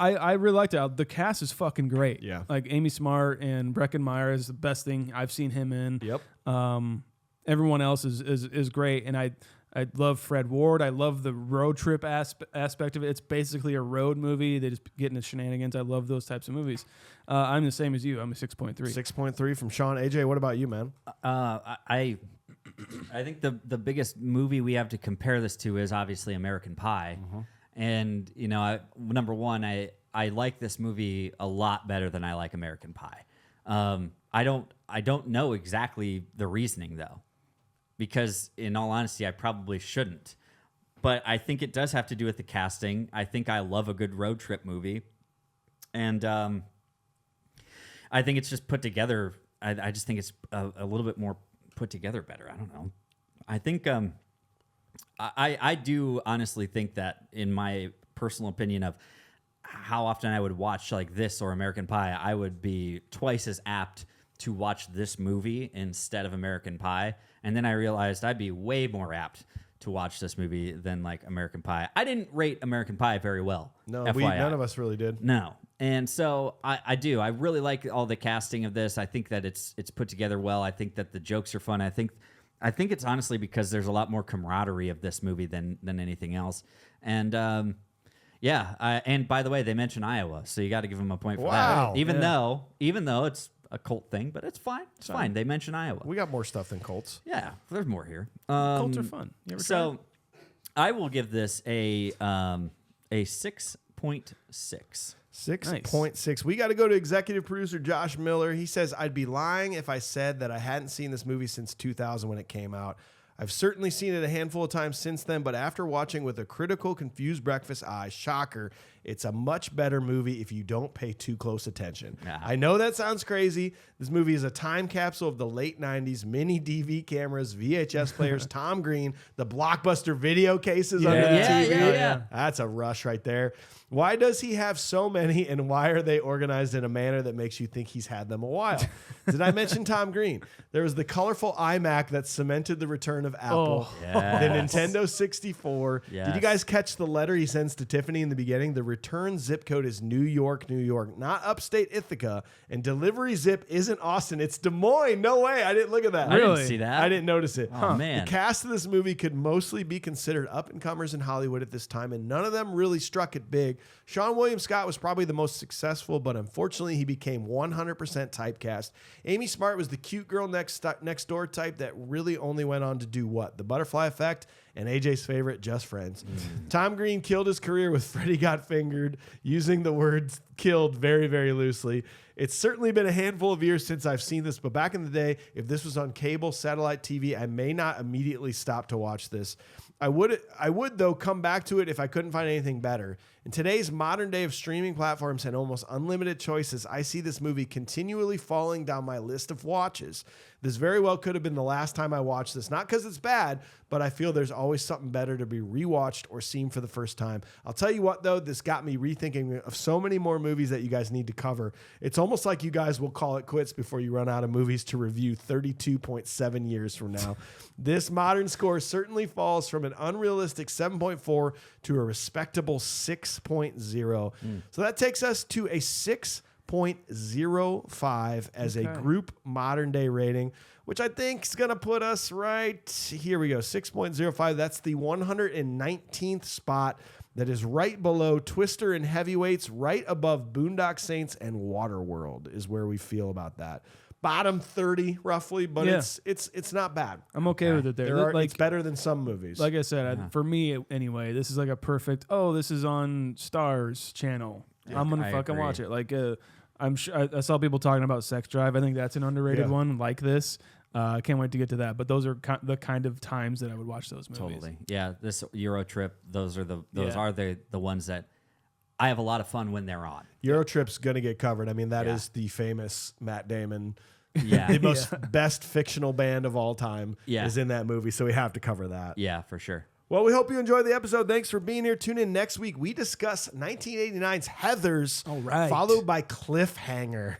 I really liked it. The cast is fucking great. Yeah. Like Amy Smart and Breckenmeyer is the best thing I've seen him in. Yep. Everyone else is great, and I love Fred Ward. I love the road trip aspect of it. It's basically a road movie. They just get into shenanigans. I love those types of movies. I'm the same as you. I'm a 6.3. 6.3 from Sean. AJ, what about you, man? I think the biggest movie we have to compare this to is obviously American Pie. And, number one, I like this movie a lot better than I like American Pie. I don't know exactly the reasoning, though, because in all honesty, I probably shouldn't. But I think it does have to do with the casting. I think I love a good road trip movie. And I think it's just put together. I just think it's a little bit more put together better. I don't know. I think I do honestly think that, in my personal opinion of how often I would watch like this or American Pie, I would be twice as apt to watch this movie instead of American Pie. And then I realized I'd be way more apt to watch this movie than like American Pie. I didn't rate American Pie very well. No, FYI. none of us really did. No. And so I do. I really like all the casting of this. I think that it's put together well. I think that the jokes are fun. I think it's honestly because there's a lot more camaraderie of this movie than anything else. And and by the way, they mention Iowa, so you got to give them a point for Wow. that. Even though it's a cult thing, but it's fine. It's fine. They mention Iowa. We got more stuff than Colts. Yeah, there's more here. Colts are fun. You ever tried it? I will give this a 6.6. 6.6. We got to go to executive producer Josh Miller. He says, I'd be lying if I said that I hadn't seen this movie since 2000 when it came out. I've certainly seen it a handful of times since then, but after watching with a critical, confused breakfast eye, shocker, it's a much better movie if you don't pay too close attention. Yeah. I know that sounds crazy. This movie is a time capsule of the late 90s, mini DV cameras, VHS players, Tom Green, the Blockbuster video cases under the TV. Yeah. That's a rush right there. Why does he have so many, and why are they organized in a manner that makes you think he's had them a while? Did I mention Tom Green? There was the colorful iMac that cemented the return of Apple. Oh, The yes. Nintendo 64. Yes. Did you guys catch the letter he sends to Tiffany in the beginning? The return zip code is New York, New York, not upstate Ithaca. And delivery zip isn't Austin. It's Des Moines. No way. I didn't look at that. I didn't see that. I didn't notice it. Oh, man. The cast of this movie could mostly be considered up-and-comers in Hollywood at this time, and none of them really struck it big. Sean William Scott was probably the most successful, but unfortunately he became 100% typecast. Amy Smart was the cute girl next door type that really only went on to do what? The Butterfly Effect and AJ's favorite, Just Friends. Tom Green killed his career with Freddy Got Fingered, using the word killed very, very loosely. It's certainly been a handful of years since I've seen this, but back in the day, if this was on cable, satellite TV, I may not immediately stop to watch this. I would though come back to it if I couldn't find anything better. In today's modern day of streaming platforms and almost unlimited choices, I see this movie continually falling down my list of watches. This very well could have been the last time I watched this, not because it's bad, but I feel there's always something better to be rewatched or seen for the first time. I'll tell you what, though, this got me rethinking of so many more movies that you guys need to cover. It's almost like you guys will call it quits before you run out of movies to review 32.7 years from now. This modern score certainly falls from an unrealistic 7.4 to a respectable 6.0. So that takes us to a 6.05 as a group modern day rating, which I think is going to put us right here. We go 6.05. That's the 119th spot. That is right below Twister and Heavyweights, right above Boondock Saints and Waterworld is where we feel about that. Bottom 30 roughly, but it's not bad. I'm okay with it there. It's better than some movies. Like I said, for me anyway, this is like a perfect. Oh, this is on Star's channel. I'm gonna fucking watch it. Like I'm sure I saw people talking about Sex Drive. I think that's an underrated one. Like this, I can't wait to get to that. But those are the kind of times that I would watch those movies. Totally, yeah. This Euro Trip, those are the ones that I have a lot of fun when they're on. Eurotrip's gonna get covered. I mean, that is the famous Matt Damon. Yeah, the most best fictional band of all time is in that movie, so we have to cover that. Yeah, for sure. Well, we hope you enjoyed the episode. Thanks for being here. Tune in next week. We discuss 1989's Heathers, All right. followed by Cliffhanger.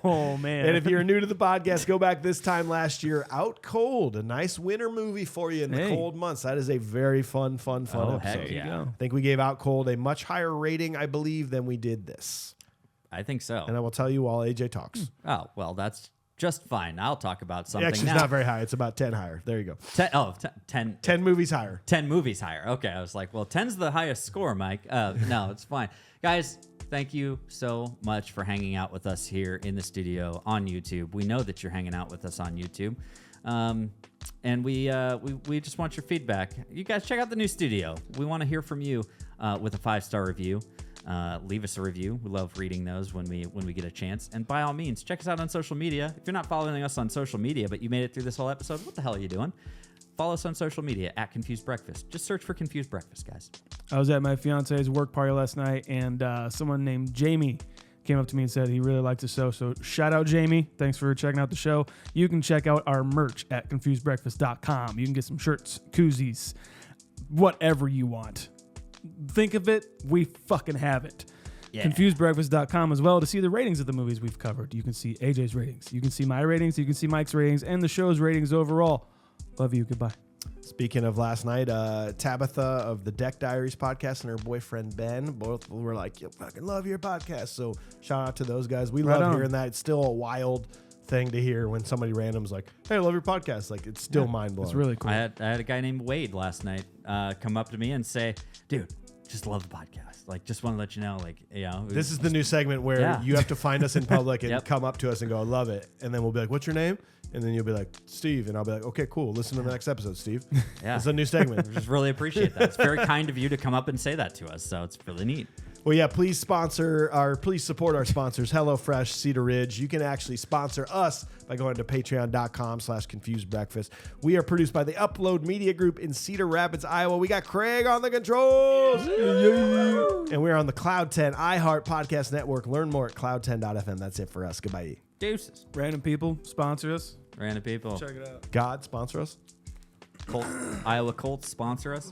Oh, man. And if you're new to the podcast, go back this time last year. Out Cold, a nice winter movie for you in the cold months. That is a very fun episode. Heck yeah. I think we gave Out Cold a much higher rating, I believe, than we did this. I think so. And I will tell you while AJ talks. Oh, well, that's just fine. I'll talk about something Actually, now. it's not very high. It's about 10 higher. There you go. 10 10 movies higher. 10 movies higher. Okay, I was like, well, 10's the highest score, Mike. No, it's fine. Guys, thank you so much for hanging out with us here in the studio on YouTube. We know that you're hanging out with us on YouTube. And we just want your feedback. You guys check out the new studio. We want to hear from you with a 5-star review. Leave us a review. We love reading those when we get a chance. And by all means, check us out on social media. If you're not following us on social media, but you made it through this whole episode, what the hell are you doing? Follow us on social media at Confused Breakfast. Just search for Confused Breakfast, guys. I was at my fiance's work party last night, and someone named Jamie came up to me and said he really liked the show. So shout out, Jamie. Thanks for checking out the show. You can check out our merch at confusedbreakfast.com. You can get some shirts, koozies, whatever you want. Think of it, we fucking have it. Yeah. Confusedbreakfast.com as well to see the ratings of the movies we've covered. You can see AJ's ratings. You can see my ratings. You can see Mike's ratings and the show's ratings overall. Love you. Goodbye. Speaking of last night, Tabitha of the Deck Diaries podcast and her boyfriend Ben both were like, "You fucking love your podcast." So shout out to those guys. We Right love on. hearing that. It's still a wild thing to hear when somebody random's like, "Hey, I love your podcast." Like, it's still mind blowing. It's really cool. I had a guy named Wade last night come up to me and say, dude, just love the podcast. Like, just want to let you know, like, you know. This is the new segment where you have to find us in public and Yep. come up to us and go, "I love it," and then we'll be like, "What's your name?" And then you'll be like, "Steve," and I'll be like, "Okay, cool. Listen to the next episode, Steve." Yeah. It's a new segment. Just really appreciate that. It's very kind of you to come up and say that to us. So it's really neat. Well, yeah, please support our sponsors, HelloFresh, Cedar Ridge. You can actually sponsor us by going to patreon.com/confusedbreakfast. We are produced by the Upload Media Group in Cedar Rapids, Iowa. We got Craig on the controls. And we're on the Cloud 10 iHeart Podcast Network. Learn more at cloud10.fm. That's it for us. Goodbye. Deuces. Random people sponsor us. Random people. Check it out. God, sponsor us. Iowa Colts sponsor us.